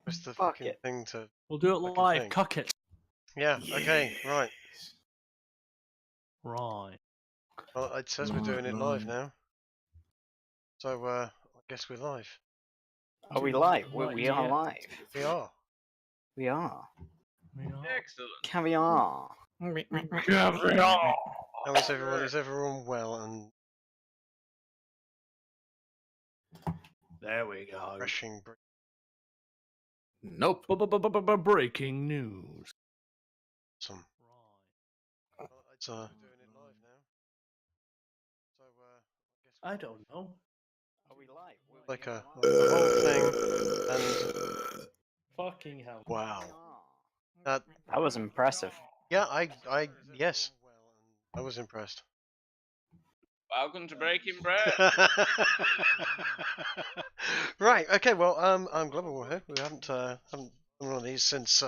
Press the Fuck fucking it. thing to. We'll do it Fucking live. thing. Cuck it. Yeah. Okay. Right. Right. Well, it says we're doing it live now. So I guess we're live. Are we live? We are Yeah. live. We are. We are. Excellent. Caviar. How is everyone? Is everyone well and There we go. refreshing? Nope. Breaking news. Awesome. Right. Well, it's doing it live now. So I guess I don't know. Are we live? like a whole thing and Fucking hell. wow. That was impressive. Yeah, yes, I was impressed. Welcome to Breaking Bread. Right. Okay. Well, I'm glad we're here. We haven't done one of these since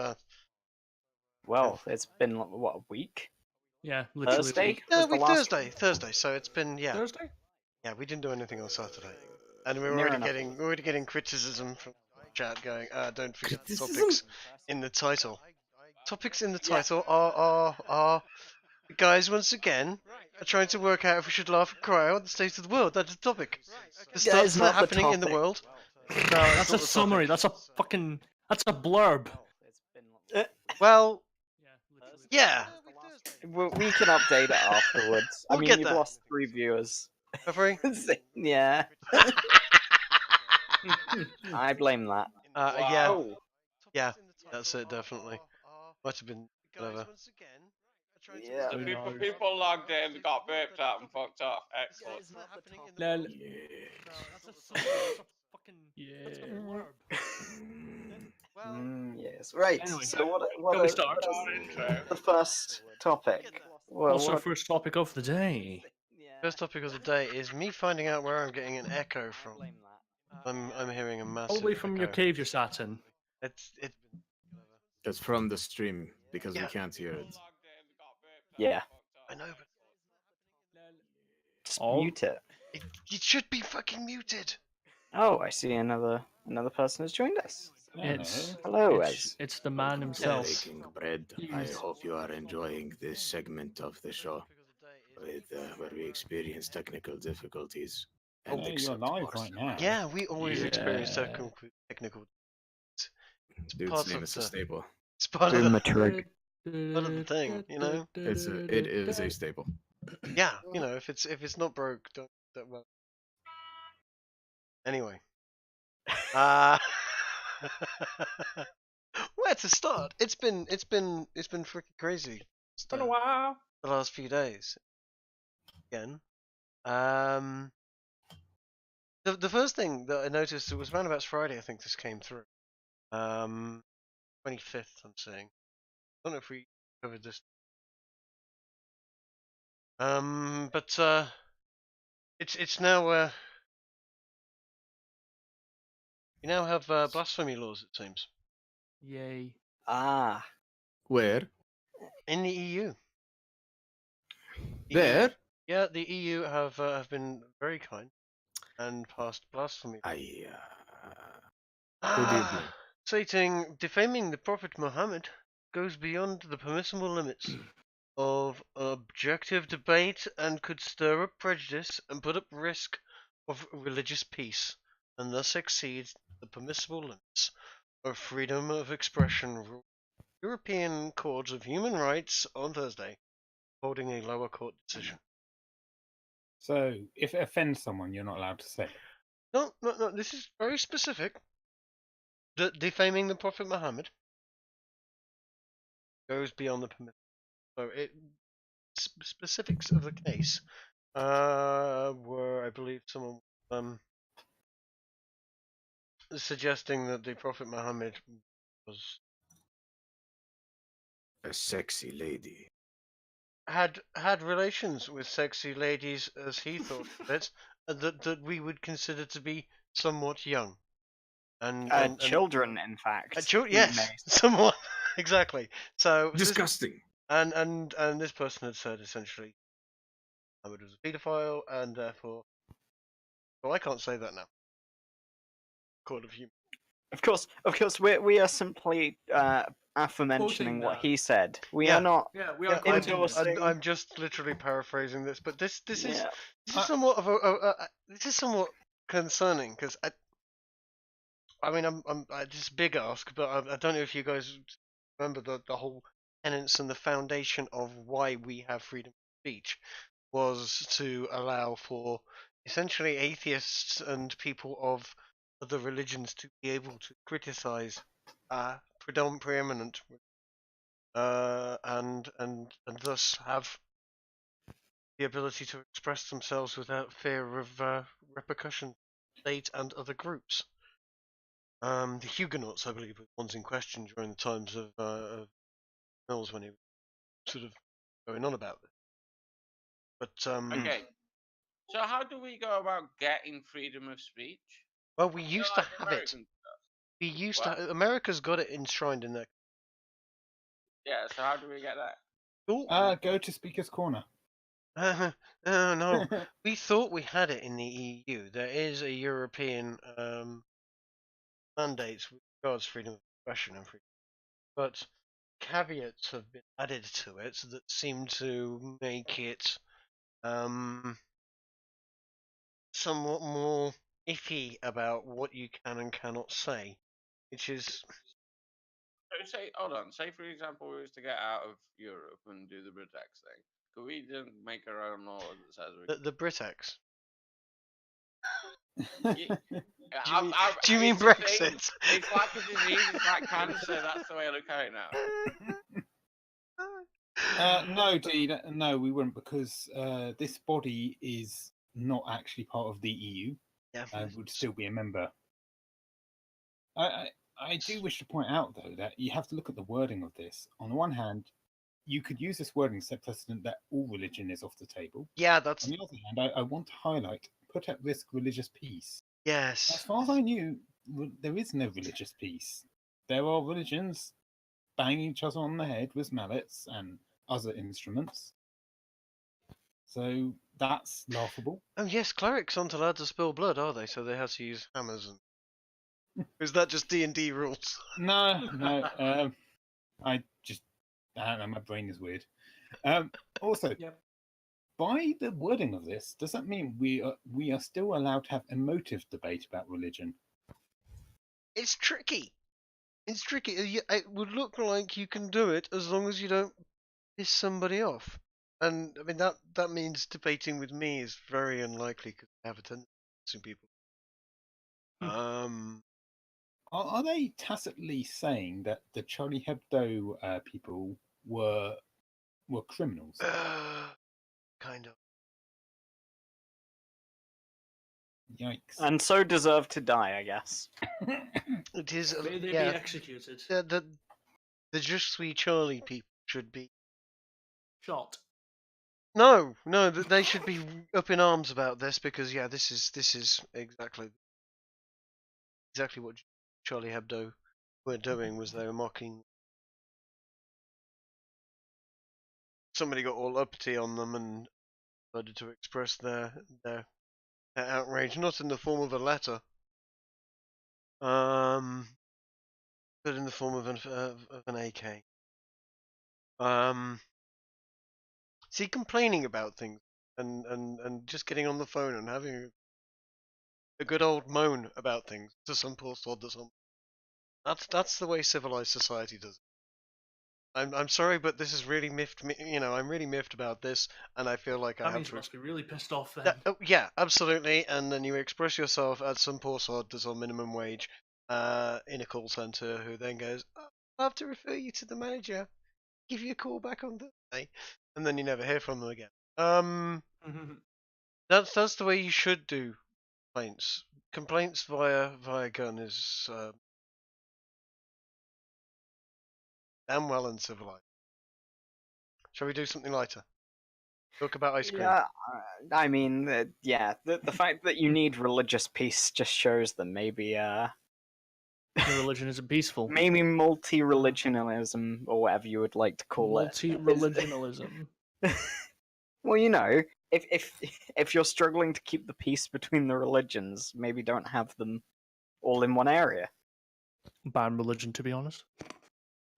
Well, it's been what, a week? Yeah, literally. Thursday? no, Was the week last Thursday. So it's been Thursday? yeah. We didn't do anything on Saturday, and we were Near already enough. getting criticism from chat going. Don't forget the Criticism? topics in the title. Topics in the title are guys once again are trying to work out if we should laugh or cry at the state of the world. That's the topic. The That is stuff not the happening in the topic. world. That's a summary. That's a fucking. That's a blurb. Well, Yeah, yeah. We can update it afterwards. I We'll mean, get you've there. lost 3 viewers. Referee? Yeah. I blame that. Yeah, yeah. That's it. Definitely. Might have been clever. Yeah. The people logged in, got burped out, and fucked off. Excellent. Lol. Yes. Right. Anyway, so what shall we is start? the first topic? Well, What's our first topic of the day? First topic of the day is me finding out where I'm getting an echo from. Blame that. I'm hearing a massive Probably from your echo. cave you're sat in. It's It's from the stream because Yeah. we can't hear it. Yeah. I know, but Just Oh. mute it. it should be fucking muted. Oh, I see another person has joined us. It's Hello, it's the man himself. Breaking Bread. I Yes. hope you are enjoying this segment of the show with where we experience technical difficulties. And You're accept live course. right now. Yeah, we always experience Yeah. technical. Dude's parts name of is the- a staple. It's part of the Trig. thing, you know? It is a staple. Yeah, you know, if it's not broke, don't well. Anyway, where to start? It's been freaking crazy. It's been a while. The last few days. Again, the first thing that I noticed, it was around about Friday. I think this came through. 25th. I'm saying. I don't know if we covered this. But it's now you now have blasphemy laws. It seems Yay. Ah. Where? in the EU. There? Yeah, the EU have been very kind and passed blasphemy. I. Who do you blame? Stating defaming the Prophet Muhammad goes beyond the permissible limits of objective debate and could stir up prejudice and put up risk of religious peace, and thus exceeds the permissible limits of freedom of expression. European Court of Human Rights on Thursday, holding a lower court decision. So, if it offends someone, you're not allowed to say it. No, this is very specific. Defaming the Prophet Muhammad goes beyond the permission. So specifics of the case were, I believe, someone suggesting that the Prophet Muhammad was A sexy lady. had relations with sexy ladies, as he thought of it, that we would consider to be somewhat young. And Children, in fact. Yes, somewhat exactly. So Disgusting. And this person had said essentially, Muhammad was a paedophile, and therefore, well, I can't say that now. Court of Human. Of course, we are simply aforementioning what that. he said. We Yeah. are not. Yeah, we are Yeah, endorsing- I'm just literally paraphrasing this, but this is Yeah. this is somewhat of this is somewhat concerning because I mean I just big ask, but I don't know if you guys remember the whole tenets and the foundation of why we have freedom of speech was to allow for essentially atheists and people of other religions to be able to criticize preeminent and thus have the ability to express themselves without fear of repercussion, state and other groups. The Huguenots, I believe, were the ones in question during the times of Mills when he was sort of going on about this. But Okay. So how do we go about getting freedom of speech? well, we used to Like have it. Americans do. We used What? to. America's got it enshrined in their. Yeah. So how do we get that? Oh, Go to Speaker's Corner. oh no! We thought we had it in the EU. There is a European mandate with regards to freedom of expression and freedom, but caveats have been added to it that seem to make it somewhat more iffy about what you can and cannot say, which is So say, hold on. Say for example, we was to get out of Europe and do the Britex thing. Could we then make our own law that says we? the Britex. Yeah, Do you mean it's a thing. Brexit? It's like a disease. It's like cancer. That's the way I look at it now. No, Dean, no, we wouldn't, because this body is not actually part of the EU. Yeah. Would still be a member. I do wish to point out, though, that you have to look at the wording of this. On the one hand, you could use this wording to set precedent that all religion is off the table. Yeah, that's On the other hand, I want to highlight put at risk religious peace. As yes. far as I knew, there is no religious peace. There are religions banging each other on the head with mallets and other instruments. So that's laughable. Oh yes, clerics aren't allowed to spill blood, are they? So they have to use hammers. And is that just D&D rules? No. I don't know. My brain is weird. Also, Yep. by the wording of this, does that mean we are still allowed to have emotive debate about religion? It's tricky. It's tricky. It would look like you can do it as long as you don't piss somebody off. And I mean that means debating with me is very unlikely because I have a tendency to people. Are they tacitly saying that the Charlie Hebdo people were criminals? Kind of. Yikes! And so deserve to die, I guess. It is. May they Yeah. be executed. The Just Sweet Charlie people should be. Shot. No, they should be up in arms about this because yeah, this is exactly what Charlie Hebdo were doing was they were mocking. Somebody got all uppity on them and decided to express their outrage, not in the form of a letter, but in the form of an AK. See, complaining about things and just getting on the phone and having a good old moan about things to some poor sod that's on. That's the way civilized society does it. I'm sorry, but this has really miffed me. You know, I'm really miffed about this, and I feel like I That have means you to. must be really pissed off then. Yeah, absolutely. And then you express yourself at some poor sod that's on minimum wage in a call center, who then goes, oh, "I'll have to refer you to the manager. Give you a call back on Thursday," and then you never hear from them again. That's the way you should do complaints. Complaints via gun is damn well uncivilized. Shall we do something lighter? Talk about ice cream. Yeah, I mean, yeah, the fact that you need religious peace just shows that maybe Your religion isn't peaceful. maybe multi-religionalism or whatever you would like to call it. Multi-religionalism. Well, you know, if you're struggling to keep the peace between the religions, maybe don't have them all in one area. ban religion, to be honest.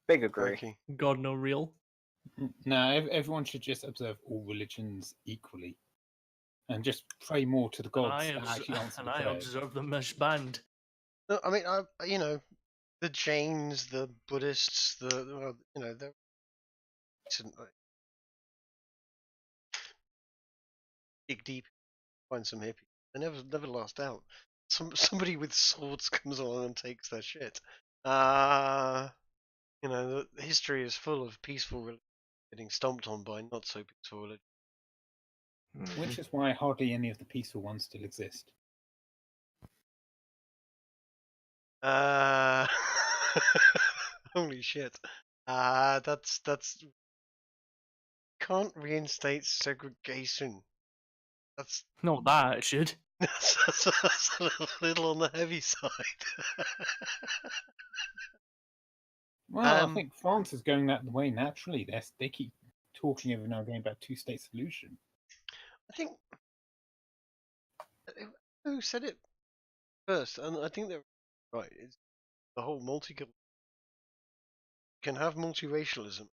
Big agree. Okay. God no real. No, everyone should just observe all religions equally, and just pray more to the gods that actually answer And the I prayers. observe them as banned. No, I mean, the Jains, the Buddhists, they're decent, like, dig deep, find some hippies. They never last out. Somebody with swords comes along and takes their shit. The history is full of peaceful religion getting stomped on by not so peaceful religion. Which is why hardly any of the peaceful ones still exist. Holy shit. That's can't reinstate segregation. That's Not that it should. that's a little on the heavy side. Well, I think France is going that way naturally. They keep talking every now and again about two-state solution. I think who said it first, and I think they're right. It's the whole can have multiracialism.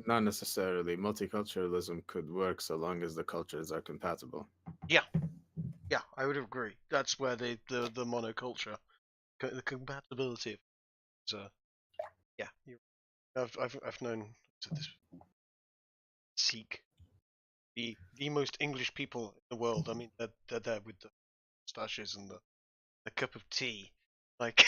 Not necessarily. Multiculturalism could work so long as the cultures are compatible. Yeah, I would agree. That's where the monoculture, the compatibility. Yeah, I've known this Sikh, the most English people in the world. I mean, they're there with the moustaches and the cup of tea. Like,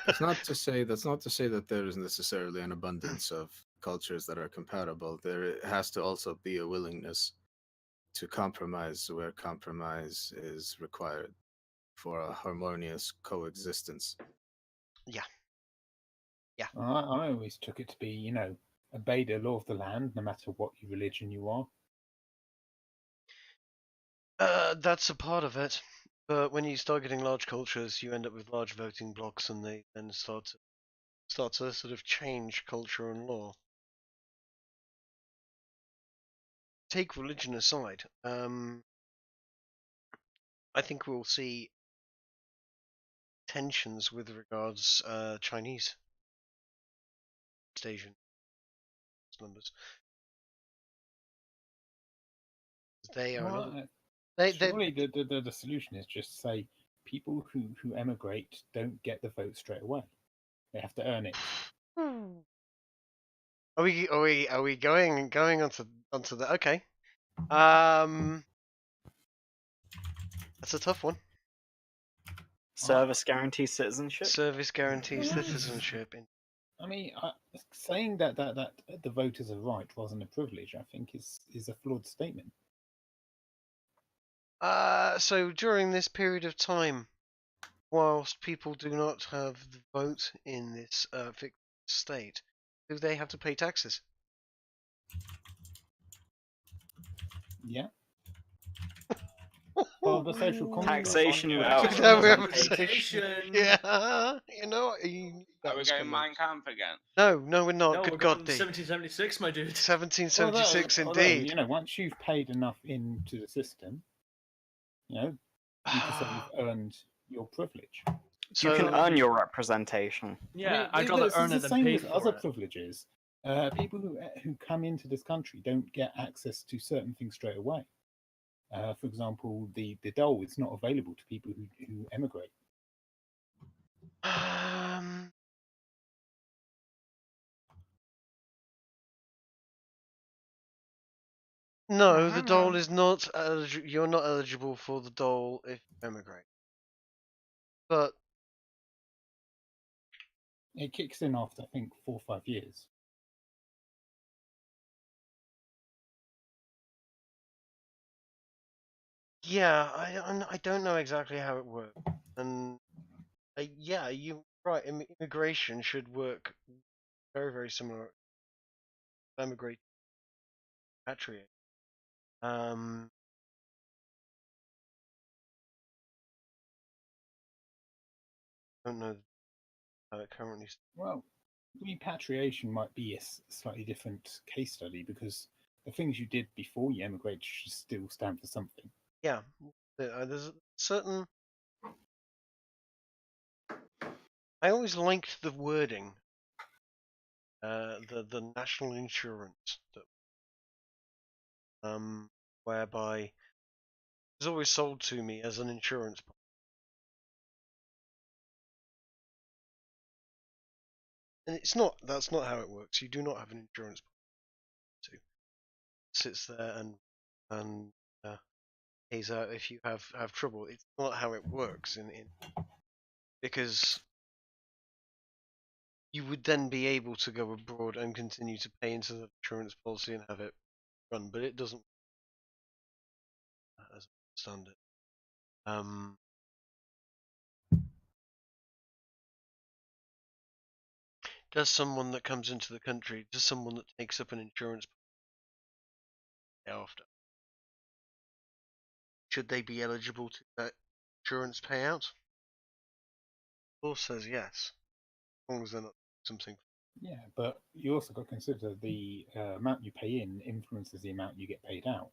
That's not to say that there is necessarily an abundance of cultures that are compatible. There has to also be a willingness to compromise where compromise is required for a harmonious coexistence. Yeah. I always took it to be, obey the law of the land, no matter what religion you are. That's a part of it. But when you start getting large cultures, you end up with large voting blocks, and they then start to sort of change culture and law. Take religion aside, I think we'll see tensions with regards Chinese, Asian numbers. They are Surely the solution is just say people who emigrate don't get the vote straight away. They have to earn it. Are we going onto the okay? That's a tough one. Service guarantee citizenship. Service guarantees citizenship. I mean, saying that the vote is a right rather than a privilege, I think is a flawed statement. So during this period of time, whilst people do not have the vote in this fixed state, do they have to pay taxes? Yeah. Well, the social contract. Taxation Yeah. without No, we representation. Yeah, Are we going Mein Kampf again? No, we're not. No, Good we're God, going 1776, my dude. 1776, Although, indeed. once you've paid enough into the system, you can say you've earned your privilege. So, You can earn your representation. Yeah, I I'd rather earn it the than same pay with for other it. privileges. People who come into this country don't get access to certain things straight away. For example, the dole is not available to people who emigrate. No, the dole is not eligible. You're not eligible for the dole if you emigrate. But It kicks in after, I think, 4 or 5 years. yeah, I don't know exactly how it works. And yeah, you're right. Immigration should work very, very similar. Emigrate, repatriate. Don't know how it currently. Well, repatriation might be a slightly different case study because the things you did before you emigrated should still stand for something. Yeah, there's certain. I always liked the wording, the national insurance, whereby it was always sold to me as an insurance. And it's not. That's not how it works. You do not have an insurance policy. It sits there and pays out if you have trouble. It's not how it works in because you would then be able to go abroad and continue to pay into the insurance policy and have it run, but it doesn't, as I understand it. Does someone that comes into the country, does someone that takes up an insurance policy after, should they be eligible to that insurance payout? Law says yes, as long as they're not something. Yeah, but you also got to consider the amount you pay in influences the amount you get paid out.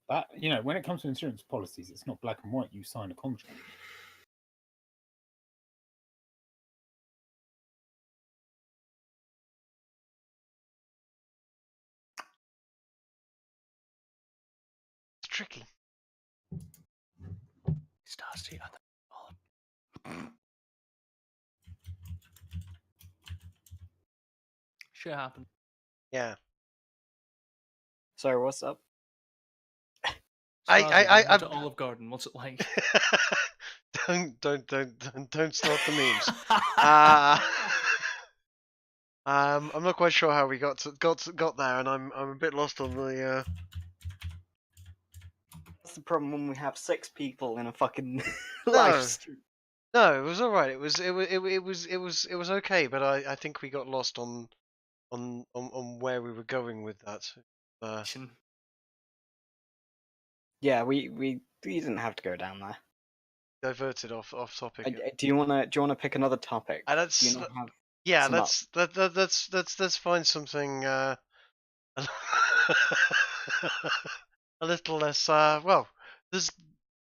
That, you know, when it comes to insurance policies, it's not black and white. You sign a contract. It's tricky. Starcy at the Shit happened. Yeah. Sorry, what's up? Starcy, to Olive Garden. What's it like? don't start the memes. I'm not quite sure how we got there, and I'm a bit lost on the. That's the problem when we have 6 people in a fucking No. live stream. No, it was all right. It was okay, but I think we got lost on where we were going with that. Yeah, we didn't have to go down there. Diverted off topic. Do you wanna pick another topic? Do you not have Yeah, some up? let's find something a little less. Well, do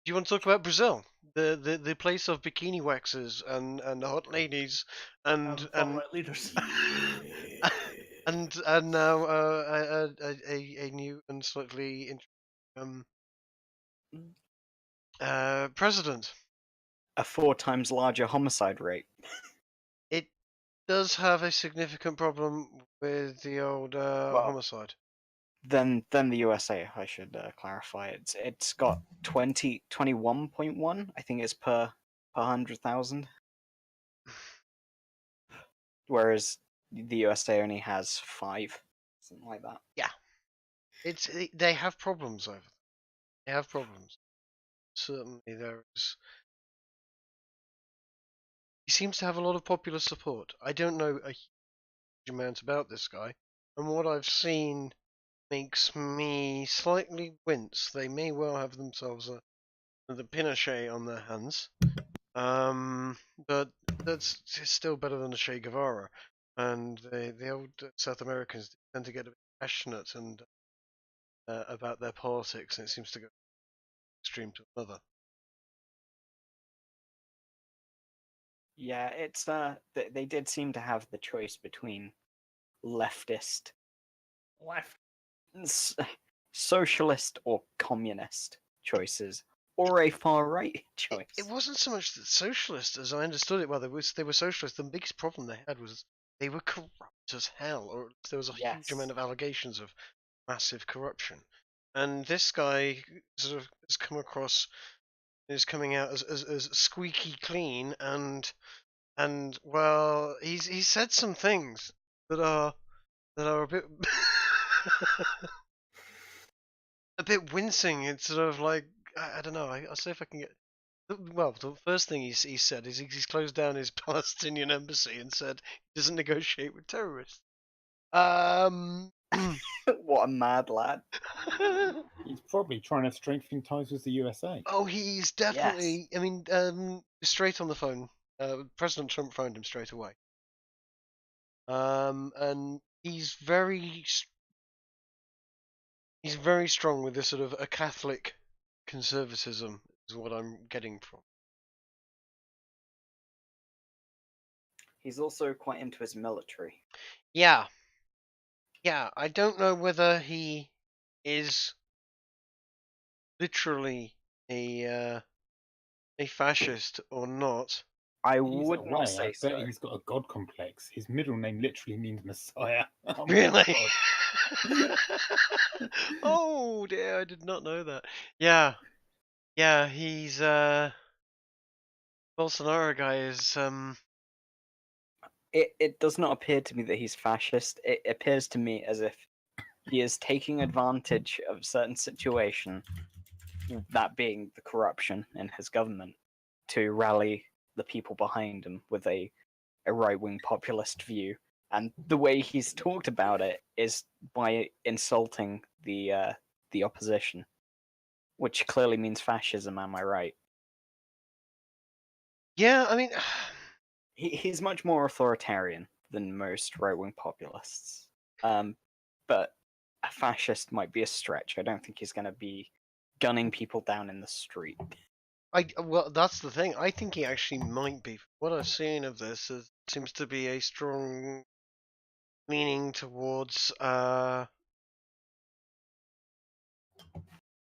you want to talk about Brazil, the place of bikini waxers and hot ladies and far-right leaders. and now a new and slightly president. A 4 times larger homicide rate. It does have a significant problem with the old homicide. Than the USA, I should clarify. It's got 21.1, I think it's per 100,000. Whereas the USA only has 5, something like that. Yeah, they have problems over there. They have problems. Certainly, there is. He seems to have a lot of popular support. I don't know a huge amount about this guy, and what I've seen makes me slightly wince. They may well have themselves the Pinochet on their hands, but that's still better than a Che Guevara. And the old South Americans tend to get a bit passionate and about their politics, and it seems to go extreme to another. Yeah, it's they did seem to have the choice between leftist, socialist or communist choices, or a far right choice. It wasn't so much that socialist as I understood it. Well, they were socialist. The biggest problem they had was they were corrupt as hell, or there was a huge amount of allegations of massive corruption. And this guy sort of has come across, is coming out as squeaky clean, and well, he's said some things that are a bit a bit wincing. It's sort of like I don't know. I'll see if I can get. Well, the first thing he said is he's closed down his Palestinian embassy and said he doesn't negotiate with terrorists. What a mad lad. He's probably trying to strengthen ties with the USA. Oh, he's definitely. Yes. I mean, straight on the phone. President Trump phoned him straight away. And he's very strong with this sort of a Catholic conservatism is what I'm getting from. He's also quite into his military. Yeah. Yeah, I don't know whether he is literally a fascist or not. I He's would away. not say I so. bet he's got a god complex. His middle name literally means Messiah. Oh my Really? God. Oh dear, I did not know that. Yeah. Yeah, he's Bolsonaro guy is It does not appear to me that he's fascist. It appears to me as if he is taking advantage of a certain situation, that being the corruption in his government, to rally the people behind him with a right-wing populist view. And the way he's talked about it is by insulting the opposition, which clearly means fascism. Am I right? yeah, I mean He's much more authoritarian than most right-wing populists. But a fascist might be a stretch. I don't think he's going to be gunning people down in the street. well, that's the thing. I think he actually might be. What I've seen of this seems to be a strong leaning towards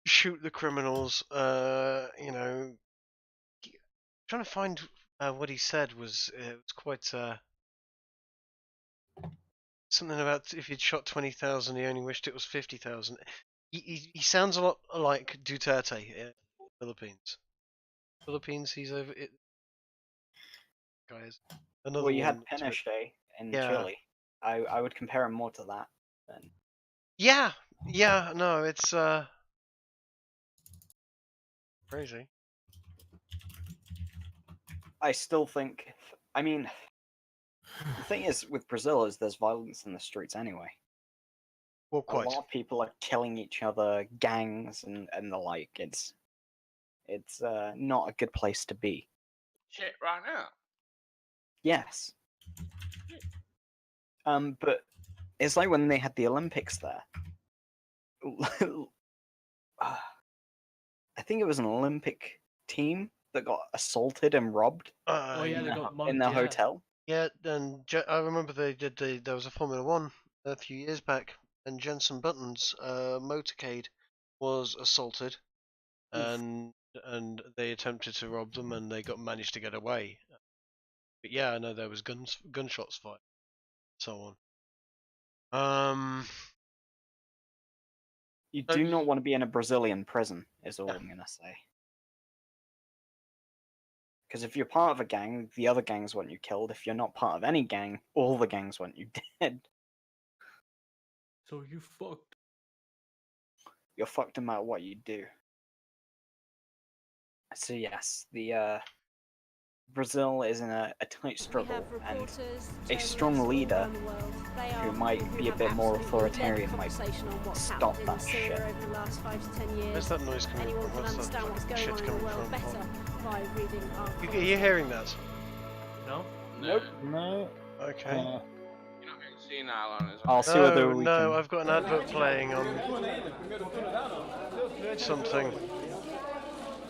shoot the criminals. Trying to find what he said was it was quite something about if he'd shot 20,000, he only wished it was 50,000. He sounds a lot like Duterte in the Philippines. Philippines, he's over it. Guys, another Well, you had one. that's with- Pinochet in Yeah. Chile. I would compare him more to that. Then. Yeah, no, it's crazy. I still think. I mean, the thing is with Brazil is there's violence in the streets anyway. Well, A quite. lot of people are killing each other, gangs and the like. It's not a good place to be. Shit, right now. Yes. But it's like when they had the Olympics there. I think it was an Olympic team that got assaulted and robbed Oh yeah, they in, got in mugged. their Yeah. hotel. Yeah, and I remember they did. There was a Formula One a few years back, and Jenson Button's motorcade was assaulted, and they attempted to rob them, and they managed to get away. But yeah, I know there was gunshots fired, so on. You So do y- not want to be in a Brazilian prison, is all Yeah. I'm gonna say. Because if you're part of a gang, the other gangs want you killed. If you're not part of any gang, all the gangs want you dead. So you fucked. You're fucked no matter what you do. So yes, the Brazil is in a tight struggle, and a strong leader who might be a bit more authoritarian might stop that shit. Where's that noise coming from? Where's that fucking shit coming from? You hearing that? No. Nope. No. Okay. You're not getting senile on his I'll own. see whether No, we no, can. I've got an advert playing on something.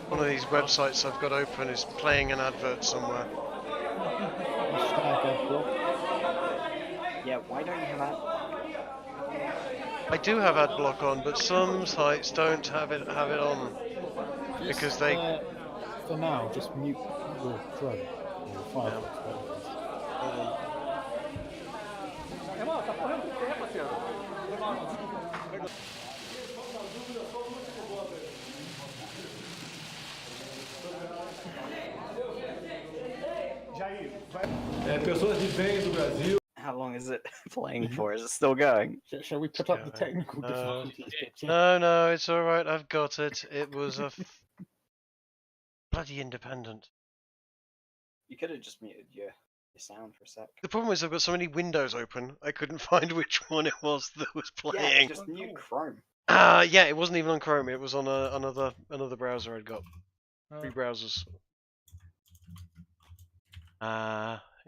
One of these websites I've got open is playing an advert somewhere. Yeah, why don't you have that? I do have ad block on, but some sites don't have it on because they. For now, just mute your Chrome or Firefox. whatever it is. Hold on. How long is it playing for? Is it still going? Shall we put up the Yeah, technical difficulties? No, it's all right. I've got it. It was a bloody independent. You could have just muted your sound for a sec. The problem is I've got so many windows open. I couldn't find which one it was that was Yeah, playing. just mute Chrome. Yeah, it wasn't even on Chrome. It was on another browser I'd got. Oh. 3 browsers.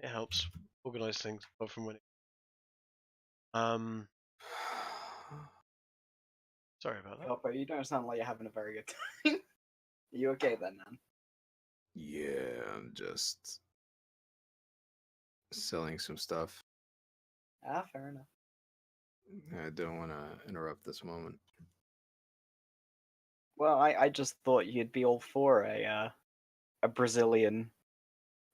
It helps organize things apart from when it. Sorry about that. But you don't sound like you're having a very good time. You okay then, man? Yeah, I'm just selling some stuff. Ah, fair enough. I don't want to interrupt this moment. Well, I just thought you'd be all for a Brazilian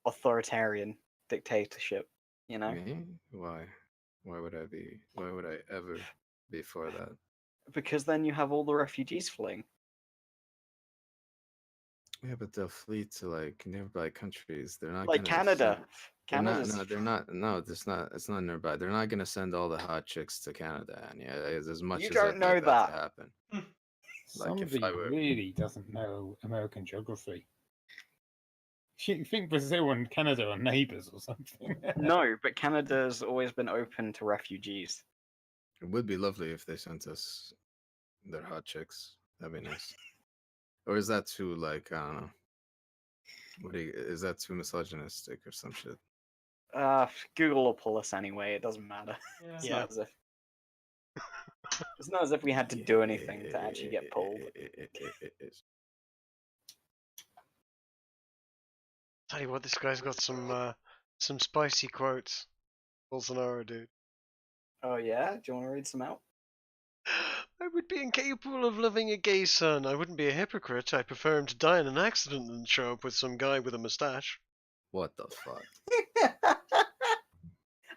authoritarian dictatorship, you know? Me? Why? Why would I be? Why would I ever be for that? Because then you have all the refugees fleeing. Yeah, but they'll flee to like nearby countries. They're not Like gonna Canada. send. They're not. Canada's No, they're not. No, it's not. It's not nearby. They're not gonna send all the hot chicks to Canada. And yeah, as much You as don't I'd know like that to that. happen. Like if Somebody I were. really doesn't know American geography. You think Brazil and Canada are neighbors or something? No, but Canada's always been open to refugees. It would be lovely if they sent us their hot chicks. That'd be nice. Or is that too like I don't know? Is that too misogynistic or some shit? Google will pull us anyway. It doesn't matter. Yeah. It's Yeah. not as if it's not as if we had to do anything to actually get pulled. Tell you what, this guy's got some spicy quotes. Bolsonaro, dude. Oh yeah? Do you want to read some out? I would be incapable of loving a gay son. I wouldn't be a hypocrite. I prefer him to die in an accident than show up with some guy with a mustache. What the fuck?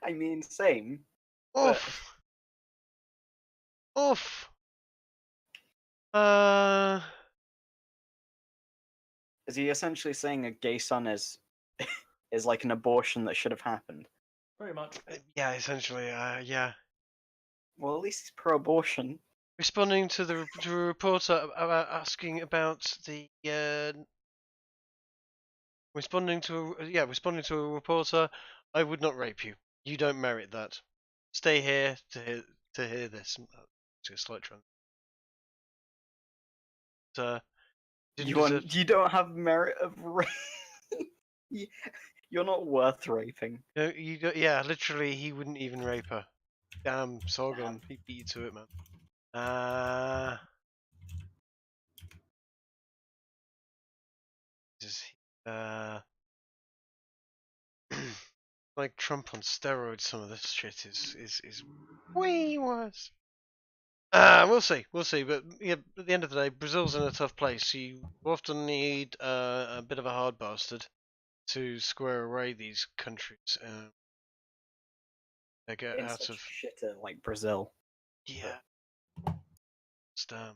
I mean, same. But Oof. Oof. Uh, is he essentially saying a gay son is is like an abortion that should have happened? Pretty much. yeah, essentially, yeah. Well, at least he's pro-abortion. Responding to a reporter about asking about the responding to a reporter, I would not rape you. You don't merit that. Stay here to hear this. It's a slight trend. Didn't deserve. You don't have merit of rape. You're not worth raping. No, you go, yeah, literally, he wouldn't even rape her. Damn, Sorghum, he beat you to it, man. Jesus, like Trump on steroids. Some of this shit is way worse. We'll see, but yeah, at the end of the day, Brazil's in a tough place. You often need a bit of a hard bastard to square away these countries. They get In out such of a shitter like Brazil. yeah. Damn.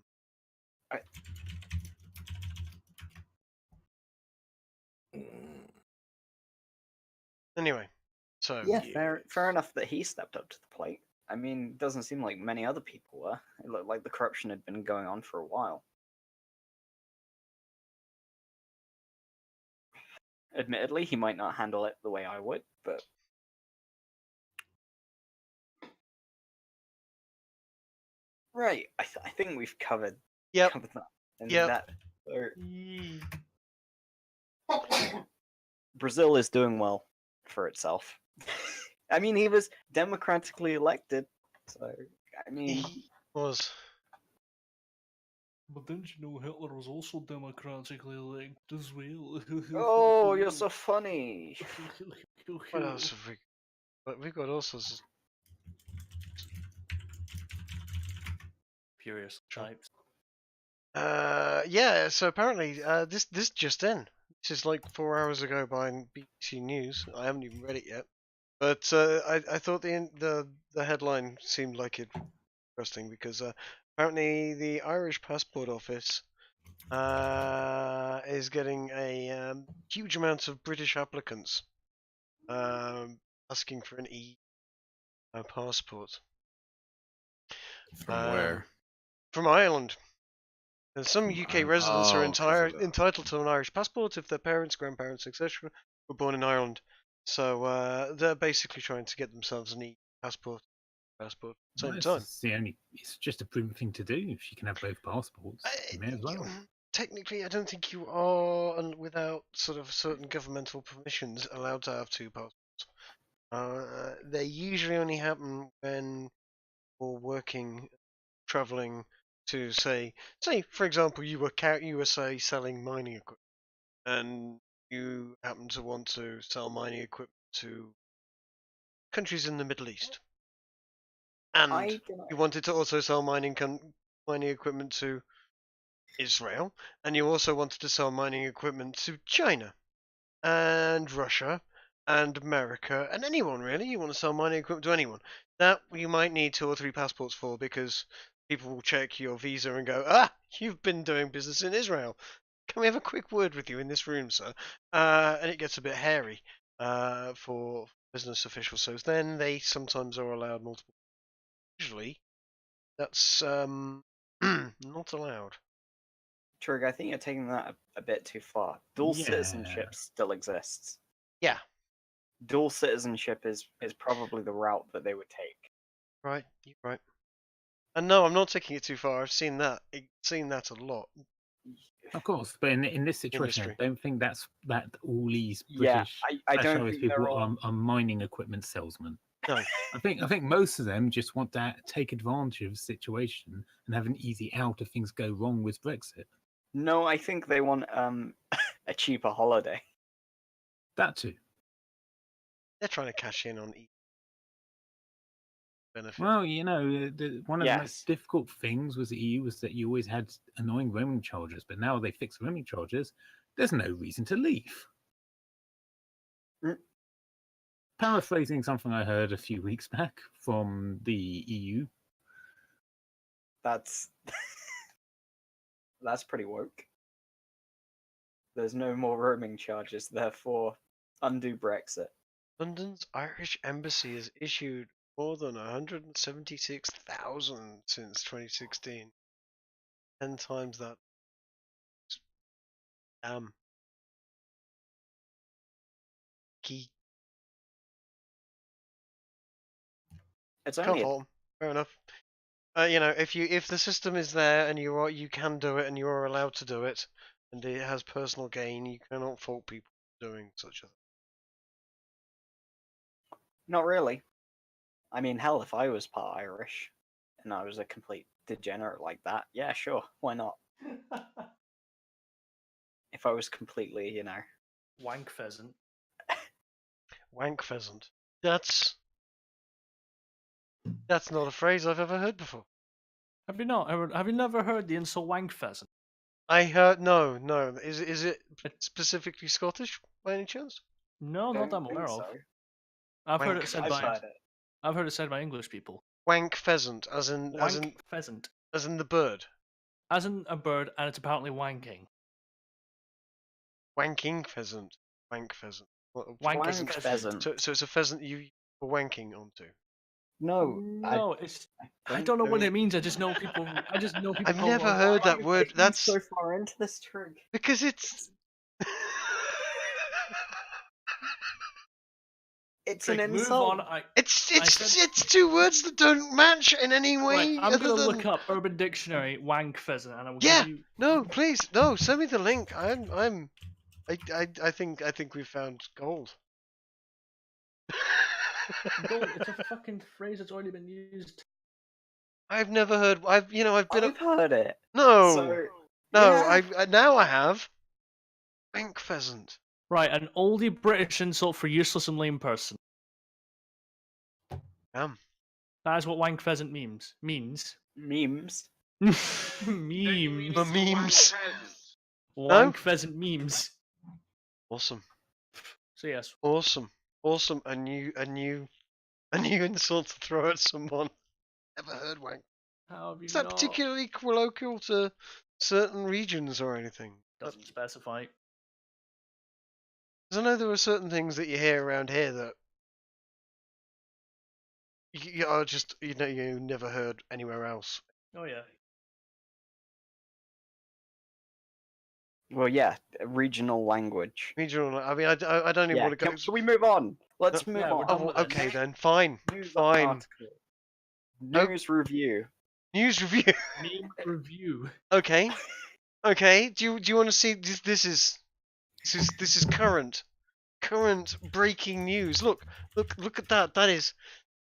Anyway, so Yeah, fair enough that he stepped up to the plate. I mean, it doesn't seem like many other people were. It looked like the corruption had been going on for a while. Admittedly, he might not handle it the way I would, but right. I think we've covered yep, that. And Yep. that Brazil is doing well for itself. I mean, he was democratically elected, so I mean, he was. But didn't you know Hitler was also democratically elected as well? oh, you're so funny. What else have we? But we've got all sorts of. Furious types. Yeah. So apparently, this just in. This is like 4 hours ago by BBC News. I haven't even read it yet, but I thought the headline seemed like it interesting because apparently the Irish Passport Office is getting a huge amount of British applicants asking for an EU passport. From where? From Ireland. And some From UK Ireland. residents are Oh, 'cause of that. entitled to an Irish passport if their parents, grandparents, etc. were born in Ireland. So they're basically trying to get themselves an EU passport. At the same time. It's just a prudent thing to do. If you can have both passports, you may as well. Technically, I don't think you are, without sort of certain governmental permissions, allowed to have two passports. They usually only happen when you're working, traveling to say for example, you were say selling mining equipment, and you happen to want to sell mining equipment to countries in the Middle East, and I don't know. you wanted to also sell mining equipment to Israel, and you also wanted to sell mining equipment to China and Russia and America and anyone really. You want to sell mining equipment to anyone. That you might need 2 or 3 passports for, because people will check your visa and go, you've been doing business in Israel. Can we have a quick word with you in this room, sir? And it gets a bit hairy for business officials. So then they sometimes are allowed multiple. Usually, that's not allowed. Trig, I think you're taking that a bit too far. Dual Yeah. citizenship still exists. Yeah. Dual citizenship is probably the route that they would take. Right, you're right. And no, I'm not taking it too far. I've seen that a lot. Of course, but in this situation, Industry. I don't think that all these Yeah, British I don't specialist think they're people all. are mining equipment salesmen. No. I think most of them just want to take advantage of the situation and have an easy out if things go wrong with Brexit. No, I think they want a cheaper holiday. That too. They're trying to cash in on benefit. Well, one of the Yes. most difficult things with the EU was that you always had annoying roaming charges, but now they fix roaming charges. There's no reason to leave. Mm. Paraphrasing something I heard a few weeks back from the E EU. That's that's pretty woke. There's no more roaming charges, therefore undo Brexit. London's Irish embassy has issued more than 176,000 since 2016. 10 times that. Key. It's Can't only fault 'em. Fair enough. If the system is there and you can do it and you are allowed to do it, and it has personal gain, you cannot fault people doing such a thing. not really. I mean, hell, if I was part Irish and I was a complete degenerate like that, yeah, sure, why not? If I was completely, Wank pheasant. Wank pheasant. That's not a phrase I've ever heard before. Have you not? Have you never heard the insult wank pheasant? I heard no. Is it specifically Scottish by any chance? No, not that I'm Don't aware think of. so. I've heard Wank it said I've by heard it. I've heard it said by English people. Wank pheasant, as in Wank pheasant, the bird. as in a bird, and it's apparently wanking. Wanking pheasant. Wank pheasant. Wank Wank pheasant. So it's a pheasant you were wanking onto. No, No, I don't know what it means. I just know people. I've call never it heard Why are that you word. digging That's so far into this trig. because it's. It's an Move insult. on. It's 2 words that don't match in any way. Right, I'm other gonna than... look up Urban Dictionary wank pheasant, and I will Yeah. give you. No, please, no. Send me the link. I think we've found gold. Gold, it's a fucking phrase that's already been used. I've never heard. I've been. I've heard it. No, So, no. yeah. Now I have. Wank pheasant. Right, an oldie British insult for useless and lame person. Damn. That is what wank pheasant means. Memes. Memes. The memes. Wank pheasant memes. Awesome. So yes. Awesome. A new insult to throw at someone. Never heard wank. How have you Is that not? particularly colloquial to certain regions or anything? Doesn't specify. Because I know there are certain things that you hear around here that you are just you never heard anywhere else. Oh yeah. Well, yeah, regional language. Regional. I mean, I don't even Yeah, want to go. can we move on? Let's move Yeah, we're on. done Oh, with this. okay then. Fine. News Fine. article. News review. News review. Meme review. Okay. Okay. Do you want to see this is current breaking news. Look at that. That is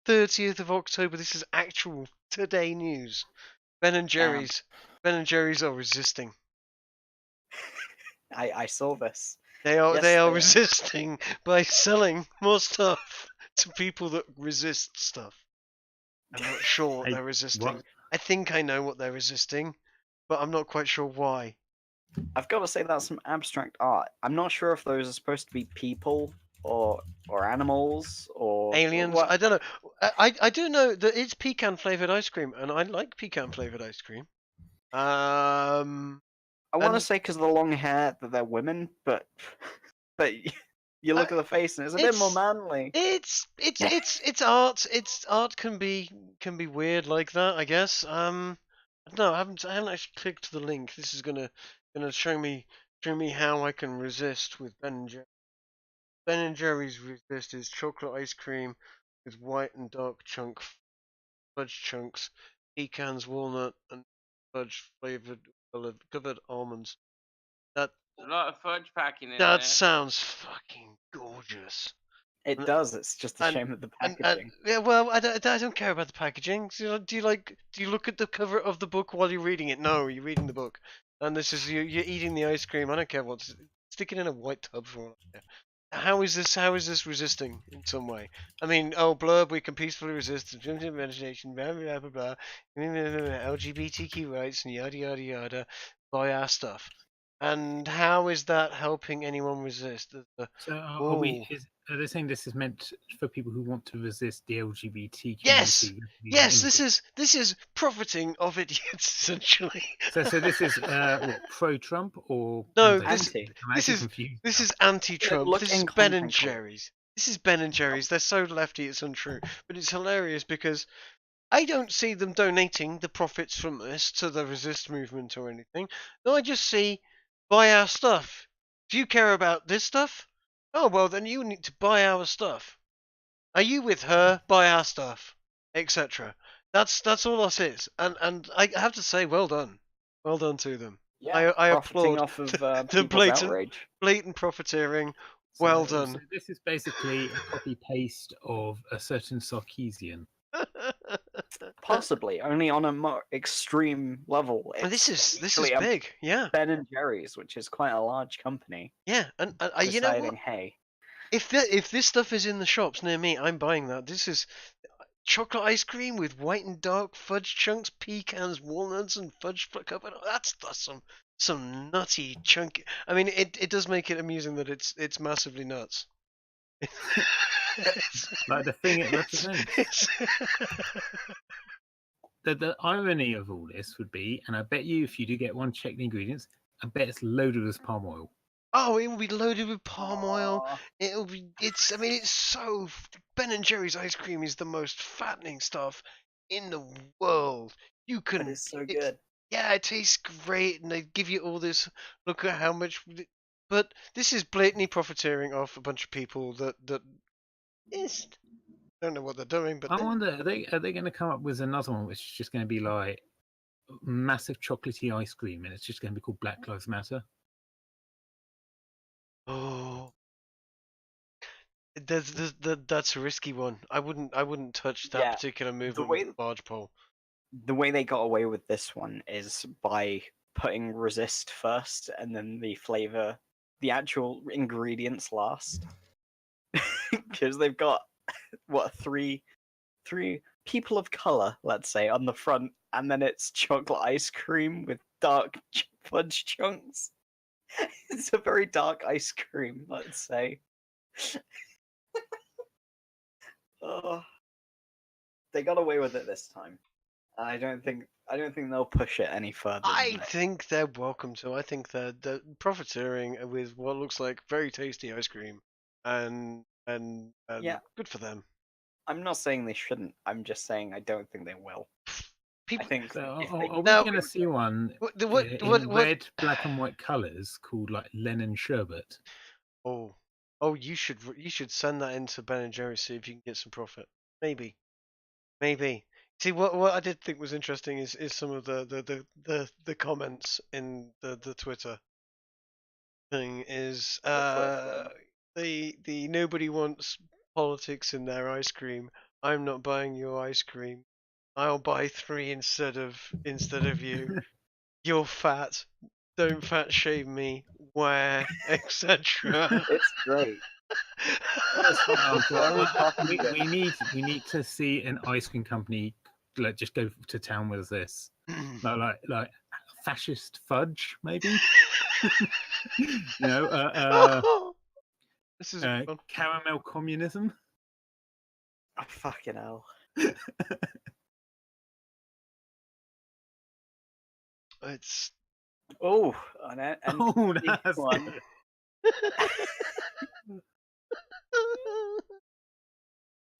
30th of October. This is actual today news. Ben and Jerry's are resisting. I saw this. They are Yes, they are they are. resisting by selling more stuff to people that resist stuff. I'm not sure what Hey, they're resisting. what? I think I know what they're resisting, but I'm not quite sure why. I've got to say that's some abstract art. I'm not sure if those are supposed to be people or animals or Aliens, what. I don't know. I do know that it's pecan flavored ice cream, and I like pecan flavored ice cream. I want to and- say because of the long hair that they're women, but you look at the face and it's a bit more it's- manly. It's art. It's art can be weird like that, I guess. No, I haven't actually clicked the link. This is gonna show me how I can resist with Ben and Jerry. Ben and Jerry's resist is chocolate ice cream with white and dark fudge chunks, pecans, walnut, and fudge flavored covered almonds. That There's a lot of fudge packing in that there. sounds fucking gorgeous. It does. It's just a And- shame of the And packaging. yeah, well, I don't care about the packaging. Do you look at the cover of the book while you're reading it? No, you're reading the book, and this is you're eating the ice cream. I don't care what. Stick it in a white tub for all I care. How is this resisting in some way? I mean, oh blurb, we can peacefully resist meditation, blah blah blah blah, LGBTQ rights and yada yada yada, buy our stuff. And how is that helping anyone resist? So Ooh. are they saying this is meant for people who want to resist the LGBT Yes! community? Yes, this is profiting of idiots essentially. So this is what, pro-Trump or No, anti? Anti. I'm this actually is- confused. This now. is anti-Trump. look This is in Ben and content color. Jerry's. This is Ben and Jerry's. They're so lefty it's untrue, but it's hilarious because I don't see them donating the profits from this to the resist movement or anything. No, I just see buy our stuff. Do you care about this stuff? Oh well, then you need to buy our stuff. Are you with her? Buy our stuff, etc. That's all this is, and I have to say, well done to them. Yeah, I profiting applaud off of the people's outrage. blatant profiteering. Well So done. this is basically a copy paste of a certain Sarkeesian. Possibly, only on a more extreme level. this It's is literally a big, yeah, Ben and Jerry's, which is quite a large company, yeah, and you know deciding, what? hey, If this stuff is in the shops near me, I'm buying that. This is chocolate ice cream with white and dark fudge chunks, pecans, walnuts, and fudge covered. That's some nutty chunky. I mean, it does make it amusing that it's massively nuts. Like the thing it represents. It's- The irony of all this would be, and I bet you if you do get one, check the ingredients, I bet it's loaded with palm oil. Oh, it will be loaded with palm oil. aw, It'll be. I mean, it's so. Ben and Jerry's ice cream is the most fattening stuff in the world. You it can. is so it's- good. Yeah, it tastes great, and they give you all this. Look at how much. But this is blatantly profiteering off a bunch of people that is. Don't know what they're doing, but I wonder, are they going to come up with another one which is just going to be like massive chocolatey ice cream, and it's just going to be called Black Lives Matter? oh, that's a risky one. I wouldn't touch that Yeah, particular movement way- with a barge pole. The way they got away with this one is by putting resist first and then the flavor, the actual ingredients last. Because they've got what three people of color, let's say, on the front, and then it's chocolate ice cream with dark fudge chunks. It's a very dark ice cream, let's say. Oh, they got away with it this time. I don't think they'll push it any further. I than this. think they're welcome to. I think they're profiteering with what looks like very tasty ice cream, and Yeah. good for them. I'm not saying they shouldn't. I'm just saying I don't think they will. People, I think So if are, they are we Now- going to see one what in what red, black, and white colours called like lemon sherbet? Oh, you should send that into Ben and Jerry, see if you can get some profit. Maybe. See what I did think was interesting is some of the comments in the Twitter thing is the nobody wants politics in their ice cream. I'm not buying your ice cream. I'll buy 3 instead of you. You're fat. Don't fat shame me. Where, etc. It's great. Oh, Very God. popular. We need to see an ice cream company like just go to town with this. Like fascist fudge, maybe. You know, This is fun. caramel communism. Oh, fucking hell. It's Oh, an Oh, that's one.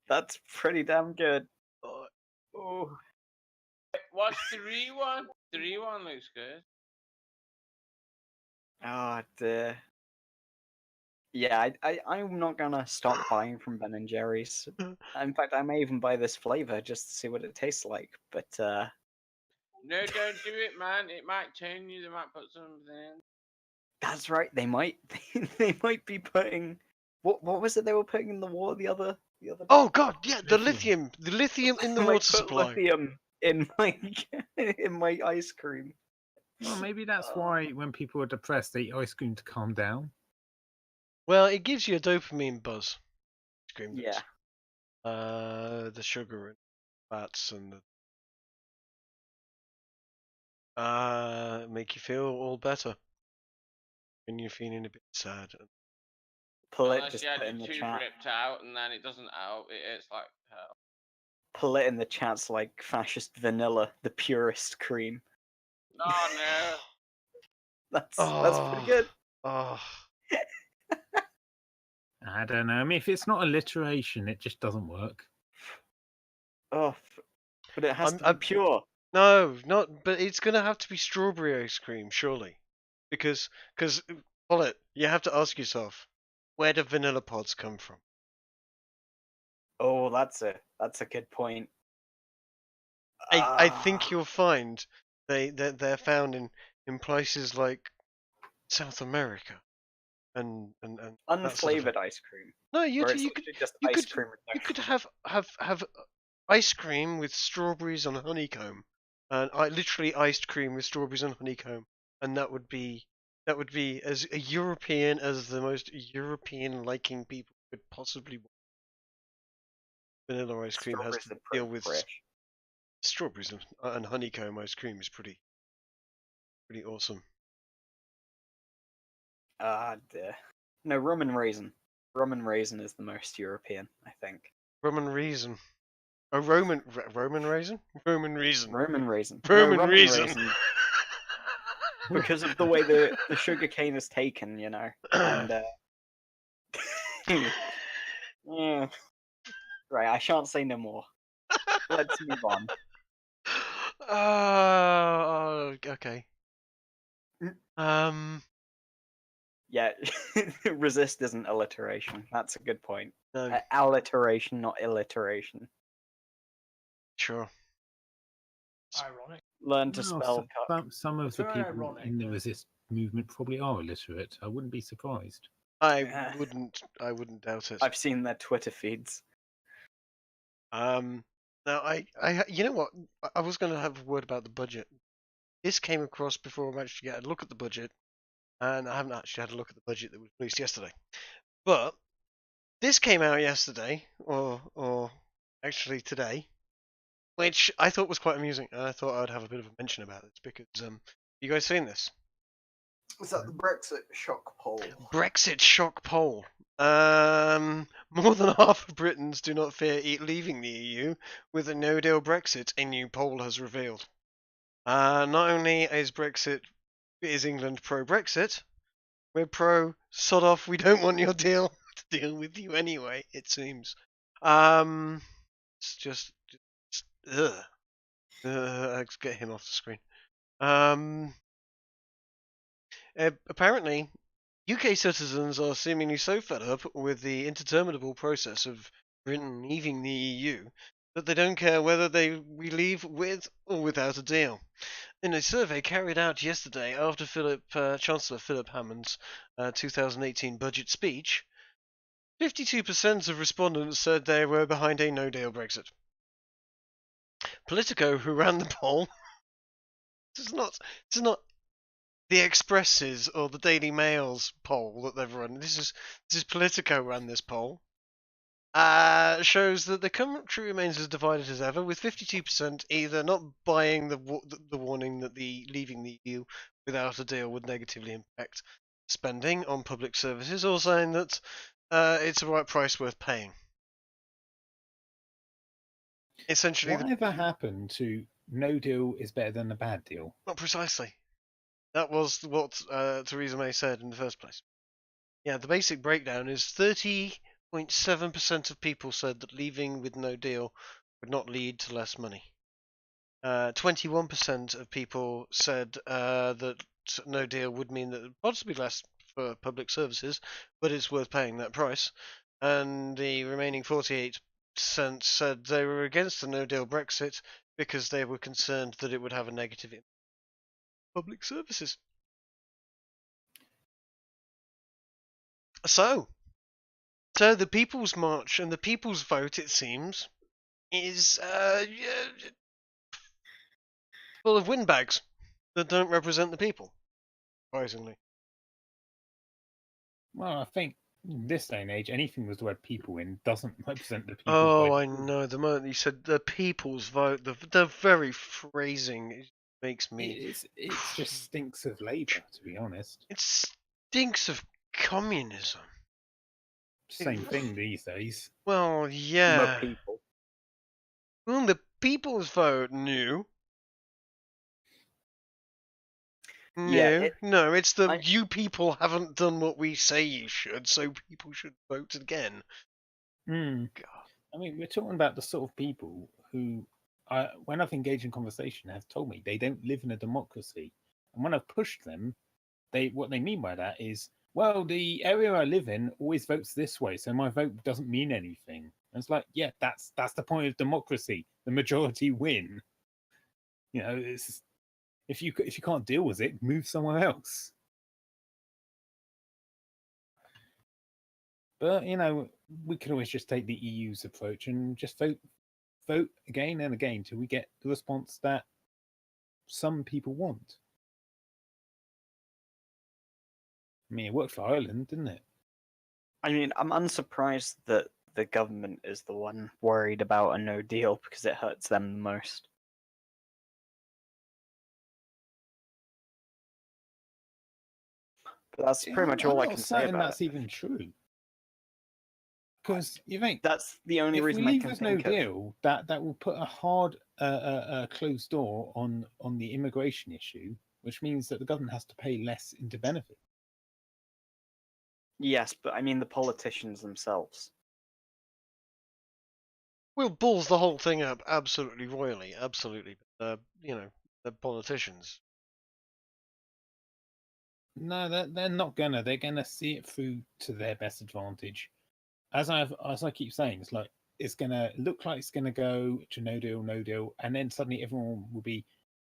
That's pretty damn good. Oh, What's 3-1? 3-1 looks good. oh dear. Yeah, I'm not gonna stop buying from Ben and Jerry's. In fact, I may even buy this flavor just to see what it tastes like. But No, don't do it, man. It might turn you. They might put something in. that's right. They might they might be putting what was it they were putting in the water the other Oh god, yeah, the Lithium. lithium in the They might water put supply. lithium in my in my ice cream. Well, maybe that's why when people are depressed, they eat ice cream to calm down. Well, it gives you a dopamine buzz. Ice cream Yeah. does. The sugar and fats and the make you feel all better when you're feeling a bit sad. Pull it, Unless just you had put in your the tooth chat. ripped out and then it doesn't out. It's like hell. Pull it in the chat's like fascist vanilla, the purest cream. Oh no. That's pretty good. Oh, I don't know. I mean, if it's not alliteration, it just doesn't work. Oh, but it has to be I'm pure. no, not. But it's gonna have to be strawberry ice cream, surely, because Paulette, you have to ask yourself, where do vanilla pods come from? Oh, that's a good point. I think Ah, you'll find they're found in places like South America and that sort of thing. unflavored ice cream, No, where it's literally just ice cream with no you could flavor. have ice cream with strawberries and honeycomb, and I literally iced cream with strawberries and honeycomb, and that would be as European as the most European liking people could possibly want. Vanilla ice cream has Strawberries to are deal pretty with fresh. strawberries and honeycomb ice cream is pretty awesome. Ah, dear. No, rum and raisin. Rum and raisin is the most European, I think. Roman reason. A Roman raisin? Roman reason. Roman raisin. Roman no, rum reason. and raisin. Because of the way the sugar cane is taken, you know. And yeah. Right, I shan't say no more. Let's move on. Okay. Yeah, resist isn't alliteration. That's a good point. No, Alliteration, not illiteration. sure. Ironic. Learn to Well, spell cuck. some of It's the very people ironic, in the though. resist movement probably are illiterate. I wouldn't be surprised. I wouldn't doubt it. I've seen their Twitter feeds. Now you know what? I was going to have a word about the budget. This came across before I managed to get a look at the budget, and I haven't actually had a look at the budget that was released yesterday. But this came out yesterday, or actually today, which I thought was quite amusing, and I thought I'd have a bit of a mention about this because you guys seen this? Is that the Brexit shock poll? Brexit shock poll. More than half of Britons do not fear leaving the EU with a no-deal Brexit, a new poll has revealed. Not only is England pro-Brexit, we're pro sod off, we don't want your deal to deal with you anyway, it seems. It's just ugh. Let's get him off the screen. Apparently, UK citizens are seemingly so fed up with the interminable process of Britain leaving the EU that they don't care whether we leave with or without a deal. In a survey carried out yesterday after Chancellor Philip Hammond's 2018 budget speech, 52% of respondents said they were behind a no-deal Brexit. Politico, who ran the poll. This is not the Express's or the Daily Mail's poll that they've run. This is Politico ran this poll. Shows that the country remains as divided as ever, with 52% either not buying the warning that the leaving the EU without a deal would negatively impact spending on public services, or saying that it's a right price worth paying. Essentially, Whatever happened to no deal is better than a bad deal? not precisely. That was what Theresa May said in the first place. Yeah, the basic breakdown is 30.7% of people said that leaving with no deal would not lead to less money. 21% of people said that no deal would mean that possibly less for public services, but it's worth paying that price. And the remaining 48% said they were against the no deal Brexit because they were concerned that it would have a negative impact on public services. So the People's March and the People's Vote, it seems, is full of windbags that don't represent the people, surprisingly. Well, I think in this day and age, anything with the word people in doesn't represent the people. Oh, by I know. The moment you said the People's Vote, the very phrasing makes me... It just stinks of Labour, to be honest. It stinks of communism. Same thing these days. Well, yeah. The people. Well, the People's Vote, no. Yeah, No, it's the I- you people haven't done what we say you should, so people should vote again. Hmm. God. I mean, we're talking about the sort of people who, when I've engaged in conversation, have told me they don't live in a democracy. And when I've pushed them, what they mean by that is, well, the area I live in always votes this way, so my vote doesn't mean anything. And it's like, yeah, that's the point of democracy. The majority win. You know, it's if you can't deal with it, move somewhere else. But you know, we could always just take the EU's approach and just vote again and again till we get the response that some people want. I mean, it worked for Ireland, didn't it? I mean, I'm unsurprised that the government is the one worried about a no deal because it hurts them the most. But that's pretty much all I can say about that's it. even true. Because you think That's the only if we reason I leave can with no think of. deal, that will put a hard closed door on the immigration issue, which means that the government has to pay less into benefit. Yes, but I mean the politicians themselves. We'll balls the whole thing up absolutely royally, absolutely. You know, the politicians. No, they're not gonna. They're gonna see it through to their best advantage. As I keep saying, it's like it's gonna look like it's gonna go to no deal, and then suddenly everyone will be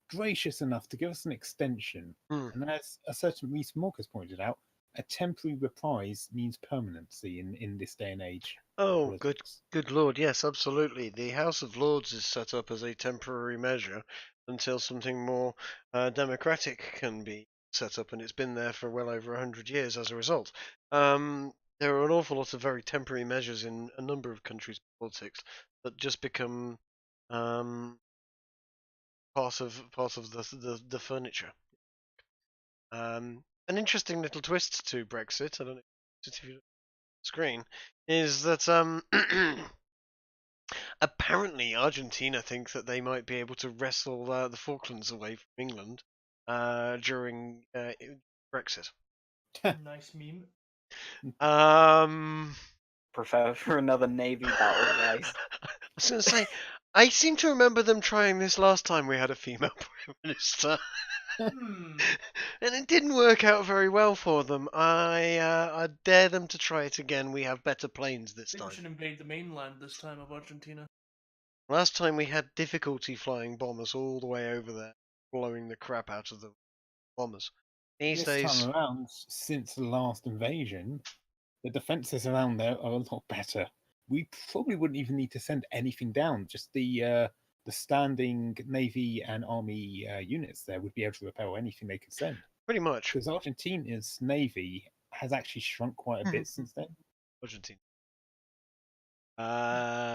gracious enough to give us an extension. And as a certain Reese Mork has pointed out, a temporary reprise means permanency in this day and age. Oh, good lord, yes, absolutely. The House of Lords is set up as a temporary measure until something more democratic can be set up, and it's been there for well over 100 years as a result. There are an awful lot of very temporary measures in a number of countries' politics that just become part of the furniture. An interesting little twist to Brexit, I don't know if you screen, is that apparently Argentina think that they might be able to wrestle the Falklands away from England during Brexit. Nice meme. Prefer for another Navy battle, guys. I was going to say, I seem to remember them trying this last time we had a female Prime Minister. And it didn't work out very well for them. I dare them to try it again. We have better planes this I think we time. should invade the mainland this time of Argentina. Last time we had difficulty flying bombers all the way over there, blowing the crap out of the bombers. These this days, time around, since the last invasion, the defences around there are a lot better. We probably wouldn't even need to send anything down. Just the the standing Navy and Army units there would be able to repel anything they could send. Pretty much. Because Argentina's Navy has actually shrunk quite a bit since then. Argentina.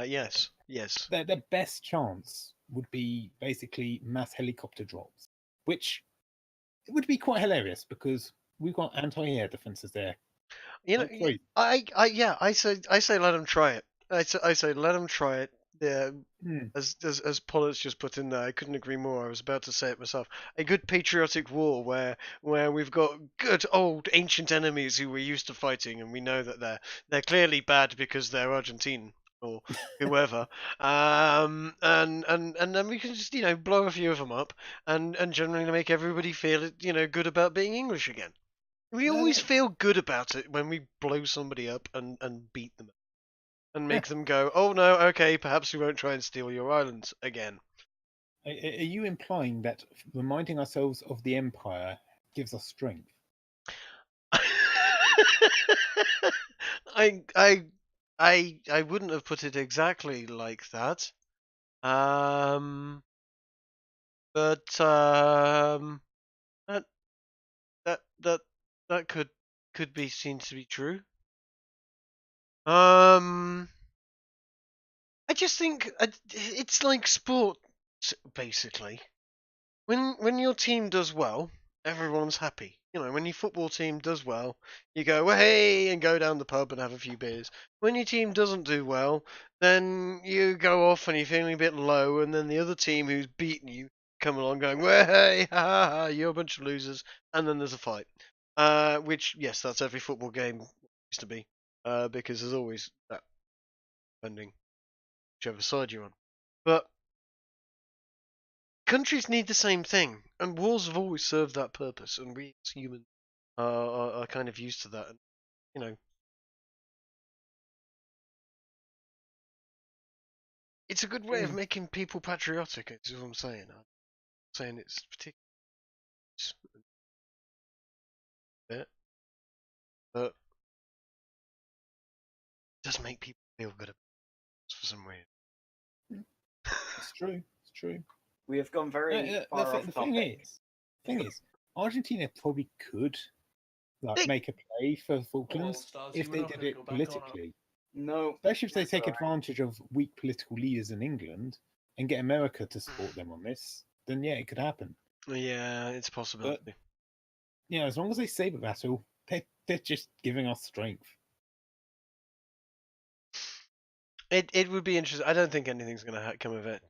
Yes. Their best chance would be basically mass helicopter drops, which would be quite hilarious because we've got anti-air defenses there. You know, Like, I say let them try it. I say let them try it. Yeah, Hmm. as Pollard's just put in there, I couldn't agree more. I was about to say it myself. A good patriotic war where we've got good old ancient enemies who we're used to fighting, and we know that they're clearly bad because they're Argentine or whoever. And then we can just blow a few of them up and generally make everybody feel good about being English again. We always feel good about it when we blow somebody up and beat them and make them go, oh no, okay, perhaps we won't try and steal your islands again. Are you implying that reminding ourselves of the Empire gives us strength? I wouldn't have put it exactly like that. But that could be seen to be true. I just think it's like sport, basically. When your team does well, everyone's happy. When your football team does well, you go, well, hey, and go down the pub and have a few beers. When your team doesn't do well, then you go off and you're feeling a bit low, and then the other team who's beaten you come along going, well, hey, ha, ha, ha, you're a bunch of losers, and then there's a fight. Which, yes, that's every football game used to be, because there's always that ending, whichever side you're on. But countries need the same thing, and wars have always served that purpose, and we as humans are kind of used to that. And, it's a good way of making people patriotic. Is what I'm saying. I'm saying it's particularly bit, but it does make people feel good about it for some reason. It's true. It's true. We have gone very far off The topic. thing is, Argentina probably could make a play for the Falklands if they did it politically. No, Especially if they take advantage of weak political leaders in England and get America to support them on this, then yeah, it could happen. Yeah, it's possible. But as long as they saber battle, they're just giving us strength. It would be interesting. I don't think anything's going to come of it.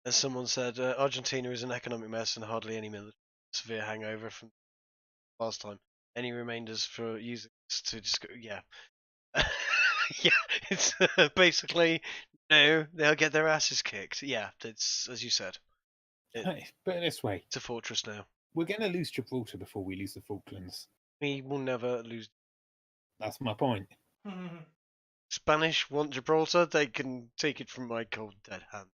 As someone said, Argentina is an economic mess and hardly any severe hangover from last time. Any remainders for using this to just go, yeah. Yeah, it's basically, no, they'll get their asses kicked. Yeah, it's, as you said. Put it this way. It's a fortress now. We're going to lose Gibraltar before we lose the Falklands. We will never lose. That's my point. Spanish want Gibraltar, they can take it from my cold dead hand.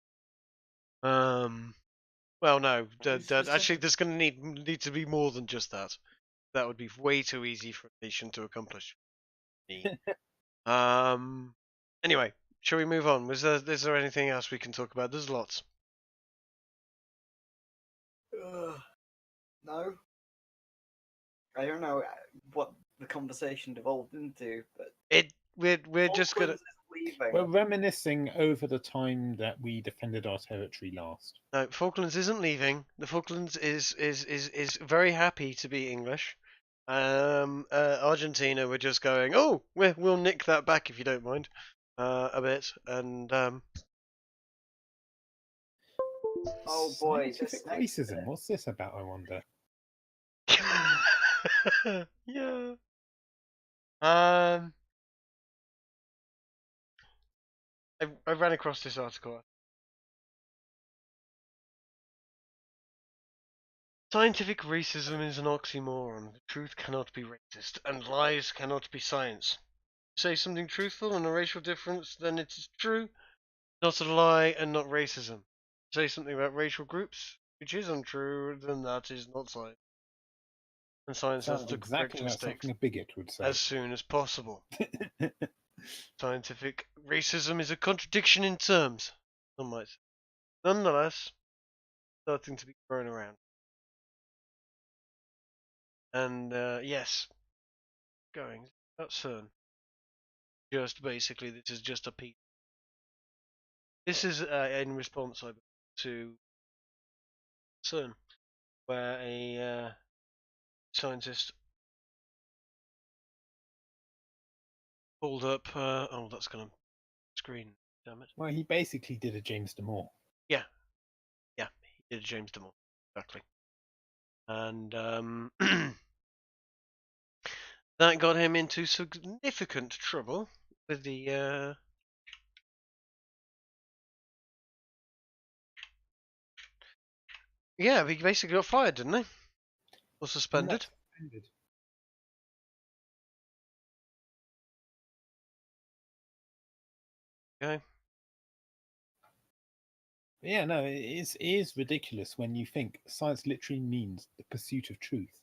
Well, no, actually, there's going to need to be more than just that. That would be way too easy for a nation to accomplish. Anyway, shall we move on? Is there anything else we can talk about? There's lots. No. I don't know what the conversation devolved into, but we're just gonna. Falklands is leaving. We're reminiscing over the time that we defended our territory last. No, Falklands isn't leaving. The Falklands is very happy to be English. Argentina were just going, oh, we'll nick that back if you don't mind, a bit, and Oh boy, Scientific racism. What's this about, I wonder? yeah. I ran across this article. Scientific racism is an oxymoron. The truth cannot be racist, and lies cannot be science. Say something truthful and a racial difference, then it is true, not a lie and not racism. Say something about racial groups, which is untrue, then that is not science. And science has Sounds to correct exactly like mistakes something a bigot would say. as soon as possible. Scientific racism is a contradiction in terms. some might say. Nonetheless, starting to be thrown around. And yes, going about CERN. Just basically, this is just a piece. This is in response, I believe, to CERN, where a scientist pulled up. Oh, that's gonna screen. Damn it. Well, he basically did a James Damore. Yeah, he did James Damore exactly, and that got him into significant trouble with the. Yeah, he basically got fired, didn't he? Or suspended. Suspended. Okay. Yeah, no, it is ridiculous when you think science literally means the pursuit of truth.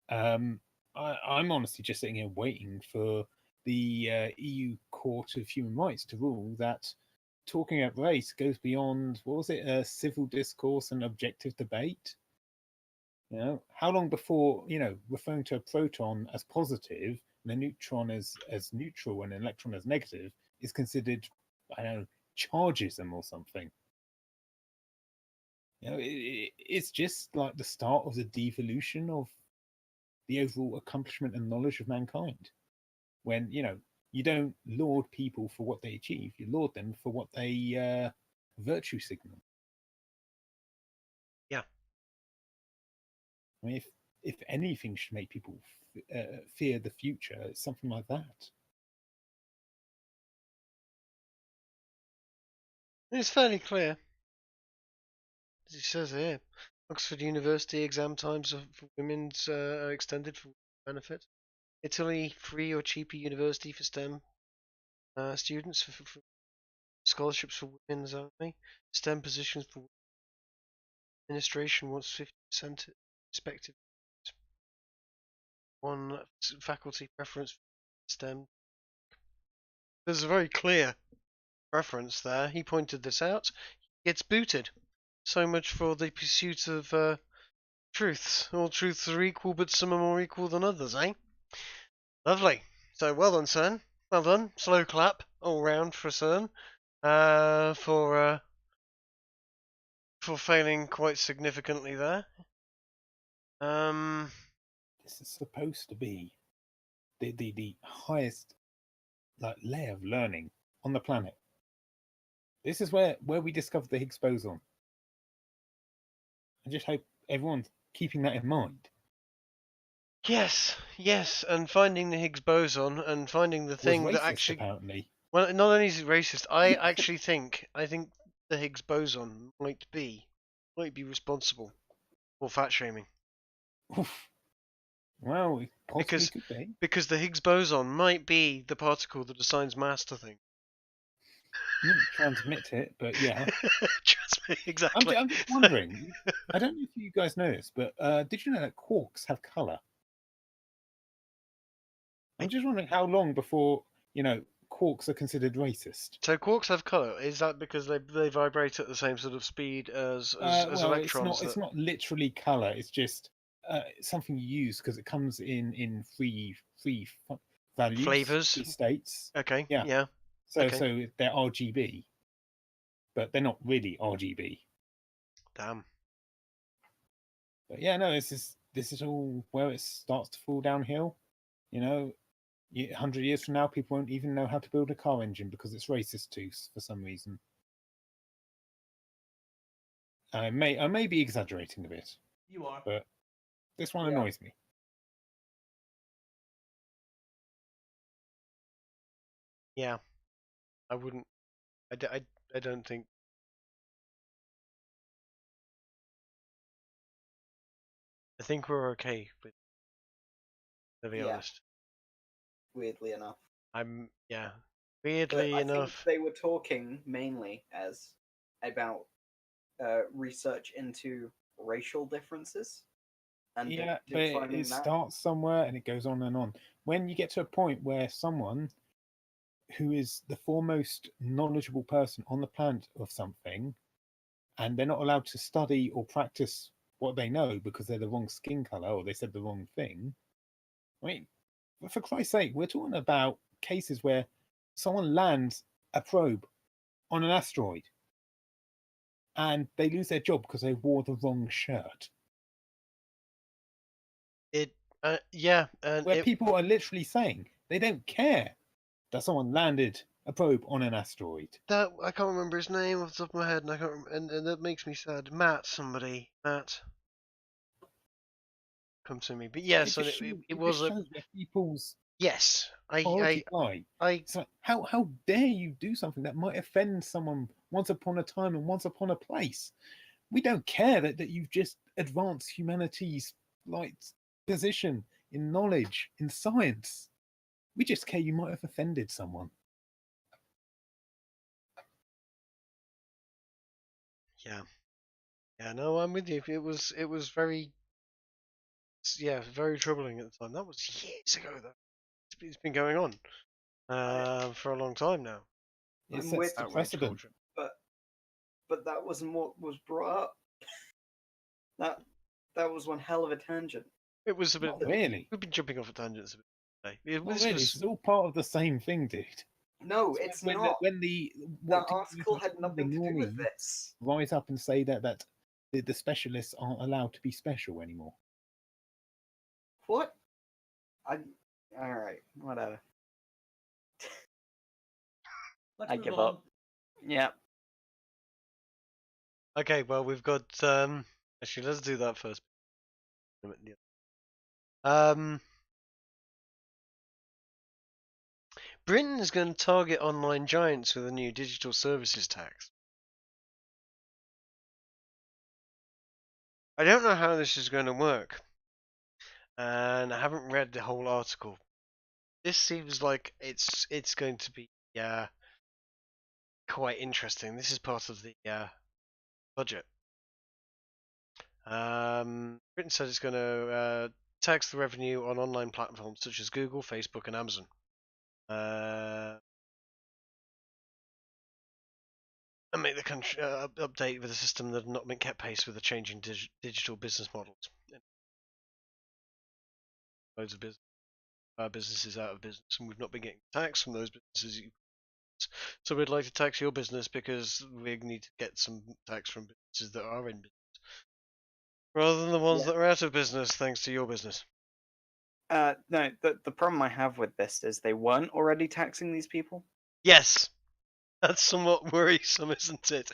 I'm honestly just sitting here waiting for the EU Court of Human Rights to rule that talking about race goes beyond, what was it, civil discourse and objective debate. You know, how long before, referring to a proton as positive and a neutron as neutral and an electron as negative is considered, I don't know, chargism or something. It's just like the start of the devolution of the overall accomplishment and knowledge of mankind. When you don't laud people for what they achieve, you laud them for what they virtue signal. Yeah. I mean, if anything should make people fear the future, it's something like that. It's fairly clear, as he says here. Oxford University exam times for women's are extended for benefit. Italy, free or cheaper university for STEM students for scholarships for women's only. STEM positions for administration wants 50% respective. One faculty preference for STEM. There's a very clear preference there. He pointed this out. He gets booted. So much for the pursuit of truths. All truths are equal, but some are more equal than others, eh? Lovely. So well done, CERN. Well done. Slow clap all round for CERN. For failing quite significantly there. This is supposed to be the highest layer of learning on the planet. This is where we discovered the Higgs boson. I just hope everyone's keeping that in mind. Yes, and finding the Higgs boson and finding the thing Was racist, that actually. apparently. Well, not only is it racist, I actually think the Higgs boson might be responsible for fat shaming. Oof. Well, it possibly could be. Because the Higgs boson might be the particle that assigns mass to things. Transmit it, but yeah. Transmit, exactly. I'm just wondering. I don't know if you guys know this, but did you know that quarks have color? I'm just wondering how long before quarks are considered racist. So quarks have color. Is that because they vibrate at the same sort of speed as well, electrons? It's not literally color. It's just something you use because it comes in free values, flavors, free states. Okay. Yeah. Yeah. So okay. so they're RGB, but they're not really RGB. Damn. But yeah, no, this is all where it starts to fall downhill. 100 years from now, people won't even know how to build a car engine because it's racist too for some reason. I may be exaggerating a bit. You are. But this one annoys me. Yeah. I wouldn't. I don't think. I think we're okay with. To be honest. Weirdly enough. Weirdly I enough. think they were talking mainly about research into racial differences. And yeah, but it starts somewhere and it goes on and on. When you get to a point where someone who is the foremost knowledgeable person on the planet of something, and they're not allowed to study or practice what they know because they're the wrong skin color or they said the wrong thing. I mean, for Christ's sake, we're talking about cases where someone lands a probe on an asteroid and they lose their job because they wore the wrong shirt. Yeah, and Where people are literally saying they don't care that someone landed a probe on an asteroid. that I can't remember his name off the top of my head, and I can't and that makes me sad. Matt, come to me. But yes, It it was a shows where people's yes. priorities lie. It's like, how dare you do something that might offend someone once upon a time and once upon a place? We don't care that you've just advanced humanity's like position in knowledge, in science. We just care you might have offended someone. Yeah, no, I'm with you. It was very very troubling at the time. That was years ago though. It's been going on for a long time now. It I'm sets with the you, precedent. But that wasn't what was brought up. That was one hell of a tangent. It was a bit. Not really. We've been jumping off at tangents a bit today. Not really. It's all part of the same thing, dude. No, it's when not. The that article had nothing to do with this. Rise up and say that the specialists aren't allowed to be special anymore. What? All right, whatever. I give up. Yeah. Okay, well we've got actually let's do that first. Britain is going to target online giants with a new digital services tax. I don't know how this is going to work, and I haven't read the whole article. This seems like it's going to be quite interesting. This is part of the budget. Britain said it's going to tax the revenue on online platforms such as Google, Facebook, and Amazon. And make the country update with a system that had not been kept pace with the changing digital business models. Loads of businesses out of business, and we've not been getting tax from those businesses. So we'd like to tax your business because we need to get some tax from businesses that are in business, rather than the ones that are out of business thanks to your business. No, the problem I have with this is they weren't already taxing these people. Yes. That's somewhat worrisome, isn't it?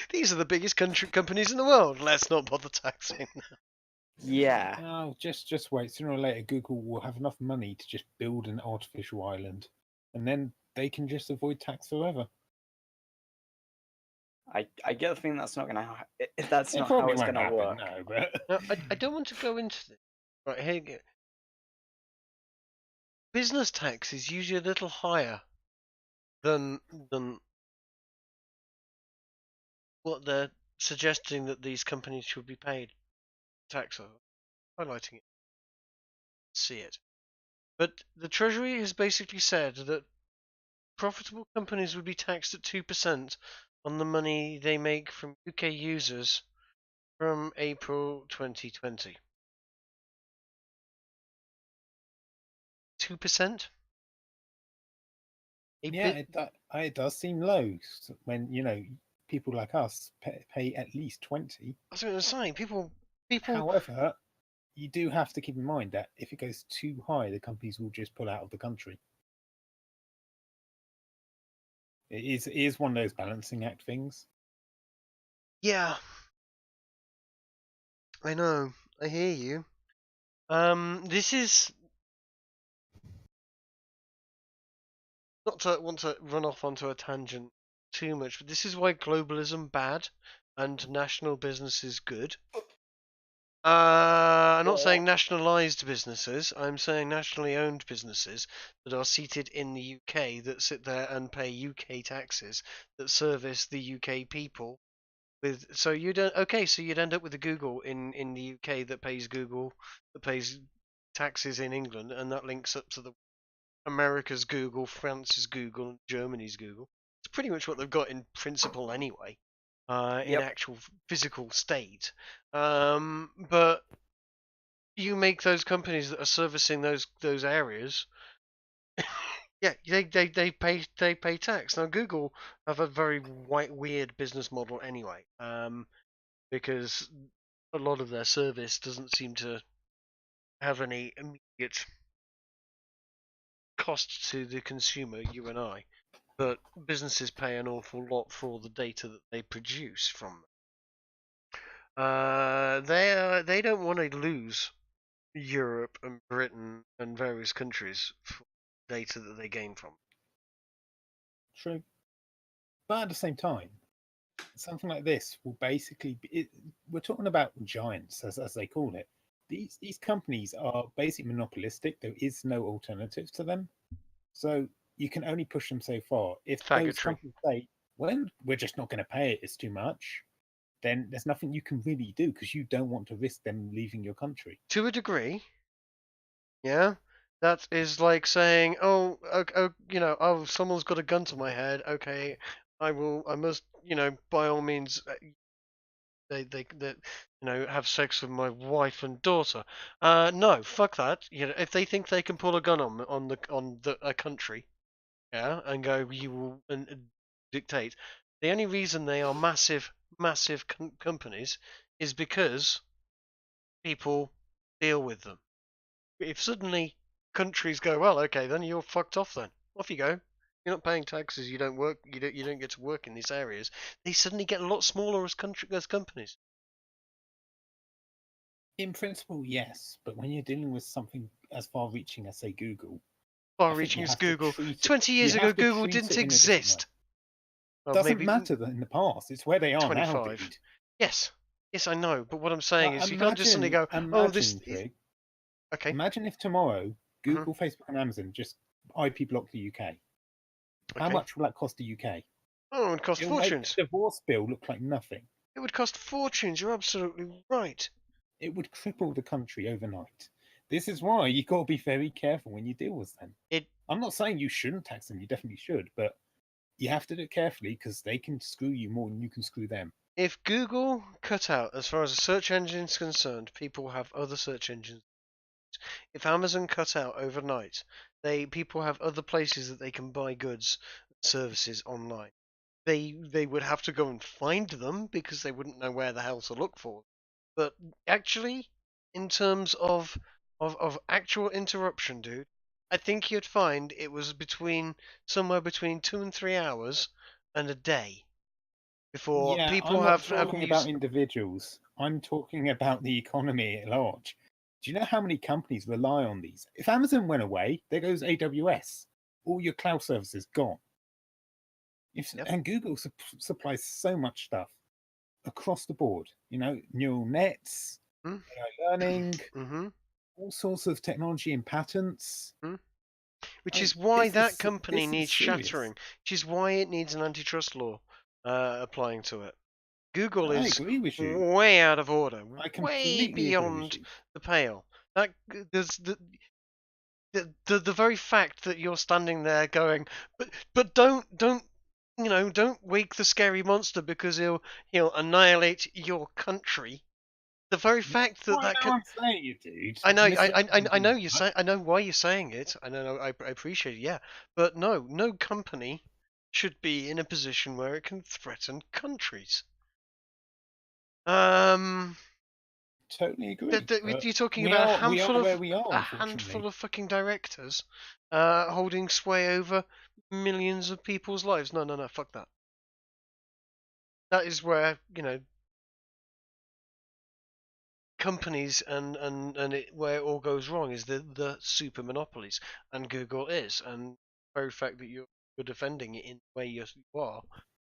These are the biggest companies in the world. Let's not bother taxing them. Yeah. Oh, just wait. Sooner or later, Google will have enough money to just build an artificial island, and then they can just avoid tax forever. I get the feeling that's not going to. That's not how it's going to work. No, but No, I don't want to go into this. Right, here you go. Business tax is usually a little higher than what they're suggesting that these companies should be paid tax on. Highlighting it. See it. But the Treasury has basically said that profitable companies would be taxed at 2% on the money they make from UK users from April 2020. 2%? yeah, it does seem low when people like us pay at least 20. I was going to say people. However, you do have to keep in mind that if it goes too high, the companies will just pull out of the country. It is one of those balancing act things. Yeah, I know. I hear you. This is not to want to run off onto a tangent too much, but this is why globalism bad and national business is good. I'm not saying nationalised businesses. I'm saying nationally owned businesses that are seated in the UK that sit there and pay UK taxes that service the UK people. So you'd end up with a Google in the UK that pays Google, that pays taxes in England, and that links up to the America's Google, France's Google, and Germany's Google. It's pretty much what they've got in principle anyway, in Yep. actual physical state. But you make those companies that are servicing those areas. Yeah, they pay tax. Now Google have a very weird business model anyway, because a lot of their service doesn't seem to have any immediate cost to the consumer, you and I, but businesses pay an awful lot for the data that they produce from them. They don't want to lose Europe and Britain and various countries for data that they gain from. True. But at the same time, something like this will basically be, we're talking about giants, as they call it. These companies are basically monopolistic. There is no alternative to them. So you can only push them so far. If those Faggotry. companies say, well, we're just not going to pay it, it's too much, then there's nothing you can really do because you don't want to risk them leaving your country. To a degree, yeah. That is like saying, oh, someone's got a gun to my head. Okay, I must, by all means, they have sex with my wife and daughter. No, fuck that. If they think they can pull a gun on a country, yeah, and go, you will and dictate. The only reason they are massive companies is because people deal with them. If suddenly countries go, well, okay, then you're fucked off. Then off you go. You're not paying taxes. You don't work. You don't get to work in these areas. They suddenly get a lot smaller as companies. In principle, yes, but when you're dealing with something as far-reaching as, say, Google, Far-reaching as Google. 20 years ago, Google didn't exist. Well, Doesn't maybe matter that in the past. It's where they are 25. now, dude. Yes, I know. But what I'm saying is, you can't just suddenly go, Imagine, "Oh, this." Trig, Okay. imagine if tomorrow Google, Facebook, and Amazon just IP block the UK. How Okay. much will that cost the UK? Oh, it would cost It'll make fortunes. the divorce bill look like nothing. It would cost fortunes. You're absolutely right. It would cripple the country overnight. This is why you got to be very careful when you deal with them. I'm not saying you shouldn't tax them. You definitely should, but you have to do it carefully because they can screw you more than you can screw them. If Google cut out, as far as a search engine is concerned, people have other search engines. If Amazon cut out overnight, people have other places that they can buy goods, services online. They would have to go and find them because they wouldn't know where the hell to look for. But actually, in terms of actual interruption, dude, I think you'd find it was somewhere between 2 and 3 hours and a day before people I'm not have talking about individuals. I'm talking about the economy at large. Do you know how many companies rely on these? If Amazon went away, there goes AWS. All your cloud services gone. And Google supplies so much stuff across the board. Neural nets, AI learning, all sorts of technology and patents. Which is why that company needs shattering. Which is why it needs an antitrust law applying to it. Google is way out of order, way beyond the pale. There's the very fact that you're standing there going, but don't wake the scary monster because he'll annihilate your country. The very fact that I'm saying you, dude. I know you say. I know why you're saying it. I know. I appreciate it. Yeah, but no company should be in a position where it can threaten countries. Totally agree. You're talking about a handful of fucking directors holding sway over millions of people's lives. No, fuck that. That is where companies and where it all goes wrong is the super monopolies, and Google is, and the very fact that you're defending it in the way you are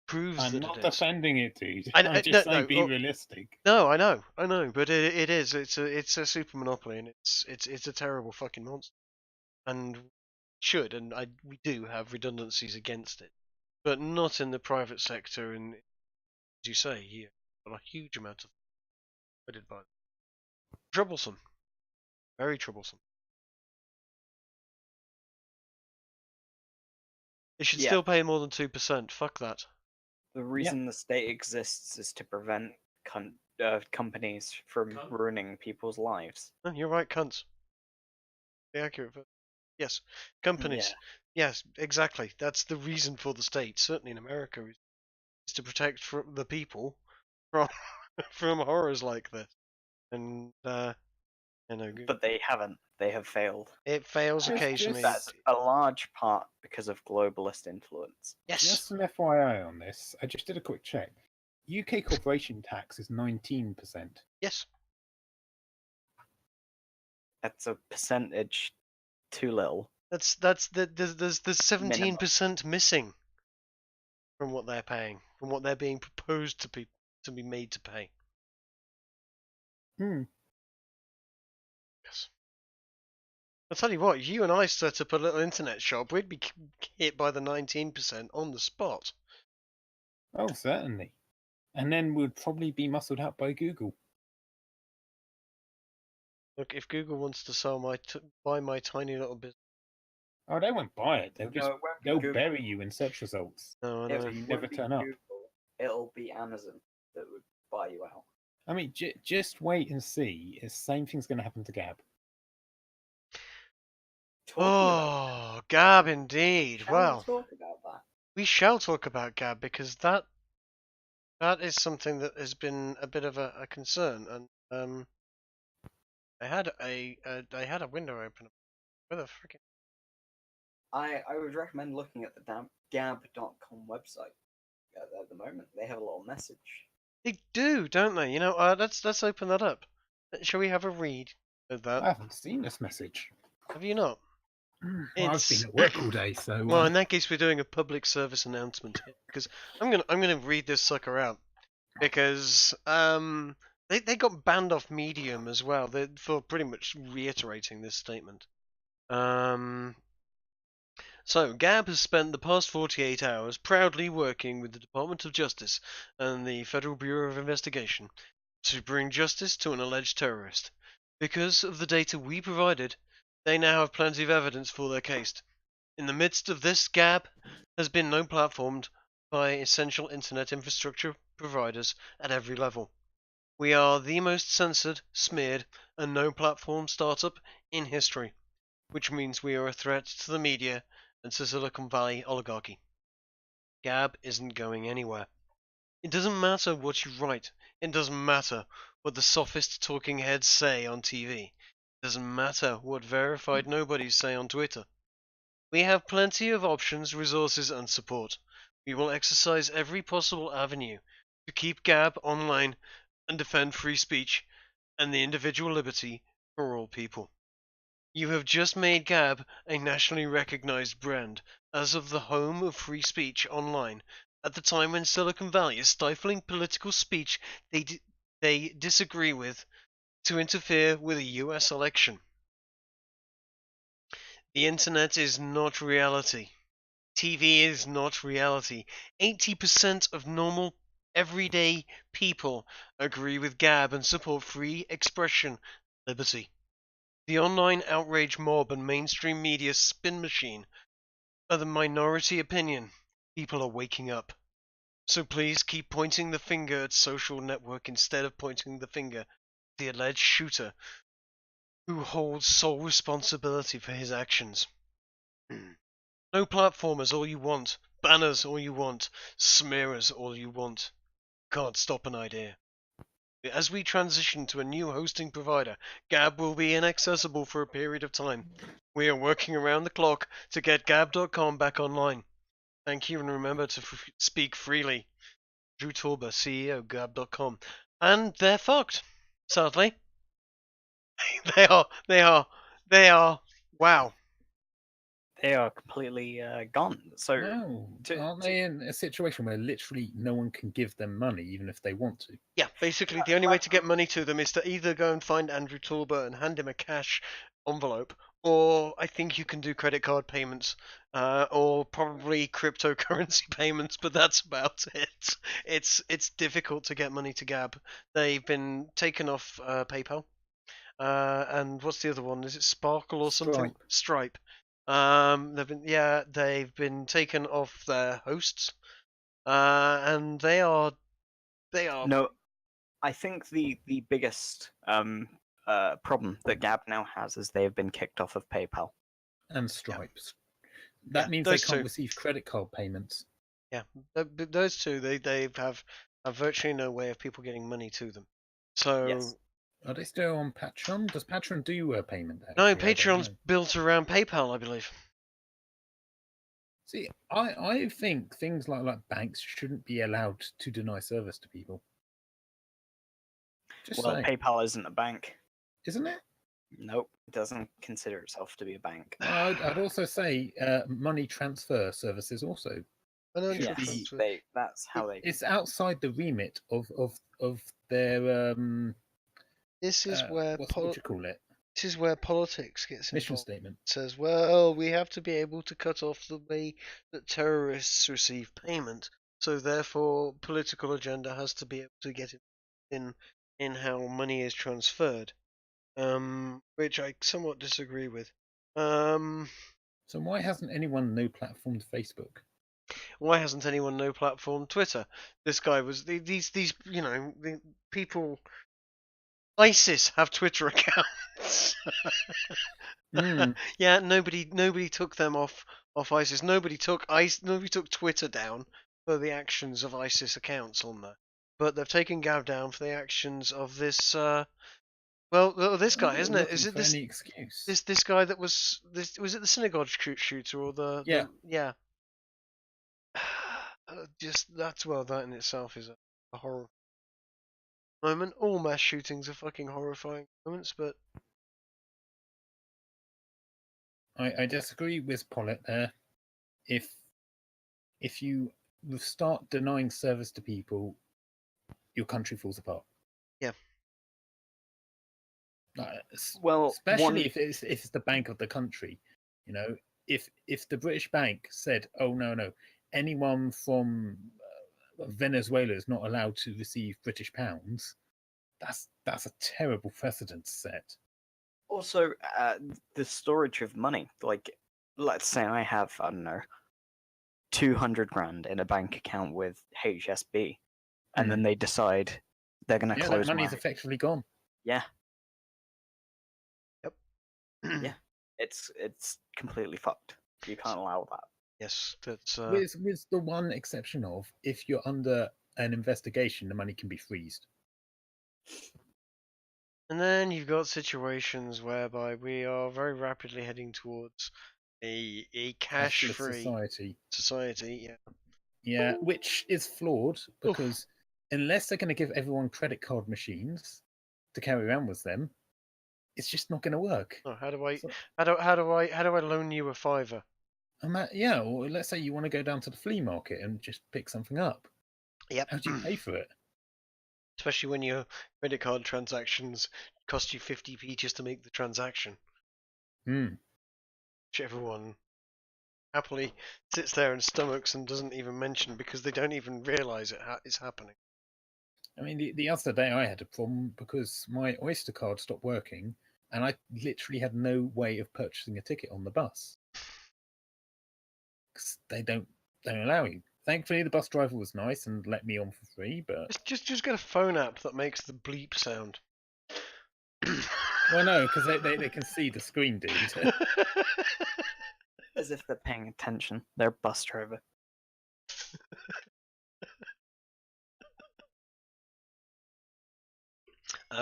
proves that it is. I'm not defending it, dude. I'm just saying be realistic. No, I know, but it is. It's a super monopoly, and it's a terrible fucking monster, and we do have redundancies against it, but not in the private sector, and as you say, here, a huge amount of provided by them. Troublesome, very troublesome. It should Yeah. still pay more than 2%. Fuck that. The reason the state exists is to prevent companies from ruining people's lives. No, you're right, cunts. Be accurate. But yes, companies. Yes, exactly. That's the reason for the state. Certainly in America, is to protect the people from from horrors like this. And But they haven't. They have failed. it fails Just- occasionally. That's a large part because of globalist influence. Yes. Just an FYI on this, I just did a quick check. UK corporation tax is 19%. Yes. That's a percentage too little. There's 17% missing from what they're paying, from what they're being proposed to be made to pay. Hmm. Yes. I'll tell you what, you and I set up a little internet shop, we'd be hit by the 19% on the spot. Oh, certainly. And then we'd probably be muscled out by Google. Look, if Google wants to buy my tiny little business, Oh, they won't buy it. They'll just No, it won't be they'll Google. bury you in search results. no, I It know. So you won't never be turn up. Google, it'll be Amazon that would buy you out. I mean, just wait and see. The same thing's going to happen to Gab. Oh, Gab indeed. Shall Well, we talk about that? we shall talk about Gab because that is something that has been a bit of a concern, and I had a window open. Where the freaking I would recommend looking at the gab.com website at the moment. They have a little message. they do, don't they? You know, let's open that up. Shall we have a read of that? I haven't seen this message. Have you not? Well, I've It's- been at work all day, so. Well, in that case, we're doing a public service announcement here, because I'm gonna read this sucker out because they got banned off Medium as well for pretty much reiterating this statement. So Gab has spent the past 48 hours proudly working with the Department of Justice and the Federal Bureau of Investigation to bring justice to an alleged terrorist. Because of the data we provided, they now have plenty of evidence for their case. In the midst of this, Gab has been no-platformed by essential internet infrastructure providers at every level. We are the most censored, smeared, and no-platform startup in history, which means we are a threat to the media and to Silicon Valley oligarchy. Gab isn't going anywhere. It doesn't matter what you write. It doesn't matter what the sophist talking heads say on TV. It doesn't matter what verified nobodies say on Twitter. We have plenty of options, resources, and support. We will exercise every possible avenue to keep Gab online and defend free speech and the individual liberty for all people. You have just made Gab a nationally recognized brand as of the home of free speech online at the time when Silicon Valley is stifling political speech they disagree with to interfere with a US election. The internet is not reality. TV is not reality. 80% of normal, everyday people agree with Gab and support free expression, liberty. The online outrage mob and mainstream media spin machine are the minority opinion. People are waking up. So please keep pointing the finger at social network instead of pointing the finger at the alleged shooter who holds sole responsibility for his actions. No platformers all you want, banners all you want, smearers all you want. Can't stop an idea. As we transition to a new hosting provider, Gab will be inaccessible for a period of time. We are working around the clock to get Gab.com back online. Thank you, and remember to speak freely. Drew Torber, CEO, Gab.com. And they're fucked, sadly. They are. Wow. They are completely gone. So No, to- aren't they in a situation where literally no one can give them money, even if they want to? Yeah, basically the only way to get money to them is to either go and find Andrew Torber and hand him a cash envelope, or I think you can do credit card payments, or probably cryptocurrency payments, but that's about it. It's difficult to get money to Gab. They've been taken off PayPal. And what's the other one? Is it Sparkle or something? Stripe. They've been taken off their hosts, and they are No, I think the biggest problem that Gab now has is they have been kicked off of PayPal. And Stripes. That Yeah, means they those can't two. receive credit card payments. Those two they have virtually no way of people getting money to them. So Yes. Are they still on Patreon? Does Patreon do a payment? no, Actually? I don't Patreon's know. built around PayPal, I believe. See, I think things like banks shouldn't be allowed to deny service to people. Just Well, saying, PayPal isn't a bank. isn't it? Nope, it doesn't consider itself to be a bank. Well, I'd also say money transfer services also. Financial Should be- Yes, transfer. that's how they. It's outside the remit of their This is where what you call it? this is where politics gets Mission involved. statement. It says, well, we have to be able to cut off the way that terrorists receive payment, so therefore political agenda has to be able to get in how money is transferred, which I somewhat disagree with. So why hasn't anyone no platformed Facebook? Why hasn't anyone no platform Twitter? This guy was these the people. ISIS have Twitter accounts. Mm. Yeah, nobody took them off ISIS. Nobody took Twitter down for the actions of ISIS accounts on there. But they've taken Gav down for the actions of this this guy, isn't it? Looking Is it for this any excuse? this guy that was it the synagogue shooter or Yeah. yeah. Just that in itself is a horror moment. All mass shootings are fucking horrifying moments, but I disagree with Pollitt there. If you start denying service to people, your country falls apart. Yeah. Well, Especially if it's the bank of the country. You know, if the British bank said, "Oh no, anyone from Venezuela is not allowed to receive British pounds," that's a terrible precedent to set. Also, the storage of money. Like, let's say I have, I don't know, 200 grand in a bank account with HSB, and then they decide they're going to Yeah, close that money's my. effectively gone. Yeah, yeah. it's completely fucked. You can't allow that. Yes, that's With the one exception of if you're under an investigation, the money can be freezed. and then you've got situations whereby we are very rapidly heading towards a Cashless cash-free society. Yeah. Yeah, which is flawed because unless they're going to give everyone credit card machines to carry around with them, it's just not going to work. Oh, how do I So- how do I loan you a fiver? Yeah, or let's say you want to go down to the flea market and just pick something up. Yep. How do you pay for it? Especially when your credit card transactions cost you 50p just to make the transaction, Hmm. which everyone happily sits there and stomachs and doesn't even mention because they don't even realise it's happening. I mean, the other day I had a problem because my Oyster card stopped working, and I literally had no way of purchasing a ticket on the bus. 'Cause they don't allow you. Thankfully, the bus driver was nice and let me on for free. But Just get a phone app that makes the bleep sound. well, no, because they can see the screen, dude. As if they're paying attention. They're a bus driver.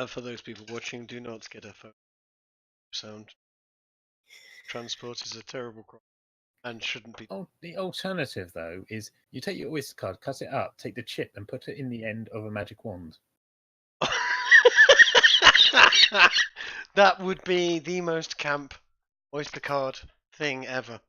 For those people watching, do not get a phone sound. Transport is a terrible crime and shouldn't be. Oh, the alternative though is you take your Oyster card, cut it up, take the chip, and put it in the end of a magic wand. That would be the most camp Oyster card thing ever.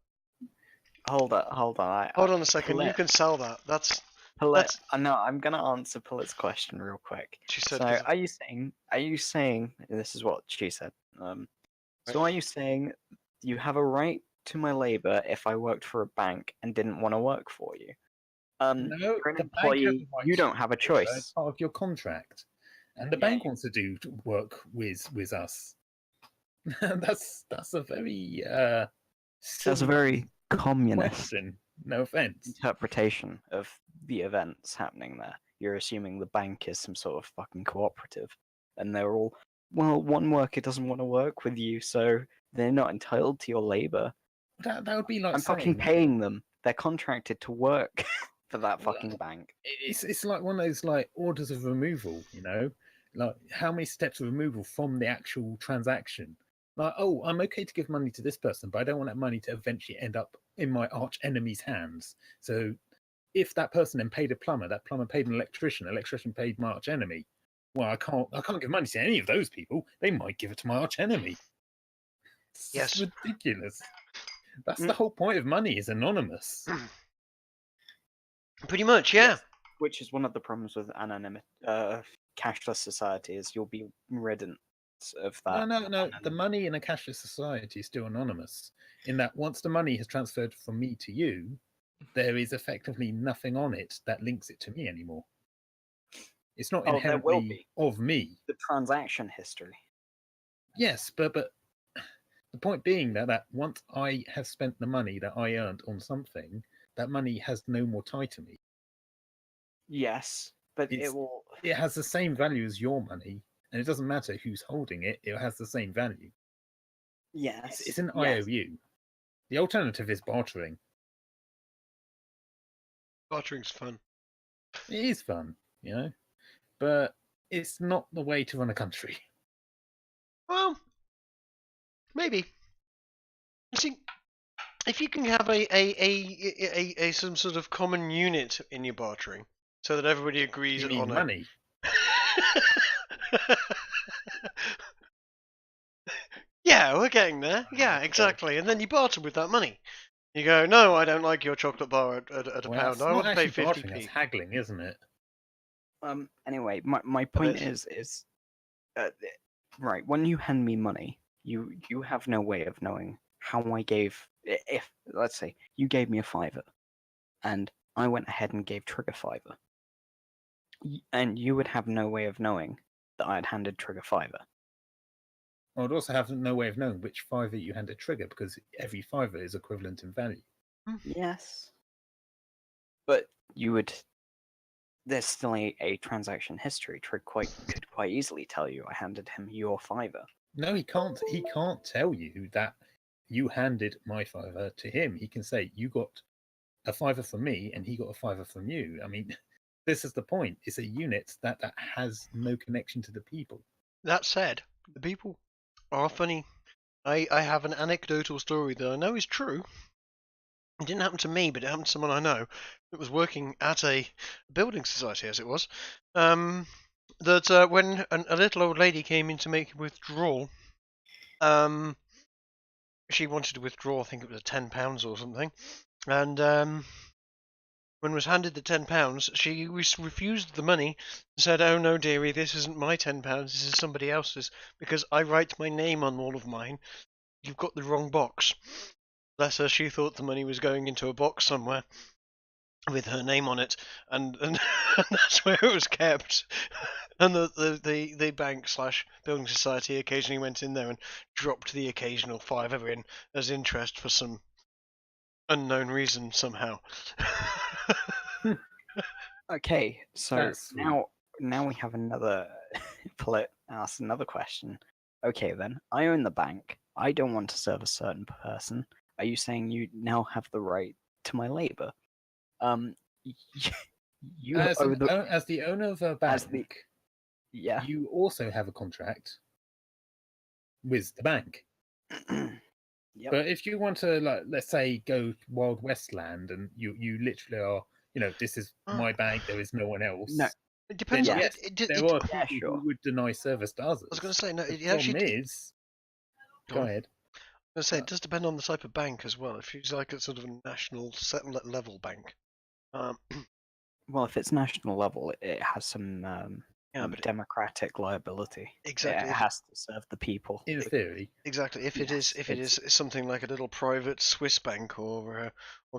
Hold on. Hold on a second. You can sell that. That's. No, I'm gonna answer Pulit's question real quick. She said. So, are you saying this is what she said? So are you saying you have a right to my labor if I worked for a bank and didn't want to work for you? No, you're an the bank has employee. the right You to don't have a It's choice. part of your contract, and the Yeah, bank wants to do work with us. That's a very That's a silly very communist question. No offense. interpretation of the events happening there. You're assuming the bank is some sort of fucking cooperative, and they're all, well, one worker doesn't want to work with you, so they're not entitled to your labor. That would be like I'm fucking saying paying them. They're contracted to work for that Well, fucking bank. it's like one of those like orders of removal, like how many steps of removal from the actual transaction. Like, oh, I'm okay to give money to this person, but I don't want that money to eventually end up in my arch enemy's hands. So if that person then paid a plumber, that plumber paid an electrician paid my arch enemy. Well, I can't give money to any of those people. They might give it to my arch enemy. It's Yes. ridiculous. That's Mm. the whole point of money, is anonymous. Pretty much, yeah. Yes. Which is one of the problems with anonymity, cashless society, is you'll be ridden of that. No. The anonymity. money in a cashless society is still anonymous. In that, once the money has transferred from me to you, there is effectively nothing on it that links it to me anymore. It's not Oh, there will inherently be. of me. The transaction history. Yes, but the point being that once I have spent the money that I earned on something, that money has no more tie to me. Yes, but It's- it will. It has the same value as your money, and it doesn't matter who's holding it. It has the same value. Yes. It's an yes. IOU. The alternative is bartering. Bartering's fun. It is fun, but it's not the way to run a country. Well, maybe. You see, if you can have a some sort of common unit in your bartering, so that everybody agrees You mean on money? Yeah, we're getting there. Yeah, exactly. And then you barter with that money. You go, no, I don't like your chocolate bar at a Well, pound. that's I not want to pay actually bartering. 50p. That's haggling, isn't it? Anyway, my point is. is right, when you hand me money, you have no way of knowing how I gave. If, let's say, you gave me a fiver, and I went ahead and gave Trigger fiver, and you would have no way of knowing that I had handed Trigger fiver. I would also have no way of knowing which fiver you handed Trigger, because every fiver is equivalent in value. Yes, but you would. There's still a transaction history. Trig could quite easily tell you I handed him your fiver. No, he can't. He can't tell you that you handed my fiver to him. He can say you got a fiver from me, and he got a fiver from you. I mean, this is the point. It's a unit that has no connection to the people. That said, the people are funny. I have an anecdotal story that I know is true. It didn't happen to me, but it happened to someone I know that was working at a building society, as it was. That when a little old lady came in to make a withdrawal, she wanted to withdraw, I think it was £10 or something, and when was handed the £10, she refused the money and said, "Oh no, dearie, this isn't my £10. This is somebody else's because I write my name on all of mine. You've got the wrong box." Bless her, she thought the money was going into a box somewhere with her name on it, and that's where it was kept. And the bank / building society occasionally went in there and dropped the occasional fiver in as interest for some unknown reason somehow. Okay, so That's sweet. now we have another ask another question. Okay, then I own the bank. I don't want to serve a certain person. Are you saying you now have the right to my labor? You As owe the as the owner of a as bank, the yeah. you also have a contract with the bank. Yep. But if you want to, like, let's say, go Wild West land, and you literally are, this is my bank. There is no one else. No. It depends Then on yes, it. there are people Yeah, sure. who would deny service to others. I was going to say no. The It problem actually is, Go go on. ahead. I was going to say it does depend on the type of bank as well. If it's like a sort of a national level bank, Well, if it's national level, it has some yeah, but democratic liability. exactly. It has to serve the people. In theory, Exactly. If it Yes, is something like a little private Swiss bank or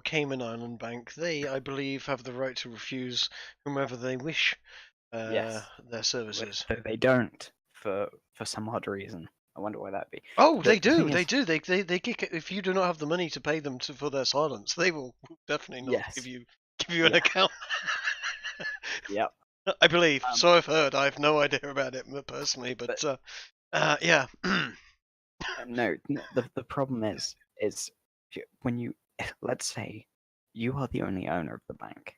Cayman Island bank, they, I believe, have the right to refuse whomever they wish Yes. their services. Though they don't for some odd reason. I wonder why that'd be. Oh, The they do. thing They is- do. They kick it. If you do not have the money to pay them for their silence, they will definitely not Yes. give you an Yeah. account. Yep. I believe. Um, So I've heard. I have no idea about it personally, but yeah. No, the problem is when you let's say you are the only owner of the bank,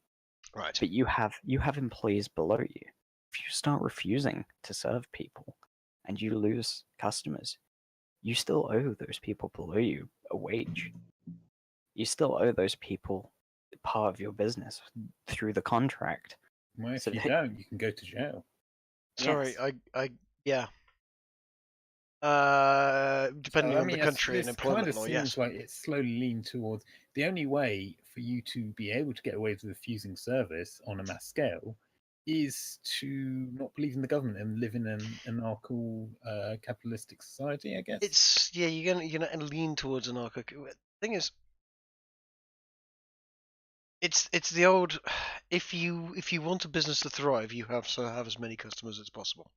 Right. but you have employees below you. If you start refusing to serve people and you lose customers, you still owe those people below you a wage. You still owe those people part of your business through the contract. Well, if So you they- don't, you can go to jail. Sorry. Yes. Yeah. So, Depending I on the mean, country and this kind employment of law, seems yes. like it's slowly leaning towards the only way for you to be able to get away with refusing service on a mass scale is to not believe in the government and live in an anarcho capitalistic society, I guess. It's you're gonna lean towards anarcho. Thing is, it's the old. If you want a business to thrive, you have to have as many customers as possible.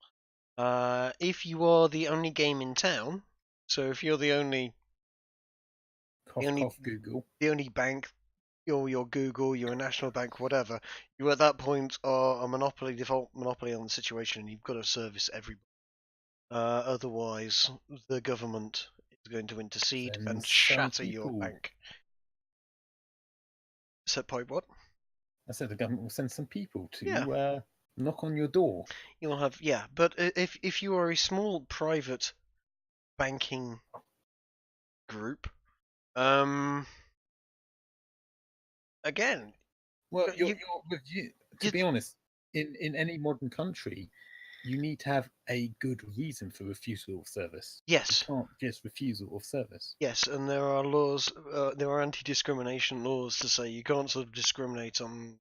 If you are the only game in town, so if you're the only Cough, only- cough, Google. bank, your Google, you're a national bank, whatever, you at that point are a default monopoly on the situation, and you've got to service everybody. Otherwise, the government is going to intercede Then and some shatter your people- bank. Set point what? I said the government will send some people to Yeah. knock on your door. You'll have but if you are a small private banking group, again, Well, You- to be honest, in any modern country, you need to have a good reason for refusal of service. yes, You can't just refusal of service. yes, and there are laws, there are anti-discrimination laws to say you can't sort of discriminate on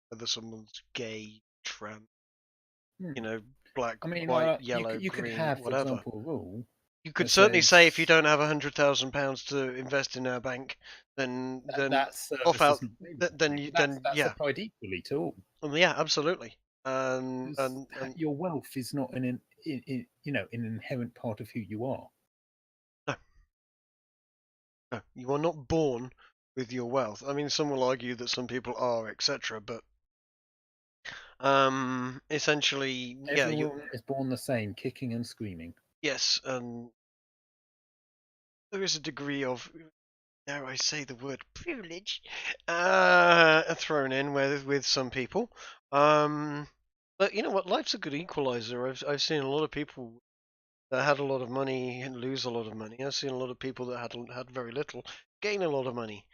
whether someone's gay, trans, Hmm. black, I mean, white, you yellow, you could green, have, for whatever. example, a rule. You could that certainly say if you says don't have £100,000 to invest in our bank, then that service off out, isn't available then to you that's yeah, applied equally to all. yeah, absolutely. Because your wealth is not an an inherent part of who you are. No, you are not born with your wealth. I mean, some will argue that some people are, etc. But essentially, yeah, Everyone is born the same, kicking and screaming. yes, and there is a degree of, dare I say the word privilege, thrown in with some people. But you know what? Life's a good equalizer. I've seen a lot of people that had a lot of money and lose a lot of money. I've seen a lot of people that had very little gain a lot of money.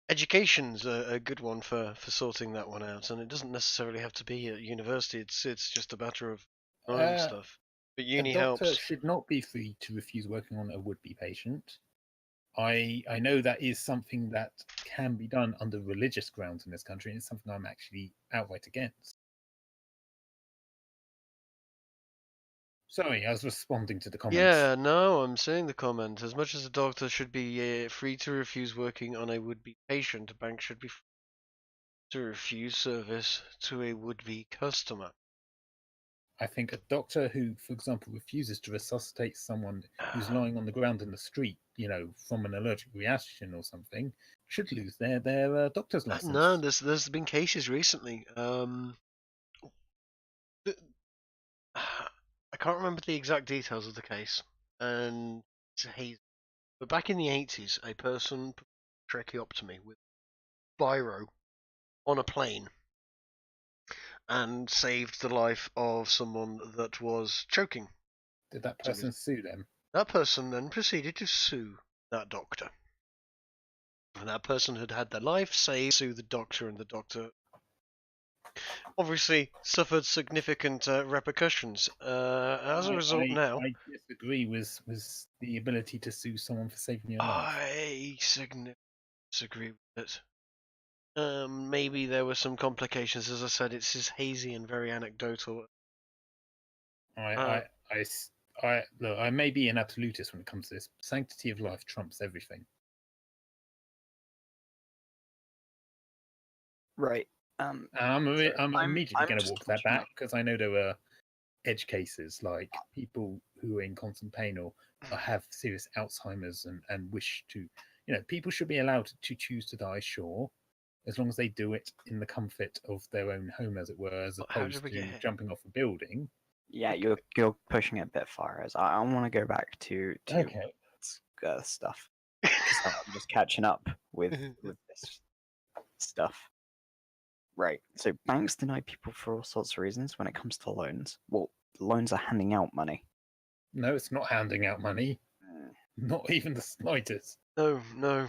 Education's a good one for sorting that one out, and it doesn't necessarily have to be at university. It's just a matter of knowing Uh, stuff. But A uni doctor helps. should not be free to refuse working on a would-be patient. I know that is something that can be done under religious grounds in this country, and it's something I'm actually outright against. Sorry, I was responding to the comments. Yeah, no, I'm saying the comment. As much as a doctor should be free to refuse working on a would-be patient, a bank should be free to refuse service to a would-be customer. I think a doctor who, for example, refuses to resuscitate someone who's lying on the ground in the street, from an allergic reaction or something, should lose their doctor's license. No, there's been cases recently. I can't remember the exact details of the case, and it's a haze. But back in the 80s, a person put tracheotomy with biro on a plane and saved the life of someone that was choking. Did that person sue them? That person then proceeded to sue that doctor. And that person had had their life saved, sue the doctor, and the doctor obviously suffered significant repercussions. As a result, now I disagree with the ability to sue someone for saving your life. I significantly disagree with it. Maybe there were some complications. As I said, it's just hazy and very anecdotal. Look, I may be an absolutist when it comes to this. Sanctity of life trumps everything. Right. I'm immediately going to just walk that back because I know there were edge cases, like people who are in constant pain or have serious Alzheimer's and wish to, people should be allowed to choose to die, sure, as long as they do it in the comfort of their own home, as it were, as How did opposed we get to here? jumping off a building. Yeah, you're pushing it a bit far. As I want to go back to Okay. stuff because I'm just catching up with this stuff. Right. So banks deny people for all sorts of reasons when it comes to loans. Well, loans are handing out money. No, it's not handing out money. Mm. Not even the slightest. No, no.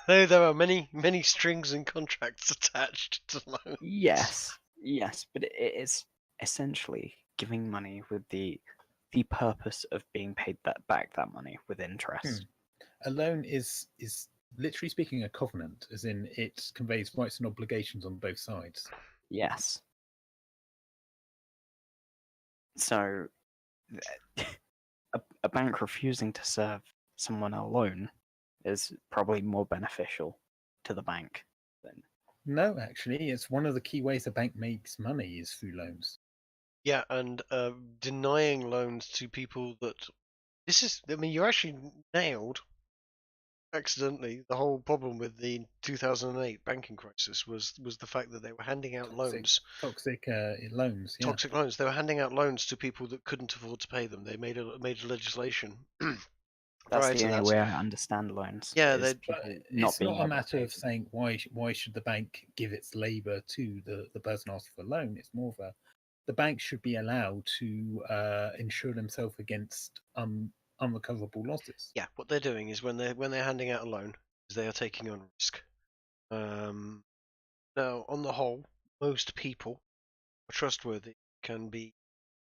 There are many strings and contracts attached to loans. Yes, but it is essentially giving money with the purpose of being paid that money with interest. A loan is literally speaking a covenant, as in it conveys rights and obligations on both sides. Yes. So a bank refusing to serve someone a loan is probably more beneficial to the bank than No, actually, it's one of the key ways a bank makes money is through loans. Yeah, and denying loans to people that you actually nailed accidentally the whole problem with the 2008 banking crisis was the fact that they were handing out loans, Toxic loans, yeah. toxic loans. They were handing out loans to people that couldn't afford to pay them. They made a legislation that's prior the to only that. way I understand loans. Yeah, is they- people But not it's being not a able to matter pay of them. saying why should the bank give its labour to the person asking for a loan. It's more of the bank should be allowed to insure themselves against unrecoverable losses. Yeah, what they're doing is when they're handing out a loan, is they are taking on risk. Now, on the whole, most people are trustworthy, can be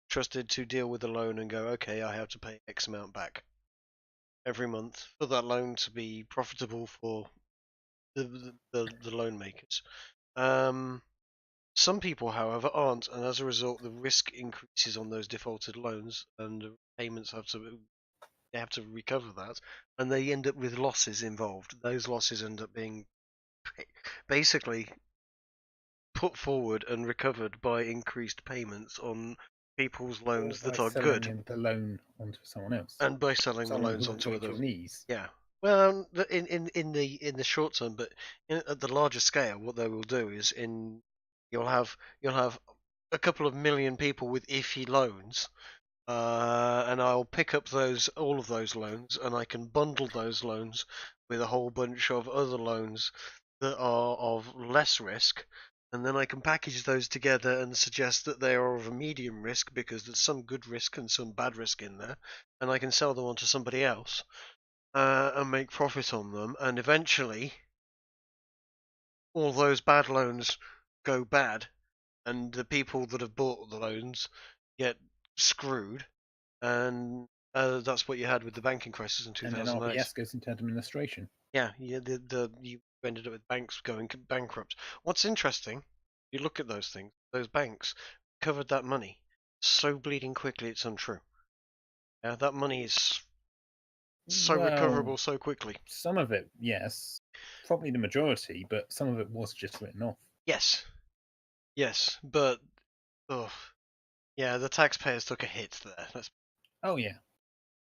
trusted to deal with a loan and go, okay, I have to pay X amount back every month for that loan to be profitable for the loan makers. Some people, however, aren't, and as a result, the risk increases on those defaulted loans, and the payments have to recover that, and they end up with losses involved. Those losses end up being basically put forward and recovered by increased payments on people's loans Or by that are selling good, the loan onto someone else. and by selling the Someone loans wouldn't onto break other. your knees. Yeah. Well, in the short term, but at the larger scale, what they will do is you'll have a couple of million people with iffy loans, and I'll pick up all of those loans, and I can bundle those loans with a whole bunch of other loans that are of less risk, and then I can package those together and suggest that they are of a medium risk because there's some good risk and some bad risk in there, and I can sell them on to somebody else and make profit on them, and eventually all those bad loans go bad, and the people that have bought the loans get screwed, and that's what you had with the banking crisis in And then 2008. RBS goes into administration. Yeah, you ended up with banks going bankrupt. What's interesting, you look at those things, those banks covered that money so bleeding quickly it's untrue. Yeah, that money is so recoverable so quickly. Some of it, yes. Probably the majority, but some of it was just written off. Yes, but yeah, the taxpayers took a hit there. That's Oh yeah,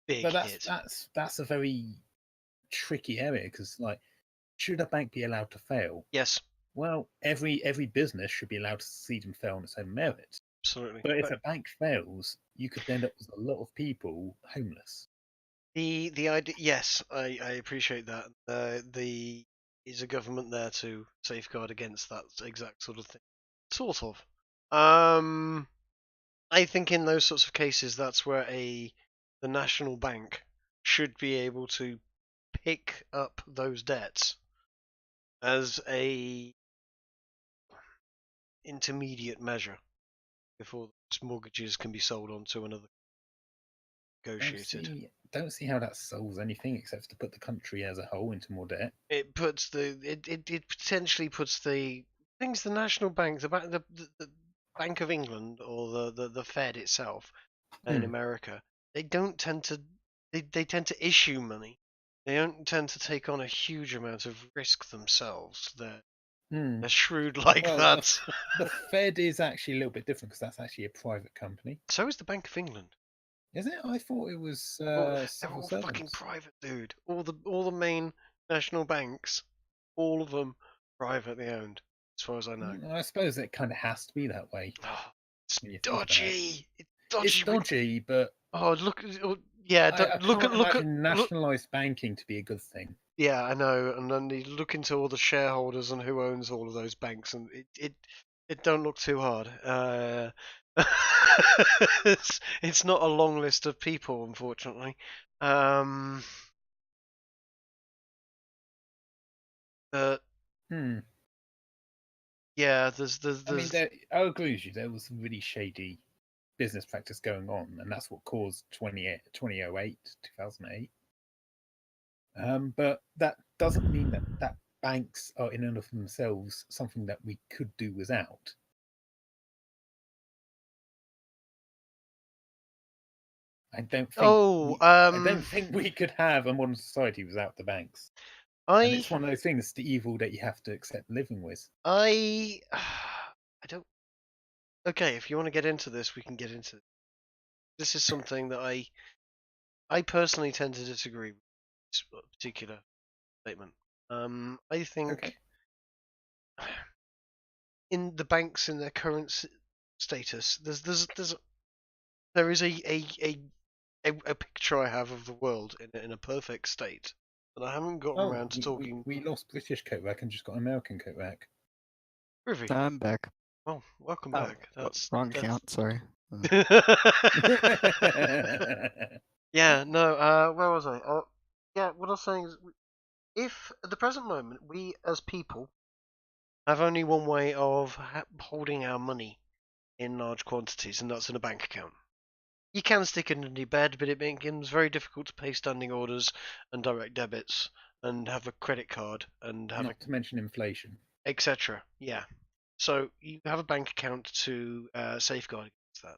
big but hit. that's a very tricky area because, like, should a bank be allowed to fail? Yes, Well, every business should be allowed to succeed and fail on its own merit. absolutely. But if a bank fails, you could end up with a lot of people homeless. The idea, yes, I appreciate that. The is a government there to safeguard against that exact sort of thing. Sort of. I think in those sorts of cases, that's where the national bank should be able to pick up those debts as a intermediate measure before those mortgages can be sold on to another negotiated. Don't see how that solves anything except to put the country as a whole into more debt. It potentially puts the things, the national bank, the Bank of England or the Fed itself in America, they don't tend to they tend to issue money. They don't tend to take on a huge amount of risk themselves. Hmm. They're shrewd like Well, that. The Fed is actually a little bit different because that's actually a private company. So is the Bank of England. Is it? I thought it was They're civil all fucking servants. private, dude. All the main national banks, all of them privately owned, as far as I know. I suppose it kind of has to be that way. Oh, it's When you think about it. dodgy. It's dodgy. It's dodgy, but Oh, look! Yeah, I look can't at look at imagine look. nationalized banking to be a good thing. Yeah, I know. And then you look into all the shareholders and who owns all of those banks, and it don't look too hard. It's not a long list of people, unfortunately. But Hmm. yeah, there's I mean, I agree with you. There was some really shady business practice going on, and that's what caused 2008, 2008. But that doesn't mean that banks are in and of themselves something that we could do without. I don't think. I don't think we could have a modern society without the banks. And it's one of those things, the evil that you have to accept living with. I don't. Okay, if you want to get into this, we can get into it. This is something that I personally tend to disagree with this particular statement. I think Okay. in the banks in their current status, there is a picture I have of the world in a perfect state that I haven't gotten around to talking. We lost British Kovac and just got American Kovac. Groovy. I'm back. Oh, welcome Oh, back. That's Wrong count, sorry. Yeah, no, where was I? Yeah, what I was saying is, if at the present moment we as people have only one way of holding our money in large quantities, and that's in a bank account. You can stick it in your bed, but it becomes very difficult to pay standing orders and direct debits and have a credit card and have Not to mention inflation. etc. Yeah. So you have a bank account to safeguard against that.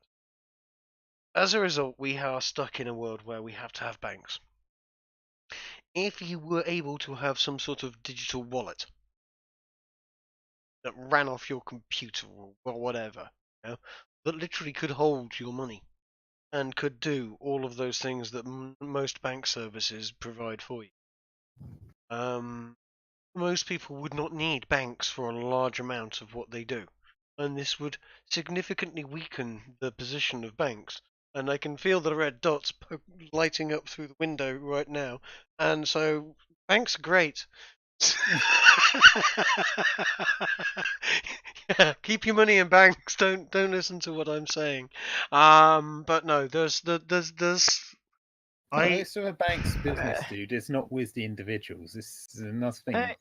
As a result, we are stuck in a world where we have to have banks. If you were able to have some sort of digital wallet that ran off your computer or whatever, that literally could hold your money and could do all of those things that most bank services provide for you. Most people would not need banks for a large amount of what they do, and this would significantly weaken the position of banks. And I can feel the red dots lighting up through the window right now, and so banks are great. Yeah, keep your money in banks. Don't listen to what I'm saying. But no, there's. Most of a bank's business, dude, is not with the individuals. This is another thing,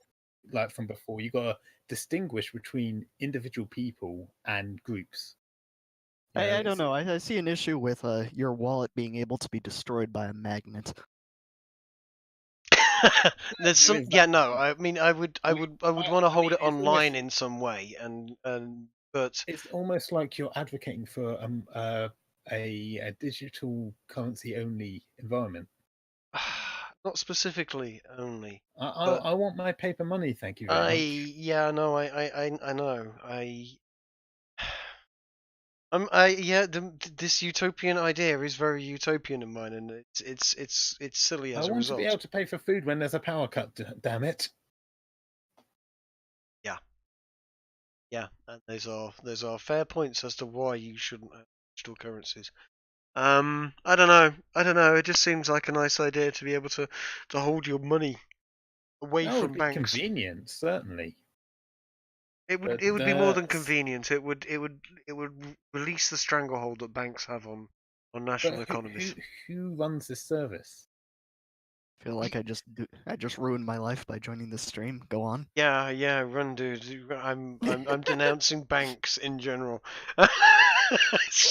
like from before. You got to distinguish between individual people and groups. I don't know. I see an issue with your wallet being able to be destroyed by a magnet. There's some, yeah, no. I mean, I would want to hold it online in some way, but it's almost like you're advocating for a digital currency only environment. Not specifically only. I want my paper money, thank you very much. Yeah, no, I know. This utopian idea is very utopian in mine, and it's silly as a result. I want to be able to pay for food when there's a power cut. Damn it! Yeah, and those are fair points as to why you shouldn't have digital currencies. I don't know. It just seems like a nice idea to be able to hold your money away from banks. Convenient, certainly. It would be more than convenient. It would release the stranglehold that banks have on national economies. Who runs this service? I feel like I just ruined my life by joining this stream. Go on. Yeah, run, dude. I'm denouncing banks in general.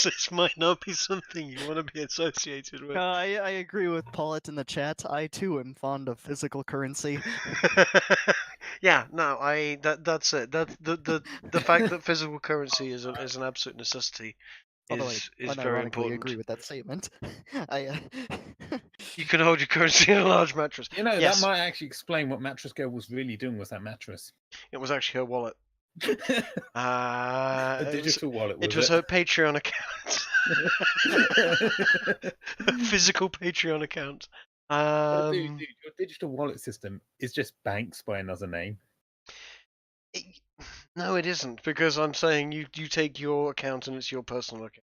This might not be something you want to be associated with. I agree with Paulette in the chat. I too am fond of physical currency. Yeah, no, that's it. That the fact that physical currency is an absolute necessity Although is very unironically important. agree with that statement. I You can hold your currency in a large mattress. You know, Yes. that might actually explain what Mattress Girl was really doing with that mattress. It was actually her wallet. A It was, digital wallet, was it was her Patreon account. Her physical Patreon account. Dude, your digital wallet system is just banks by another name. No, it isn't, because I'm saying you take your account and it's your personal account.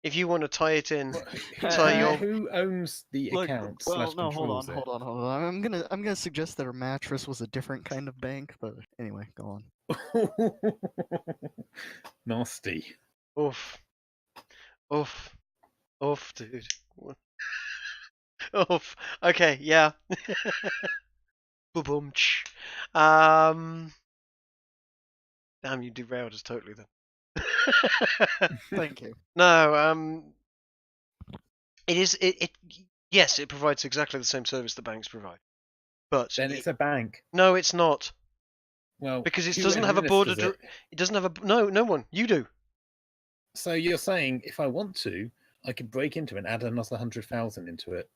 If you want to tie it in, tie your Who owns the look. account Well, slash no, hold on, controls it? hold on. I'm gonna suggest that her mattress was a different kind of bank, but anyway, go on. Nasty. oof, dude. Oof. Okay, yeah. Boom. Damn, you derailed us totally then. Thank you. No, it is yes, it provides exactly the same service that banks provide. But Then it's a bank. no, it's not. Well, Because it who doesn't have a border. administers it? It doesn't have a no one. You do. So you're saying if I want to, I could break into it and add another 100,000 into it.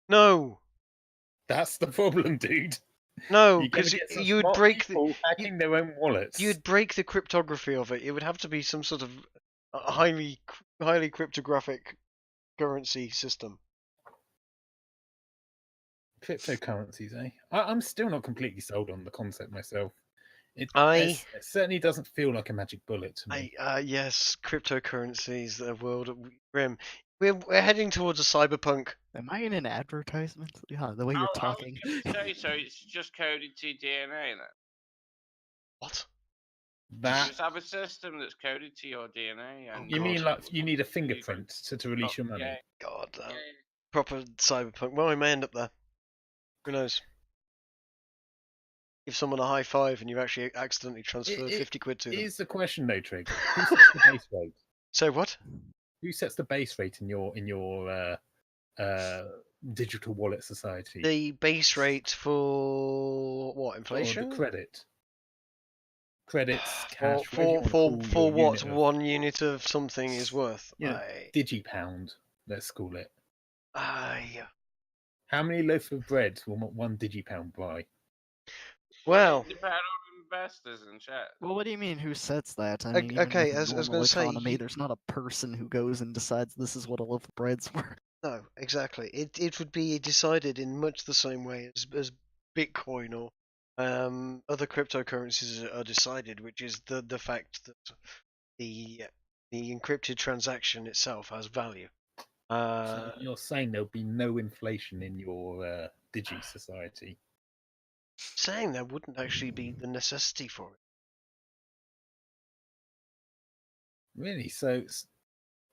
No, That's the problem, dude. no, You're gonna because get some you would smart break people hacking their own wallets. you'd break the cryptography of it. It would have to be some sort of highly cryptographic currency system. Cryptocurrencies, eh? I'm still not completely sold on the concept myself. It certainly doesn't feel like a magic bullet to me. Yes, cryptocurrencies, the world of grim. We're heading towards a cyberpunk. Am I in an advertisement? Yeah, the way you're talking. I was gonna say, so it's just coded to your DNA then. What? You That just have a system that's coded to your DNA. And you mean like you need a fingerprint to release your money? Yeah, God, yeah. proper cyberpunk. Well, we may end up there. Who knows? Give someone a high five and you actually accidentally transfer 50 quid to them. Here's the question though, Trig. Who sets the base rate? So what? Who sets the base rate in your digital wallet society? The base rate for what? Or Inflation? the credits, For cash, whatever you wanna call your what unit of- 1 unit of something is worth? Yeah, digipound, let's call it. Yeah. How many loaf of bread will one digipound buy? Well, Depend on investors and shit. Well, what do you mean? Who sets that? I mean, even okay, with a as I was normal gonna say, economy, there's not a person who goes and decides this is what a loaf of bread's worth. no, exactly. It would be decided in much the same way as Bitcoin or other cryptocurrencies are decided, which is the fact that the encrypted transaction itself has value. So you're saying there'll be no inflation in your digi society? Saying there wouldn't actually be the necessity for it. Really? So,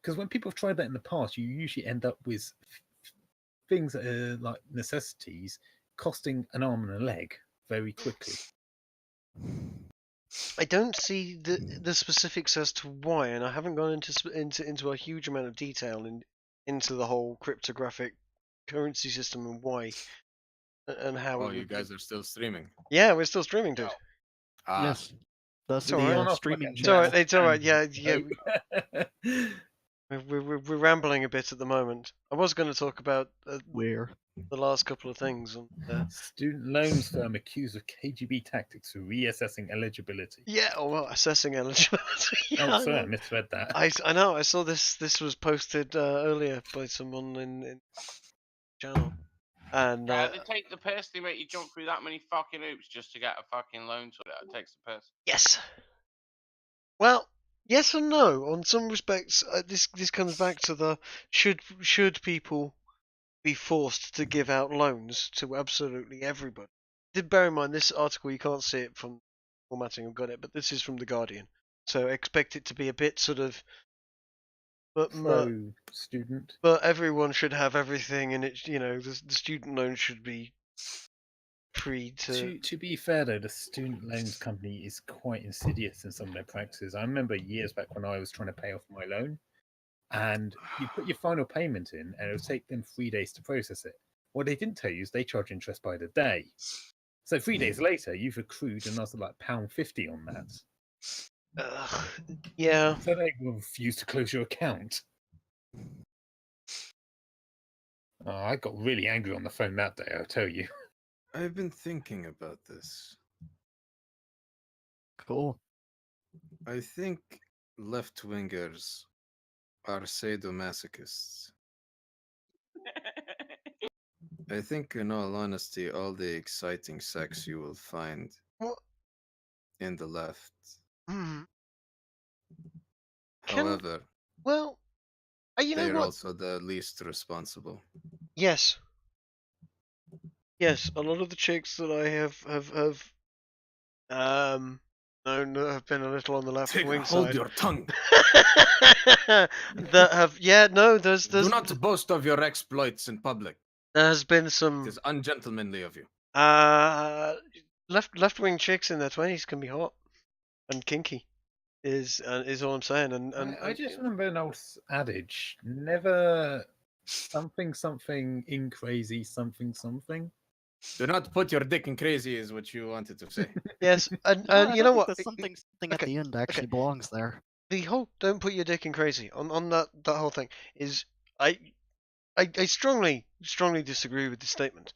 because when people have tried that in the past, you usually end up with things that are like necessities costing an arm and a leg very quickly. I don't see the specifics as to why, and I haven't gone into a huge amount of detail into the whole cryptographic currency system and why and how. Oh, you guys are still streaming. Yeah, we're still streaming, dude. Yes. Thus It's all the right. streaming It's all right. channel. It's all right. Yeah. We're rambling a bit at the moment. I was going to talk about Where? the last couple of things. Student loans firm accused of KGB tactics for reassessing eligibility. Yeah, well, assessing eligibility. Yeah, Oh, sorry, I misread that. I know. I saw this. This was posted earlier by someone in channel, and Yeah, they take the piss. They make you jump through that many fucking hoops just to get a fucking loan to it. It takes the piss. yes. Well, yes and no. On some respects, this comes back to the should people be forced to give out loans to absolutely everybody. Did bear in mind this article, you can't see it from formatting. I've got it, but this is from the Guardian, so expect it to be a bit sort of. But Student. But everyone should have everything, and it's the student loan should be free To be fair though, the student loans company is quite insidious in some of their practices. I remember years back when I was trying to pay off my loan, and you put your final payment in, and it would take them 3 days to process it. What they didn't tell you is they charge interest by the day. So 3 days later, you've accrued another like £1.50 on that. Yeah. So they will refuse to close your account. Oh, I got really angry on the phone that day, I'll tell you. I've been thinking about this. Cool. I think left-wingers are sadomasochists. I think, in all honesty, all the exciting sex you will find What? in the left. Hmm. However, Well, you know they're what? also the least responsible. Yes. Yes, a lot of the chicks that I have known that have been a little on the left Tigger, wing hold side. your tongue. That have there's Do not boast of your exploits in public. there has been It some is ungentlemanly of you. left wing chicks in their 20s can be hot and kinky is all I'm saying and I just remember an old adage: never something in crazy something. Do not put your dick in crazy, is what you wanted to say. yes and No, I you don't know think what the something at okay, the end actually belongs there. the whole don't put your dick in crazy on that whole thing is I strongly disagree with this statement.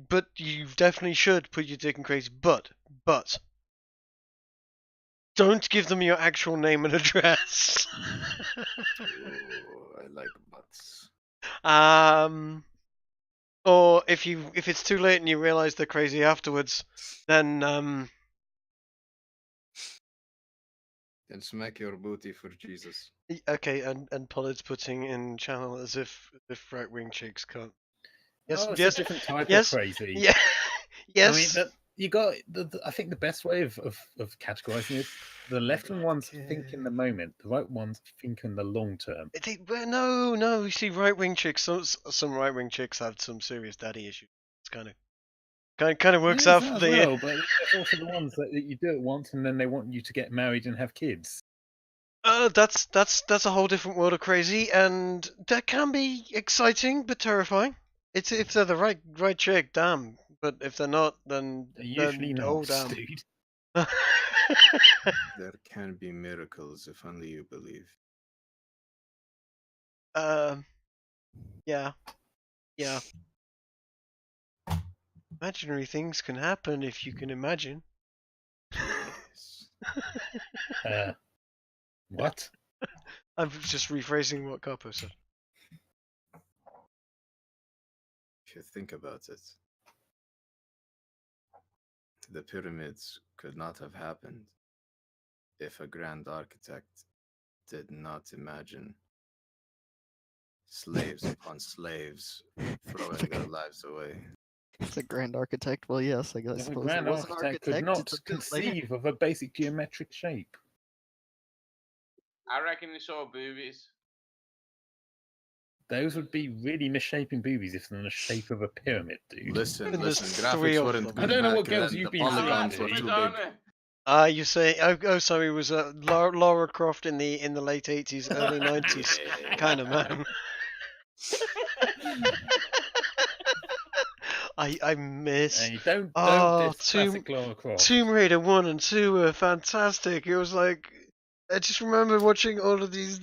But you definitely should put your dick in crazy, but don't give them your actual name and address. Oh, I like butts. Or if it's too late and you realize they're crazy afterwards, then And smack your booty for Jesus. okay, and Pollard's putting in channel as if right wing chicks can't. Yes, Oh, it's yes, a different type yes, of crazy. yeah, yes. I mean, you got. I think the best way of categorizing it, the left wing ones think in the moment, the right ones think in the long term. No. You see, right wing chicks. Some right wing chicks have some serious daddy issues. It's kind of works There's out that for as the. well, but there's also the ones that you do it once and then they want you to get married and have kids. That's a whole different world of crazy, and that can be exciting but terrifying. It's if they're the right chick, damn. But if they're not, then They're usually not, oh damn. dude. There can be miracles if only you believe. Yeah. Imaginary things can happen if you can imagine. Yes. What? I'm just rephrasing what Capo said. If you think about it, the pyramids could not have happened if a grand architect did not imagine slaves upon slaves throwing their lives away. It's a grand architect. Well, yes, I guess. The Suppose grand it was an architect could architect. not it's a bit like- conceive of a basic geometric shape. I reckon he saw boobies. Those would be really misshapen boobies if they're in the shape of a pyramid, dude. Listen, And there's listen, three graphics of weren't them. good I don't know what back girls then. you've The been polygons seeing, were dude. too Don't big. it? You say sorry, it was Laura Croft in the late 80s, early 90s kind of man. I miss Hey, don't Oh, diss classic Lara Croft. Tomb Raider 1 and 2 were fantastic. It was like I just remember watching all of these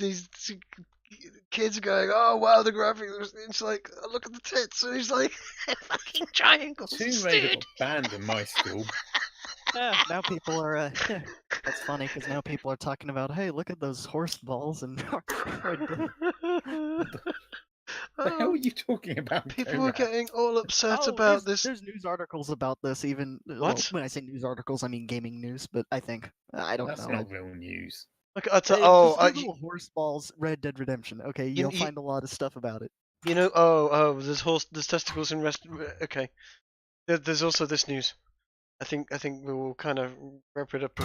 kids going, "Oh wow, the graphics!" It's like, oh, look at the tits, and he's like, "Fucking triangles." Tomb Raider dude. got banned in my school. Yeah, now people are. That's funny because now people are talking about, hey, look at those horse balls and. The hell are you talking about? People were Korak? getting all upset Oh, about there's, this. There's news articles about this. Even well, What? when I say news articles, I mean gaming news. But I think I don't That's know. not real news. Like, Just Google horse balls Red Dead Redemption. Okay, you'll you- find a lot of stuff about it. you know, there's testicles in rest. Okay, there's also this news. I think we will kind of wrap it up.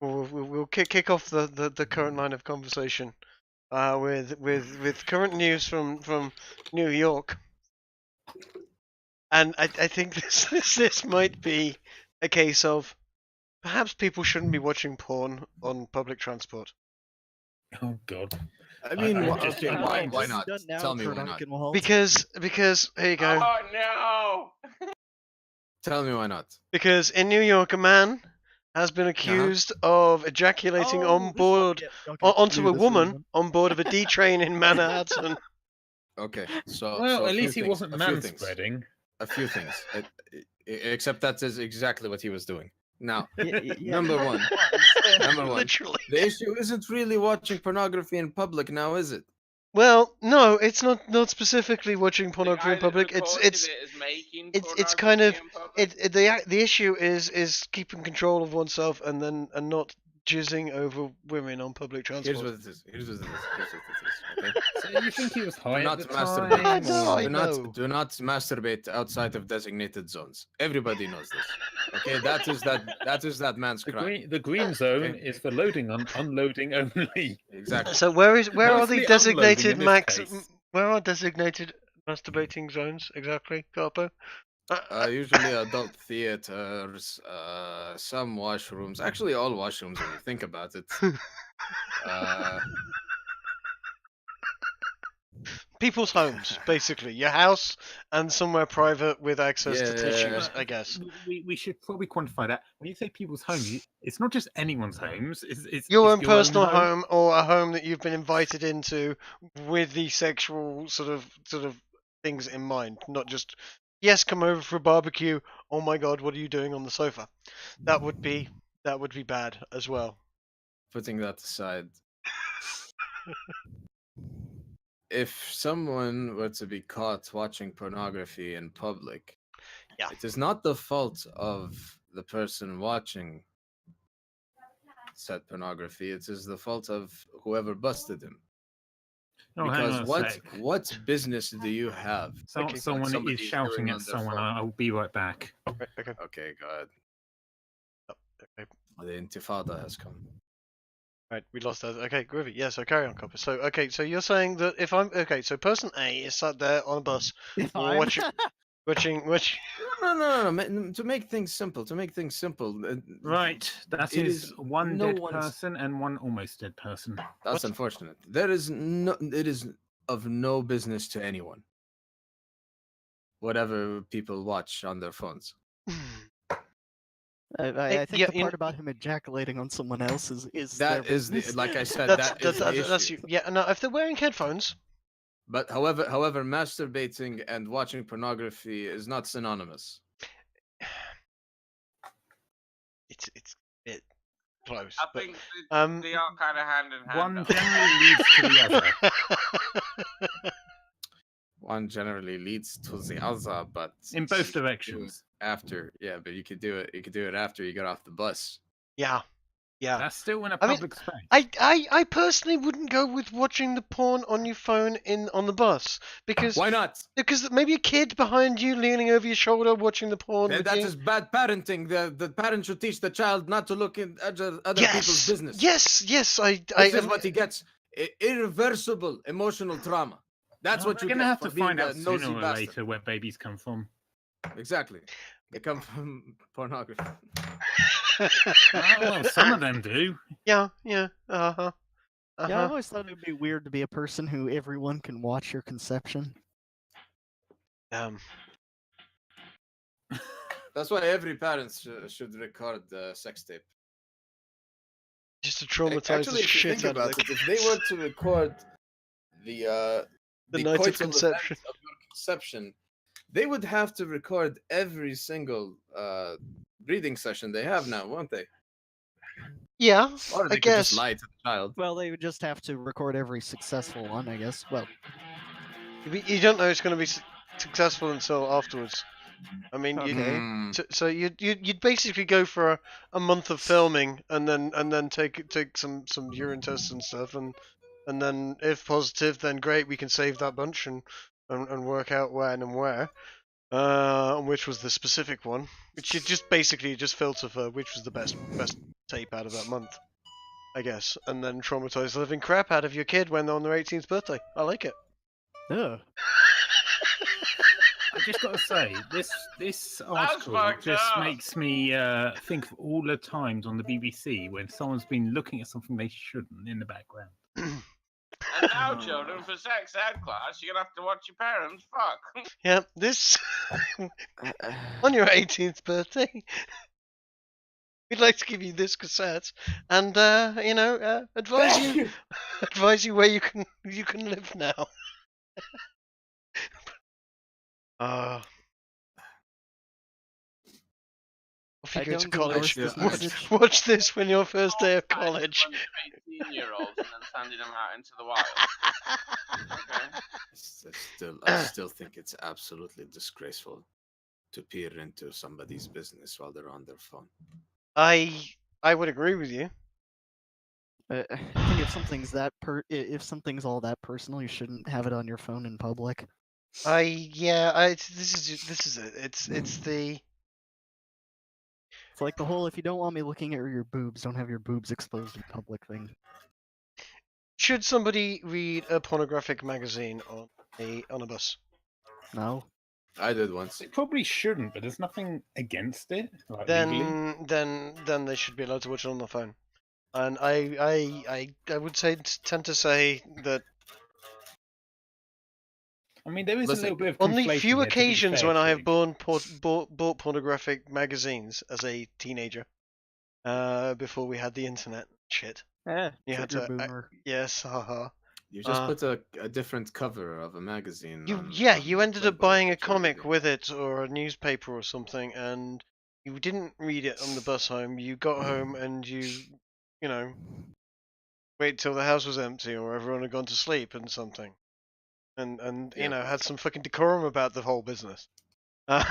We'll kick off the current line of conversation with current news from New York, and I think this might be a case of perhaps people shouldn't be watching porn on public transport. Oh God. I mean, I why, just okay, don't why, mind. why This is not? done now Tell me for why not. Duncan Waltz. Because here you go. Oh no! Tell me why not. Because in New York, a man has been accused of ejaculating Oh, on this one, board yeah, okay, onto knew a this was woman one. on board of a D train in Manhattan. Okay, so Well, a at few least he things, wasn't a few things, manspreading. a few things. Except that is exactly what he was doing. Now, Yeah, number no, one, it was. number one, Literally. the issue isn't really watching pornography in public now, is it? Well, no, it's not specifically watching The pornography guy in that public. reported it is making It's kind pornography of in public. the issue is keeping control of oneself and not jizzing over women on public transport. Here's what it is. Here's what it is. Here's what it is. Okay. So you think he was high Do at not the masturbate. time? No, I or- know. Do not masturbate outside of designated zones. Everybody knows this. Okay, that is that man's The crime. the green zone Okay. is for loading and unloading only. Exactly. So where are Mostly the unloading designated in this max? case. Where are designated masturbating zones exactly, Carpo? Usually adult theaters, some washrooms. Actually, all washrooms when you think about it. People's homes, basically, your house and somewhere private with access to tissues, Yeah. I guess. We should probably quantify that. When you say people's homes, it's not just anyone's homes. It's Your it's own your personal home. home or a home that you've been invited into with the sexual sort of things in mind, not just yes, come over for a barbecue. Oh my god, what are you doing on the sofa? That would be bad as well. Putting that aside, if someone were to be caught watching pornography in public, Yeah. it is not the fault of the person watching said pornography. It is the fault of whoever busted him. Oh, hang Because on a what sec. what business do you have? Okay. Someone somebody is is shouting doing at on their someone. phone. I'll be right back. Right, okay. Okay, go ahead. Okay. The Intifada has come. Right, we lost that. Okay, groovy. Yeah, so carry on, Copper. So, okay, so you're saying that if I'm okay, so person A is sat there on a bus If I'm- watching. No. To make things simple. Right, that It is is one no dead one's- person and one almost dead person. That's What? unfortunate. It is of no business to anyone. Whatever people watch on their phones. I Hey, think yeah, the you part kn- about him ejaculating on someone else is That their is the business. like I said. that's That is the that's issue. you. Yeah, no, if they're wearing headphones, But however, masturbating and watching pornography is not synonymous. it's a bit close. I but, think um, they are kind of hand in hand. One though. generally leads to the other. One generally leads to the other, but In you both can do it directions. After, yeah, but you could do it. You could do it after you get off the bus. yeah. That's still in a I mean, public space. I personally wouldn't go with watching the porn on your phone on the bus because Why not? maybe a kid behind you leaning over your shoulder watching the porn with That you. is bad parenting. The parent should teach the child not to look in other people's business. Yes, This is what he gets: irreversible emotional trauma. That's Well, what we're you gonna get have for to being find a out nosy sooner or bastard. later where babies come from. Exactly. They come from pornography. Well, some of them do. Yeah. Uh-huh. Yeah, I always thought it would be weird to be a person who everyone can watch your conception. That's why every parent should record sex tape. Just to traumatize Actually, the if you shit think out of about the it, if they were to record the night of coital event conception. of your conception, they would have to record every single breathing session they have now, won't they? Yeah, Or they I could guess. just lie to the child. Well, they would just have to record every successful one, I guess. Well, You don't know it's going to be successful until afterwards. I mean, Okay. so you'd basically go for a month of filming and then take some urine tests and stuff and then if positive, then great, we can save that bunch and work out when and where. And which was the specific one, which you just basically just filter for which was the best tape out of that month, I guess, and then traumatize the living crap out of your kid when they're on their 18th birthday. I like it. ugh. I just got to say, this article fucked just up. makes me think of all the times on the BBC when someone's been looking at something they shouldn't in the background. And now, children, for sex ed class, you're gonna have to watch your parents. Fuck. Yeah, this on your 18th birthday. we'd like to give you this cassette and advise you where you can live now. Off you I go to don't college. endorse this Yeah, I- message. Watch this when your first day of college. 18-year-olds and then sending them out into the wild. Okay. I still think it's absolutely disgraceful to peer into somebody's business while they're on their phone. I would agree with you. I think if if something's all that personal, you shouldn't have it on your phone in public. This is it. It's the It's like the whole "if you don't want me looking at your boobs, don't have your boobs exposed in public" thing. should somebody read a pornographic magazine on a bus? No. I did once. It probably shouldn't, but there's nothing against it, like legally. Then they should be allowed to watch it on the phone. And I would tend to say that I mean, there is Listen, a little bit of on the conflating few there, to be occasions fair when I to have you. bought pornographic magazines as a teenager, before we had the internet shit, you had Trigger to boomer. yes, haha. You just put a different cover of a magazine. You on ended up Playboy buying a that you're comic reading. with it or a newspaper or something, and you didn't read it on the bus home. You got home and you know, wait till the house was empty or everyone had gone to sleep and something, and Yep. had some fucking decorum about the whole business. Uh,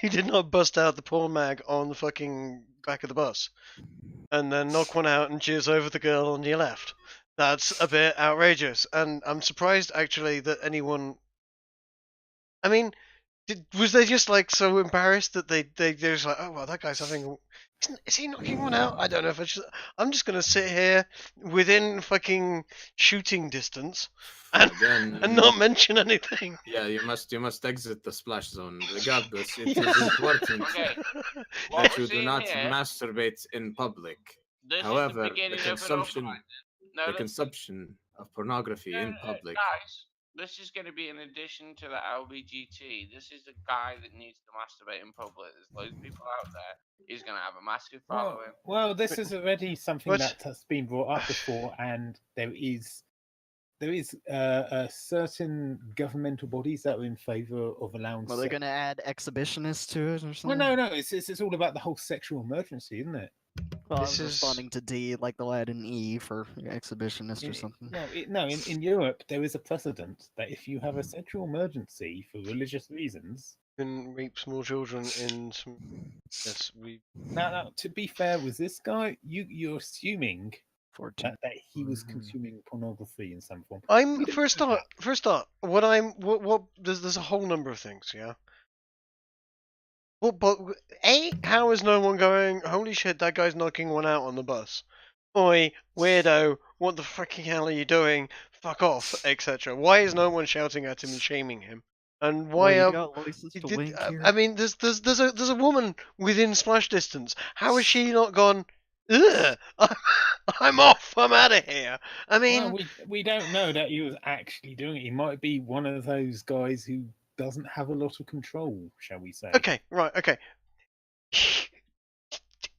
you did not bust out the porn mag on the fucking back of the bus and then knock one out and jizz over the girl on your left. That's a bit outrageous, and I'm surprised actually that anyone. I mean, was they just like so embarrassed that they're just like, oh well, that guy's having. Is he knocking one out? I don't know if I'm just gonna sit here within fucking shooting distance and Again, and not mention anything. yeah, you must exit the splash zone. Regardless, it is important Okay. that What you we're do seeing not here, masturbate in public. this is However, the beginning of an uprising. No, the listen, consumption of pornography in public. guys, this is going to be an addition to the LBGT. This is a guy that needs to masturbate in public. There's loads of people out there. He's going to have a massive following. Well, this is already something What? that has been brought up before, and there is certain governmental bodies that are in favour of allowing. Well, they're gonna add exhibitionists to it or Well, something. no, it's all about the whole sexual emergency, isn't it? Well, I This was is- responding to D, like they'll add an E for exhibitionist or something. In Europe, there is a precedent that if you have a sexual emergency for religious reasons. Can rape small children in some. Yes, we. Now, to be fair with this guy, you're assuming 14. that he was consuming pornography in some form. I'm We don't first know off. What there's a whole number of things, yeah. Well, but how is no one going? Holy shit, that guy's knocking one out on the bus. Oi, weirdo! What the fucking hell are you doing? Fuck off, etc. Why is no one shouting at him and shaming him? And Well, why you are got license to wink here. I mean, there's a woman within splash distance. How has she not gone? Ugh, I'm off. I'm out of here. I mean, well, we don't know that he was actually doing it. He might be one of those guys who doesn't have a lot of control, shall we say? okay, right, okay.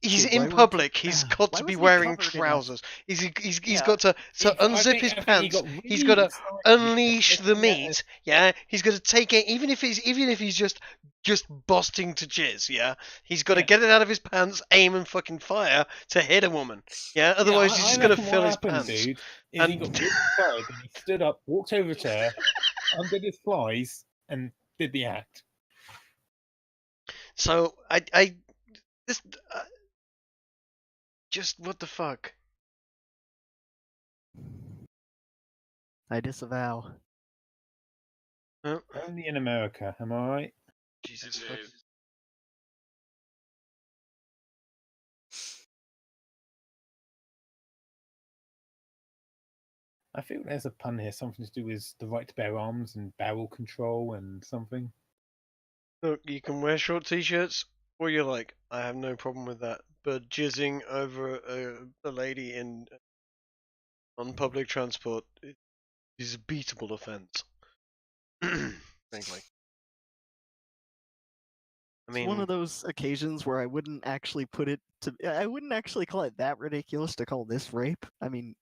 He's Dude, in why would- public. He's got why to be wasn't he wearing covered in a- trousers. He's Yeah. got to I unzip think- his I think he pants. got He's really got to excited unleash the looking at meat. us. Yeah, he's got to take it. Even if he's just busting to jizz. Yeah, he's got to Yeah. get it out of his pants, aim and fucking fire to hit a woman. Yeah, otherwise he's I just gonna reckon fill what his happened, pants. Dude, is he And- got really excited and he stood up, walked over to her, undid his flies, and did the act. So this just what the fuck. I disavow. Huh? Only in America, am I right? Jesus Indeed. fucking. I feel there's a pun here, something to do with the right to bear arms and barrel control and something. Look, you can wear short t-shirts or you like. I have no problem with that. But jizzing over a lady on public transport is a beatable offence. Frankly. I It's one mean, of those occasions where I wouldn't actually I wouldn't actually call it that ridiculous to call this rape. I mean,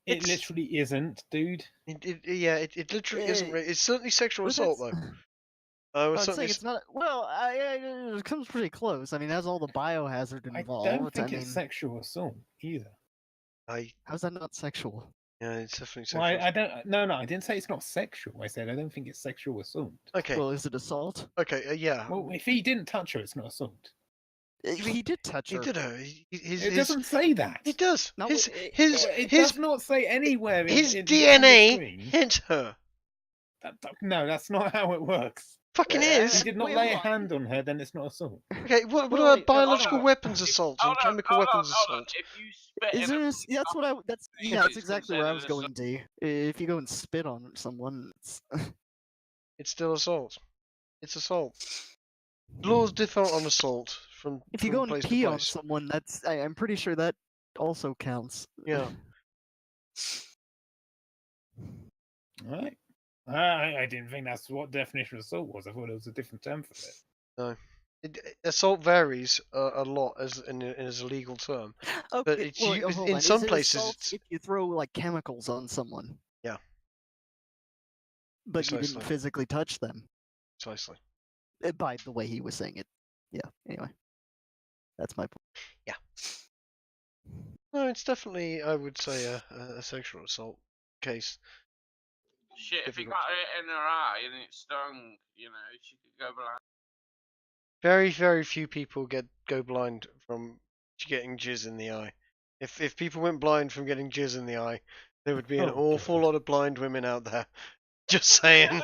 It It's- literally isn't, dude. it literally isn't. Eh, It's certainly sexual but assault, that's- though. I would I'm certainly. saying it's not. Well, it comes pretty close. I mean, it has all the biohazard I involved. don't think I it's mean, sexual assault either. how's that not sexual? Yeah, it's definitely Well, sexual. I don't. No, I didn't say it's not sexual. I said I don't think it's sexual assault. Okay, Well, is it assault? okay, yeah. Well, if he didn't touch her, it's not assault. He did touch He her. did her. It doesn't say that. He does. No, His it- It does not say anywhere. his in DNA the screen. hit her. No, that's not how it works. Fucking If is. he did not Wait, lay a hold on. hand on her, then it's not assault. Okay, what Well, about wait, biological hold on. weapons assault and chemical weapons assault? If you spit Is in there? a That's what I. That's It's yeah. That's exactly where I was considered going. D. If you go and spit on someone, it's It's still assault. It's assault. Laws differ on assault from if you from go and place pee to on place. someone, that's. I'm pretty sure that also counts. Yeah. All right. I didn't think that's what definition of assault was. I thought it was a different term for it. Assault varies a lot as a legal term. Okay. it's well, used- hold in on. some Is it places assault it's- if you throw like chemicals on someone. Yeah. But you Precisely. didn't physically touch them. Precisely. By the way he was saying it. Yeah. Anyway, that's my point. No, it's definitely, I would say, a sexual assault case. shit. If he Difficult. got it in her eye and it stung, she could go blind. Very, very few people go blind from getting jizz in the eye. If people went blind from getting jizz in the eye, there would be an Oh, awful God. lot of blind women out there. Just saying.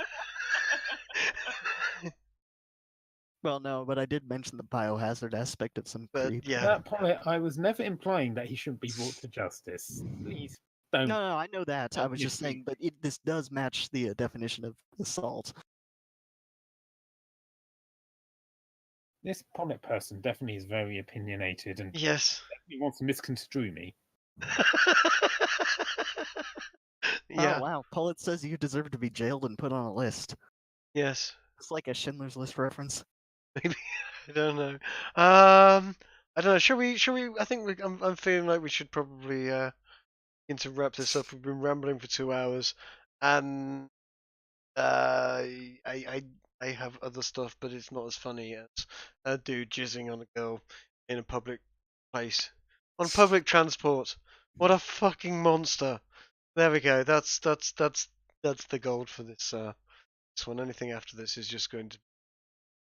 Well, no, but I did mention the biohazard aspect of some But creep. yeah, That point, I was never implying that he shouldn't be brought to justice. Please don't. No, I know that. I Don't was just mislead. saying, but this does match the definition of assault. This Pollet person definitely is very opinionated and yes. he wants to misconstrue me. Yeah. Oh wow, Pullet says you deserve to be jailed and put on a list. Yes. It's like a Schindler's List reference. I don't know. I don't know. Shall we? I think I'm feeling like we should probably begin to wrap this up. We've been rambling for 2 hours, and I have other stuff, but it's not as funny as a dude jizzing on a girl in a public place on public transport. What a fucking monster! There we go. That's the gold for this this one. Anything after this is just going to be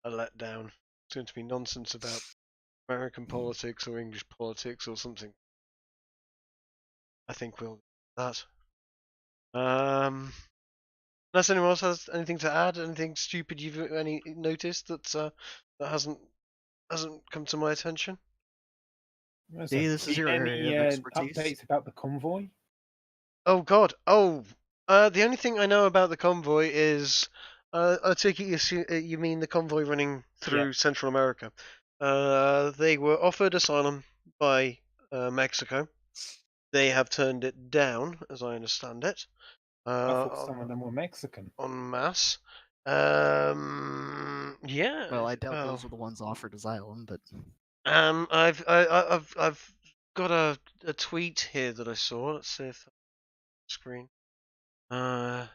a letdown. It's going to be nonsense about American politics or English politics or something. I think we'll do that. Unless anyone else has anything to add, anything stupid you've noticed that that hasn't come to my attention. See, this is your area of expertise. Updates about the convoy? Oh God! Oh, the only thing I know about the convoy is, I take it you mean the convoy running through Central America. They were offered asylum by Mexico. They have turned it down, as I understand it. I thought some of them were Mexican. En masse. Yeah. Well, I doubt those were the ones offered asylum, but I've got a tweet here that I saw. Let's see if screen. But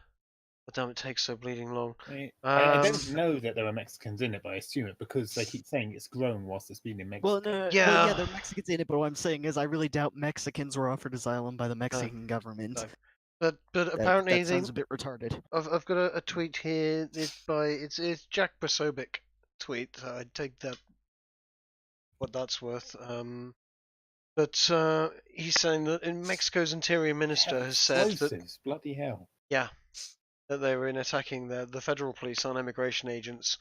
damn, it takes so bleeding long. I don't know that there are Mexicans in it, but I assume it because they keep saying it's grown whilst it's been in Mexico. well, no, Yeah. well, yeah, there are Mexicans in it. But what I'm saying is, I really doubt Mexicans were offered asylum by the Mexican government. no. But That- apparently that sounds a bit retarded. I've got a tweet here. It's Jack Brasobic tweet. So I take that what that's worth. But he's saying that Mexico's interior minister has said that Explosives, bloody hell. that they were in attacking the federal police on immigration agents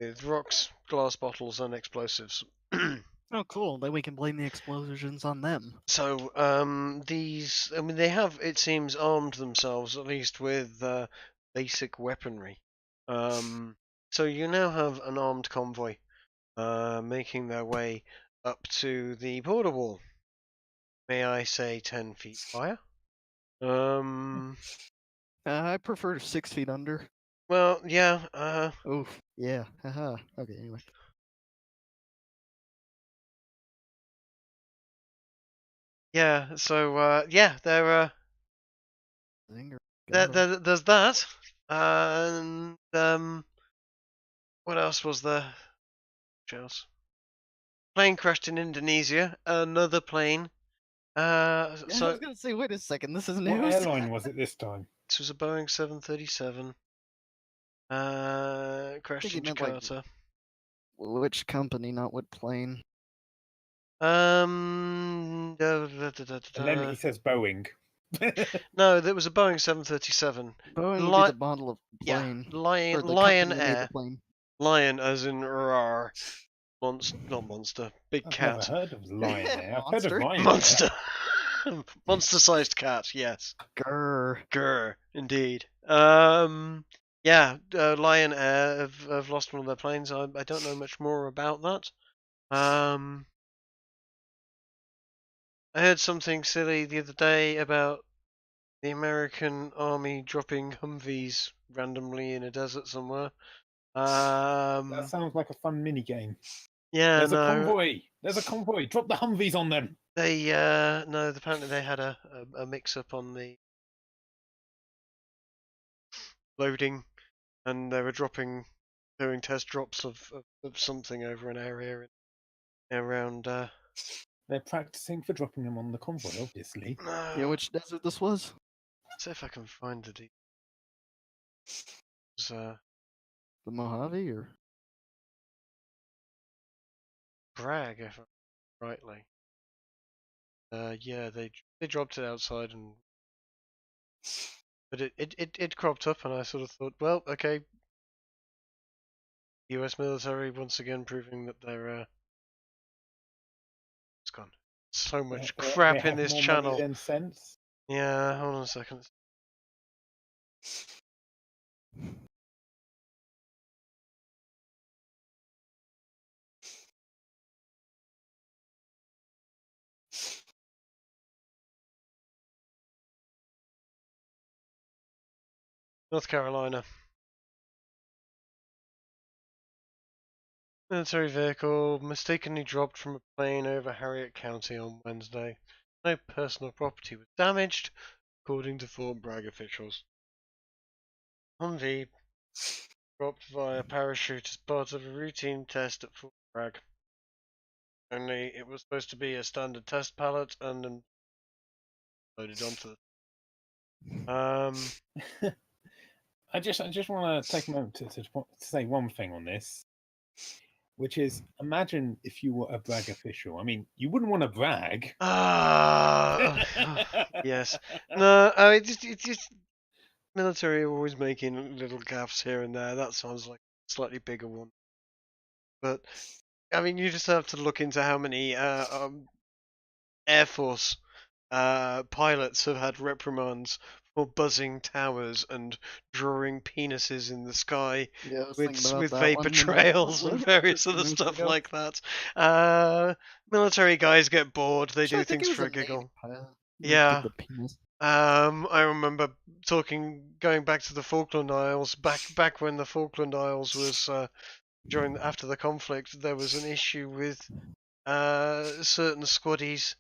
with rocks, glass bottles, and explosives. Oh, cool. Then we can blame the explosions on them. So they have, it seems, armed themselves at least with basic weaponry. So you now have an armed convoy making their way up to the border wall. May I say 10 feet higher? I prefer 6 feet under. Well, yeah. Oof. Yeah. Haha. Okay. Anyway. Yeah. So yeah, Zinger. there's that. And what else was there? What else? Plane crashed in Indonesia. Another plane. Yeah, I So was gonna say, wait a second, this is What news. airline was it this time? this was a Boeing 737. Crashed think in he meant, like, Jakarta. Which company, not what plane? Um. And then he says Boeing. No, there was a Boeing 737. Boeing would be the model of Yeah, plane. Lion, Or the Lion company that made the Air. plane. Lion as in rar. Not monster. Big I've never cat. heard of Lion Air. I've heard of Monster. Lion Monster. Monster-sized cat. Yes. Grr. Grr. Indeed. Yeah. Lion Air have lost one of their planes. I don't know much more about that. I heard something silly the other day about the American Army dropping Humvees randomly in a desert somewhere. That sounds like a fun mini game. Yeah, There's a no, convoy. There's a convoy. Drop the Humvees on them. they no. Apparently they had a mix-up on the loading, and they were doing test drops of something over an area around. They're practicing for dropping them on the convoy, obviously. No, Yeah, which desert this was? see if I can find the details. The Mojave, or? Bragg, if I remember rightly. Yeah, they dropped it outside, but it cropped up, and I sort of thought, well, okay. U.S. military once again proving that they're it's gone. So much They crap in have this more channel. money than sense. Yeah, hold on a second. North Carolina. Military vehicle mistakenly dropped from a plane over Harriet County on Wednesday. No personal property was damaged, according to Fort Bragg officials. Humvee dropped via parachute as part of a routine test at Fort Bragg. Only it was supposed to be a standard test pallet and then loaded onto the. I just want to take a moment to say one thing on this, which is, imagine if you were a Bragg official. I mean, you wouldn't want to brag. Yes. No, I mean, it's just military are always making little gaffes here and there. That sounds like a slightly bigger one. But I mean, you just have to look into how many Air Force pilots have had reprimands for buzzing towers and drawing penises in the sky Yeah, I was with thinking about that vapor one when trails and various a few other minutes stuff ago. like that. Military guys get bored. They Actually, I do think things it was for a a giggle. Navy pilot who did Yeah. the penis. I remember going back to the Falkland Isles, back when the Falkland Isles was after the conflict. There was an issue with certain squaddies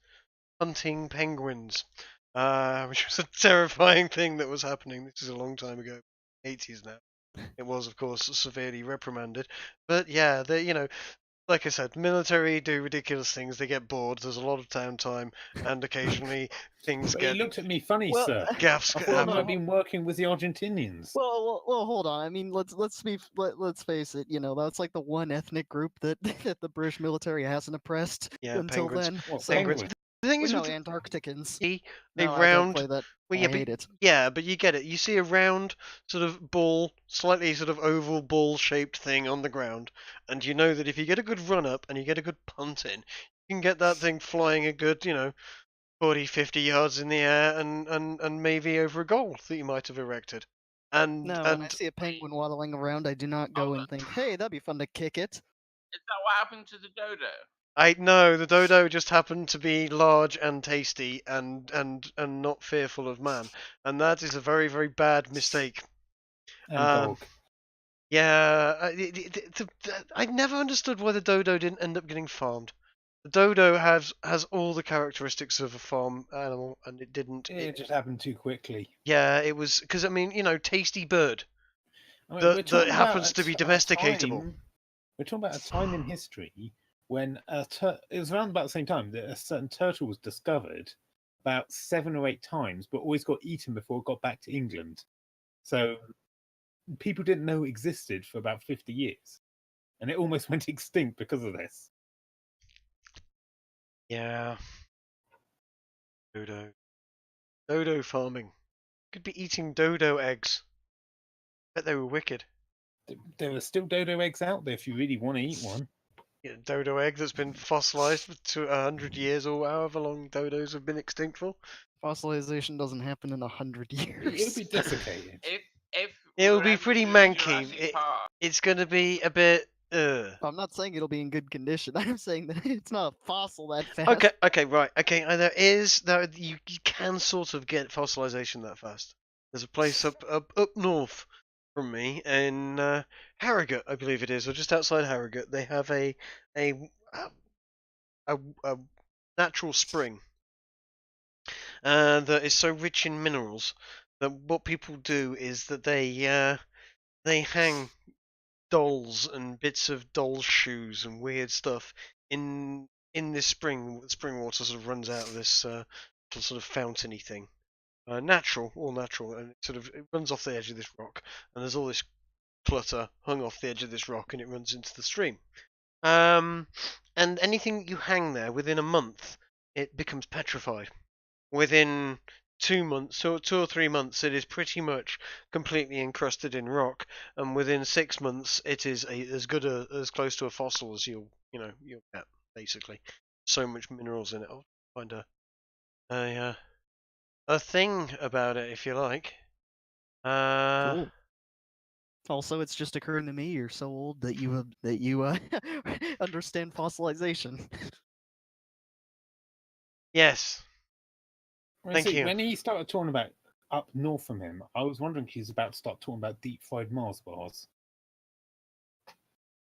hunting penguins, which was a terrifying thing that was happening. This is a long time ago, 80s now. It was, of course, severely reprimanded. But yeah, like I said, military do ridiculous things. They get bored. There's a lot of downtime, and occasionally things But he get looked at me funny, Well, sir. gaffes I thought I'd happen. been working with the Argentinians. Well, hold on. I mean, let's face it. You know, that's like the one ethnic group that that the British military hasn't oppressed Yeah, until penguins. then. What, So, Penguins. penguins? The thing well, is no, with Antarcticans. a No, I don't round. play that. Well, I yeah, hate it. yeah, but you get it. You see a round sort of ball, slightly sort of oval ball-shaped thing on the ground, and you know that if you get a good run up and you get a good punt in, you can get that thing flying a good, 40, 50 yards in the air and maybe over a goal that you might have erected. And No, when I see a penguin waddling around, I do not go and think, "Hey, that'd be fun to kick it." Is that what happened to the dodo? I know the dodo just happened to be large and tasty and not fearful of man, and that is a very, very bad mistake. And dog. Yeah, I never understood why the dodo didn't end up getting farmed. The dodo has all the characteristics of a farm animal, and it didn't. It just happened too quickly. Yeah, it was because I mean, tasty bird I mean, we're that talking about happens to be a domesticatable. time- We're talking about a time in history when it was around about the same time that a certain turtle was discovered about 7 or 8 times, but always got eaten before it got back to England. So people didn't know it existed for about 50 years, and it almost went extinct because of this. Yeah. Dodo farming. Could be eating dodo eggs. Bet they were wicked. There are still dodo eggs out there if you really want to eat one. Yeah, dodo egg that's been fossilized for 100 years or however long dodos have been extinct for. Fossilization doesn't happen in 100 It'll years. be desiccated. If It'll we're be ever pretty doing manky. Jurassic Park, It's gonna be a bit. I'm not saying it'll be in good condition. I'm saying that it's not a fossil that fast. Okay, right. Okay, and you can sort of get fossilization that fast. There's a place up north from me in Harrogate, I believe it is, or just outside Harrogate. They have a natural spring that is so rich in minerals that what people do is that they hang dolls and bits of dolls' shoes and weird stuff in this spring. Spring water sort of runs out of this little sort of fountainy thing. Natural, all natural, and it runs off the edge of this rock, and there's all this clutter hung off the edge of this rock, and it runs into the stream. And anything you hang there within a month, it becomes petrified. Within 2 months, or 2 or 3 months, it is pretty much completely encrusted in rock, and within 6 months, it is as good as close to a fossil as you'll get, basically. So much minerals in it. I'll find a thing about it if you like. Cool. Also, it's just occurring to me you're so old that you understand fossilization. Yes. Thank you. When he started talking about up north from him, I was wondering if he's about to start talking about deep fried Mars bars.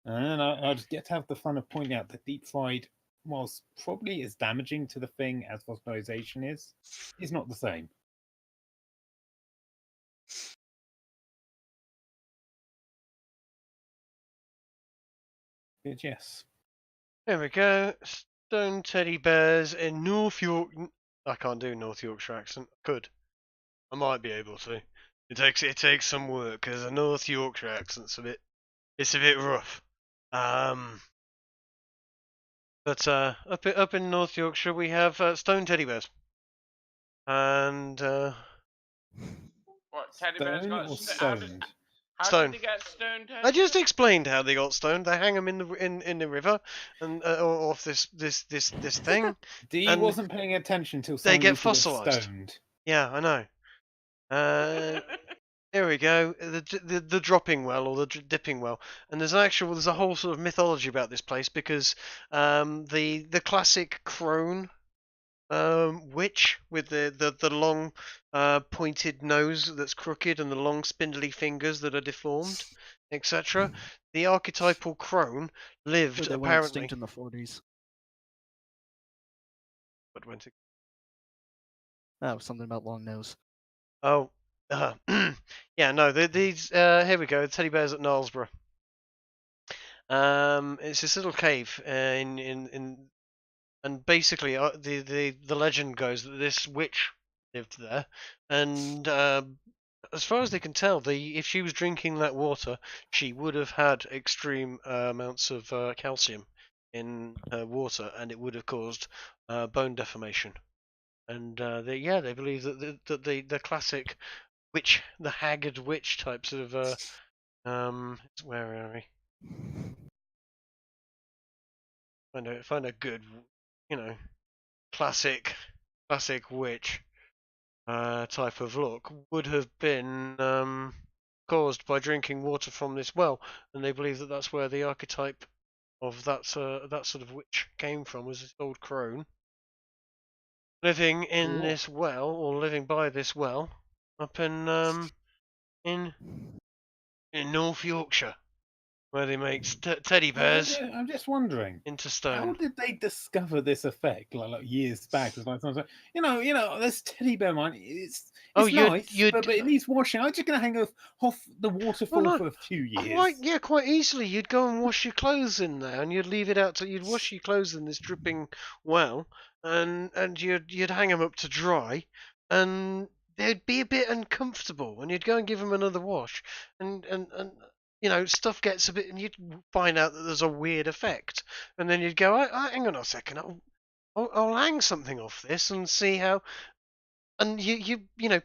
And I just get to have the fun of pointing out that deep fried, whilst probably as damaging to the thing as fossilization is not the same. But yes. There we go. Stone teddy bears in North York. I can't do North Yorkshire accent. I could. I might be able to. It takes some work because a North Yorkshire accent's a bit rough. But up in North Yorkshire we have stone teddy bears, and what teddy bears Stone got or stoned? How Stone. did they get stoned? I just explained how they got stoned. They hang them in the river and or off this thing. Dee And wasn't paying attention till they someone get used the word fossilised. stoned. Yeah, I know. Here we go. The dropping well or the dipping well, and there's a whole sort of mythology about this place because the classic crone witch with the long pointed nose that's crooked and the long spindly fingers that are deformed, etc. The archetypal crone lived They went apparently. extinct in the 40s. What went? Oh, something about long nose. Oh, yeah. No, these. Here we go. The teddy bears at Knaresborough. It's this little cave and basically the legend goes that this witch lived there, and as far as they can tell, if she was drinking that water, she would have had extreme amounts of calcium in her water, and it would have caused bone deformation. And they believe that the classic witch, the haggard witch type sort of where are we? Find a good, classic witch type of look would have been caused by drinking water from this well, and they believe that that's where the archetype of that sort of witch came from, was this old crone living in this well, or living by this well, up in North Yorkshire. where they make teddy bears I'm just wondering, into how stone. did they discover this effect like years back? It's like someone's like, this teddy bear mine. It's Oh, nice, but it needs washing. I'm just gonna hang off the waterfall no. for a few years. Quite easily. You'd go and wash your clothes in there, and you'd leave it out. You'd wash your clothes in this dripping well, and you'd hang them up to dry, and they'd be a bit uncomfortable, and you'd go and give them another wash, and stuff gets a bit, and you'd find out that there's a weird effect, and then you'd go, hang on a second, I'll hang something off this and see how. And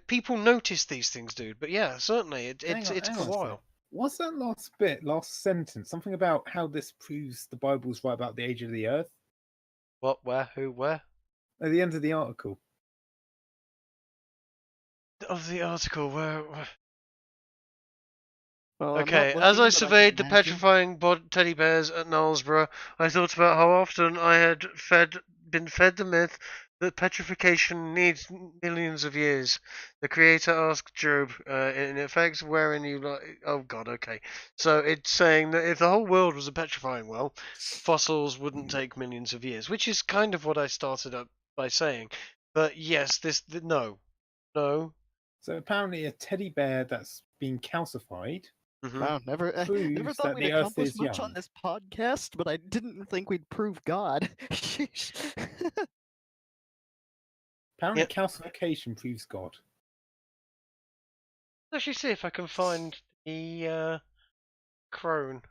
people notice these things, dude. But yeah, certainly it took a while. What's that last sentence? Something about how this proves the Bible's right about the age of the earth? What, where, who, where? At the end of the article. Of the article, where... Well, Okay, as I surveyed the petrifying teddy bears at Knowlesborough, I thought about how often I had been fed the myth that petrification needs millions of years. The creator asked Job, in effect, wherein you like... Oh god, okay. So it's saying that if the whole world was a petrifying well, fossils wouldn't take millions of years, which is kind of what I started up by saying. But yes, no. So apparently a teddy bear that's been calcified... Wow, never thought we'd accomplish much on this podcast, but I didn't think we'd prove God. Apparently, calcification proves God. Let's actually see if I can find the crone,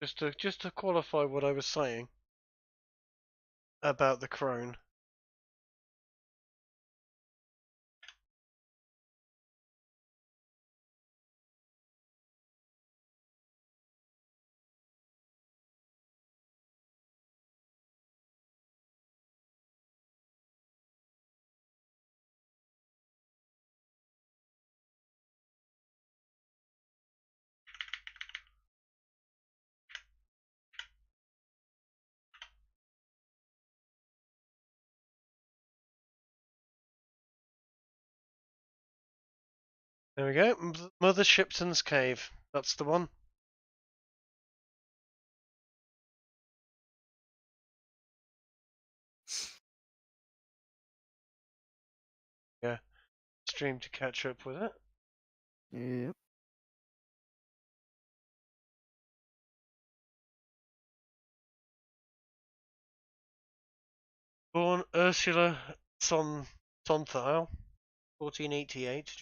just to qualify what I was saying about the crone. There we go. Mother Shipton's Cave. That's the one. Yeah. Stream to catch up with it. Yep. Born Ursula Sonthal, 1488,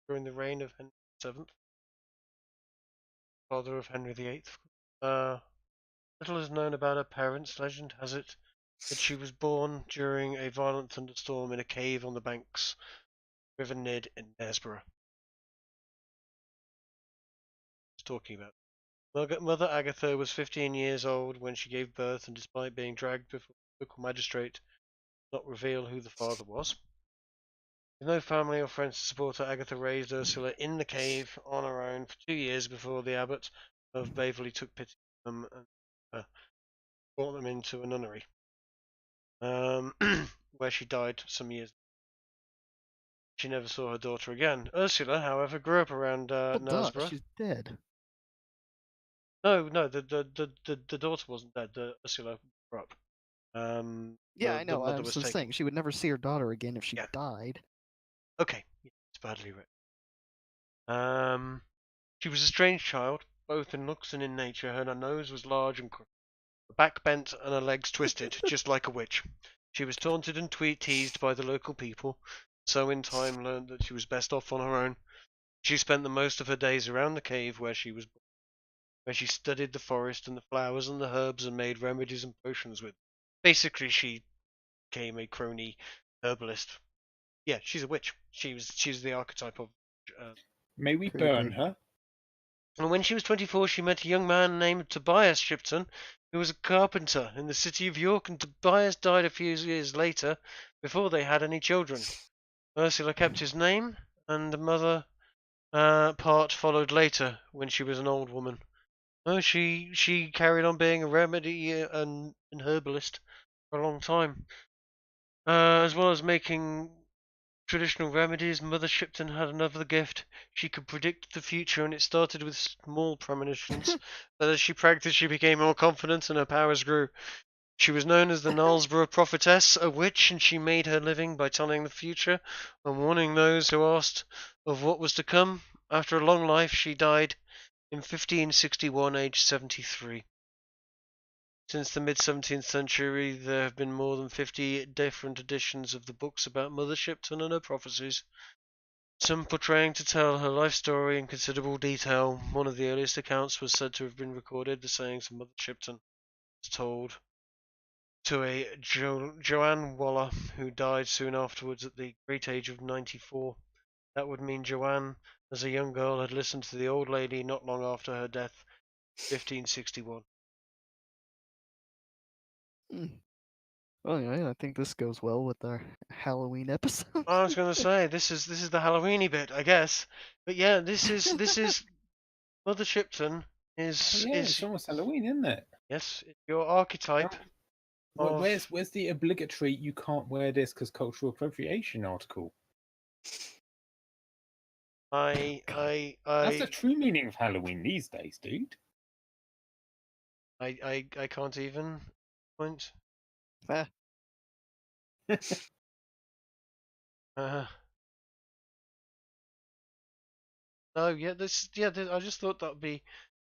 during the reign of Henry VII, father of Henry VIII. Little is known about her parents. Legend has it that she was born during a violent thunderstorm in a cave on the banks of River Nid in Knaresborough. Talking about. Mother Agatha was 15 years old when she gave birth, and despite being dragged before the local magistrate, did not reveal who the father was. With no family or friends to support her, Agatha raised Ursula in the cave on her own for 2 years before the abbot of Baverley took pity on them and brought them into a nunnery, where she died some years. She never saw her daughter again. Ursula, however, grew up around Knaresborough. She's dead. No, the daughter wasn't dead. Ursula grew up. Yeah, I know. I was just saying she would never see her daughter again if she died. Okay, it's badly written. She was a strange child, both in looks and in nature. Her nose was large and crooked, her back bent, and her legs twisted, just like a witch. She was taunted and teased by the local people, so in time learned that she was best off on her own. She spent the most of her days around the cave where she was born, where she studied the forest and the flowers and the herbs and made remedies and potions with them. Basically, she became a crony herbalist. Yeah, she's a witch. She's the archetype of. May we burn her? And when she was 24, she met a young man named Tobias Shipton, who was a carpenter in the city of York, and Tobias died a few years later, before they had any children. Ursula kept his name, and the mother part followed later, when she was an old woman. Oh, she carried on being a remedy and herbalist for a long time, as well as making traditional remedies, Mother Shipton had another gift. She could predict the future, and it started with small premonitions. But as she practiced, she became more confident, and her powers grew. She was known as the Knowlesborough Prophetess, a witch, and she made her living by telling the future and warning those who asked of what was to come. After a long life, she died in 1561, aged 73. Since the mid-17th century, there have been more than 50 different editions of the books about Mother Shipton and her prophecies, some portraying to tell her life story in considerable detail. One of the earliest accounts was said to have been recorded. The sayings of Mother Shipton was told to a Joanne Waller, who died soon afterwards at the great age of 94. That would mean Joanne, as a young girl, had listened to the old lady not long after her death, 1561. Well, yeah, I think this goes well with our Halloween episode. I was going to say this is the Halloweeny bit, I guess. But yeah, this is Mother Shipton is Yeah, it's almost Halloween, isn't it? yes, your archetype of Where's the obligatory "you can't wear this because cultural appropriation" article? I That's the true meaning of Halloween these days, dude. I can't even point. Ah, No, yeah, I just thought that'd be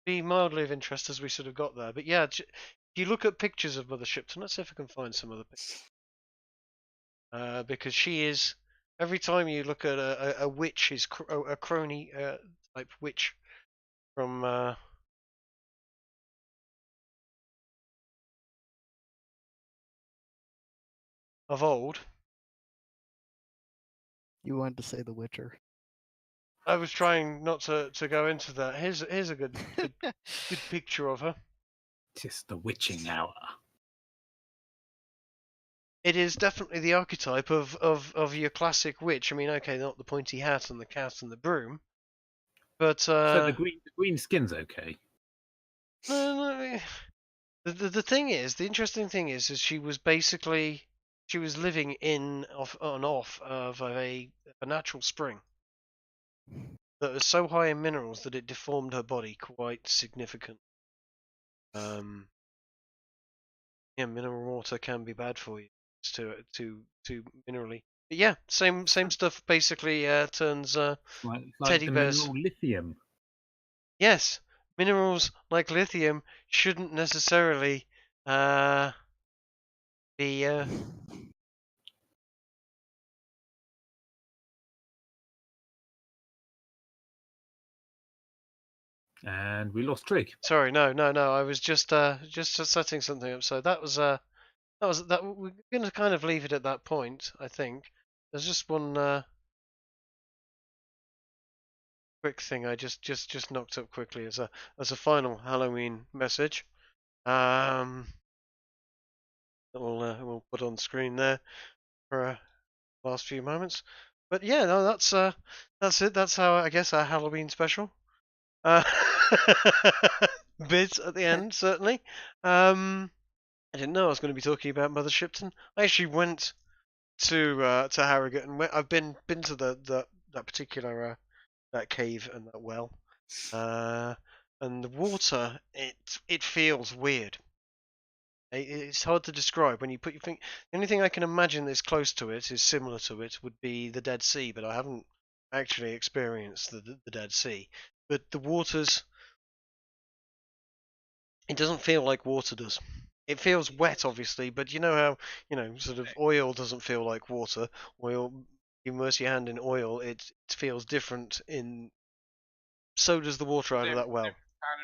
mildly of interest as we sort of got there. But yeah, if you look at pictures of Mother Shipton, let's see if I can find some other pictures. Because she is, every time you look at a witch, is a crony type witch from of old. you wanted to say The Witcher. I was trying not to go into that. Here's a good picture of her. Just the witching hour. It is definitely the archetype of your classic witch. I mean, okay, not the pointy hat and the cat and the broom, but So the green skin's okay. no, the thing is, the interesting thing is she was living in off of a natural spring that was so high in minerals that it deformed her body quite significantly. Yeah, mineral water can be bad for you. It's too minerally. But yeah, same stuff basically turns Like teddy the bears. mineral lithium. Yes, minerals like lithium shouldn't necessarily be And we lost Trig. sorry, no. I was just setting something up. So that was we're going to kind of leave it at that point, I think. There's just one quick thing I just knocked up quickly as a final Halloween message. We'll put on screen there for last few moments. But yeah, no, that's it. That's how I guess our Halloween special bit at the end certainly. I didn't know I was going to be talking about Mother Shipton. I actually went to Harrogate and I've been to that particular that cave and that well. And the water, it feels weird. It's hard to describe when you put your finger. The only thing I can imagine that's close to it is similar to it would be the Dead Sea, but I haven't actually experienced the Dead Sea. But the waters, it doesn't feel like water does. It feels wet, obviously, but you know how sort of oil doesn't feel like water. Oil, you immerse your hand in oil, it feels different in. So does the water out of that well. Kind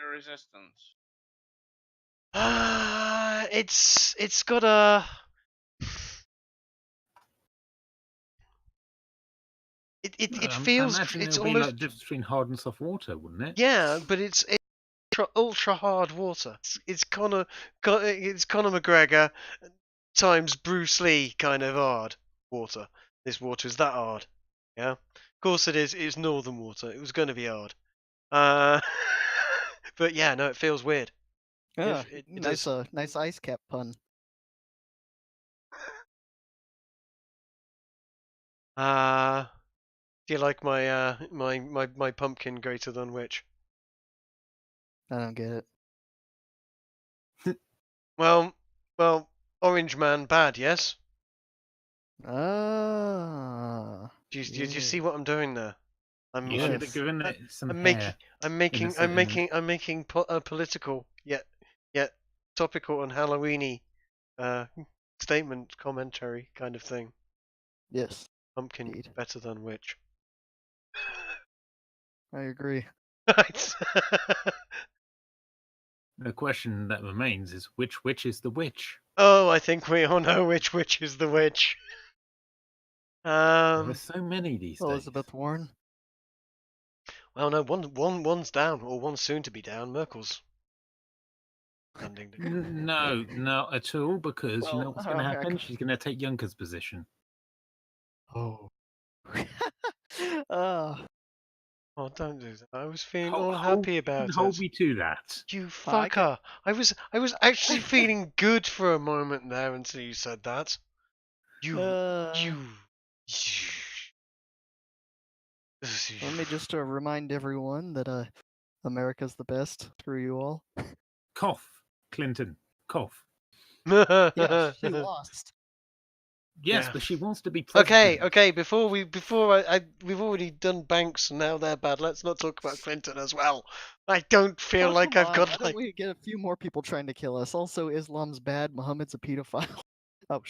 of resistance. It's got a. It feels it's it'll almost be like the difference between hard and soft water, wouldn't it? yeah, but it's ultra hard water. It's Conor McGregor times Bruce Lee kind of hard water. This water is that hard. Yeah, of course it is. It's northern water. It was going to be hard. But yeah, no, it feels weird. Yeah, It nice, does. nice ice cap pun. Do you like my my pumpkin greater than witch? I don't get it. Well, orange man bad, yes? Ah. Do you Yeah. see what I'm doing there? I'm You I'm, should have given it some I'm hair. making in the second. I'm making a political yet topical and Halloweeny statement commentary kind of thing. Yes, Pumpkin indeed. better than witch. I agree. Right. The question that remains is which witch is the witch? Oh, I think we all know which witch is the witch. There are so many these days. Elizabeth Warren. Well, no, one's down, or one's soon to be down. Merkel's standing down. No, not at all, because you know Well, what's going to okay, happen? She's going to take Juncker's position. Oh. uh, Oh, don't do that. I was feeling Hold- all hold- happy about Hold it. me to that. You I fucker! I was actually feeling good for a moment there until you said that. You. Let me just remind everyone that America's the best. Screw you all. Cough, Clinton. Cough. Yeah, she lost. Yes, Yeah. but she wants to be president. Okay. Before we've already done Banks and now they're bad. Let's not talk about Clinton as well. I don't feel Oh, like come I've on, got why like. don't we get a few more people trying to kill us? Also, Islam's bad. Muhammad's a pedophile. Oh,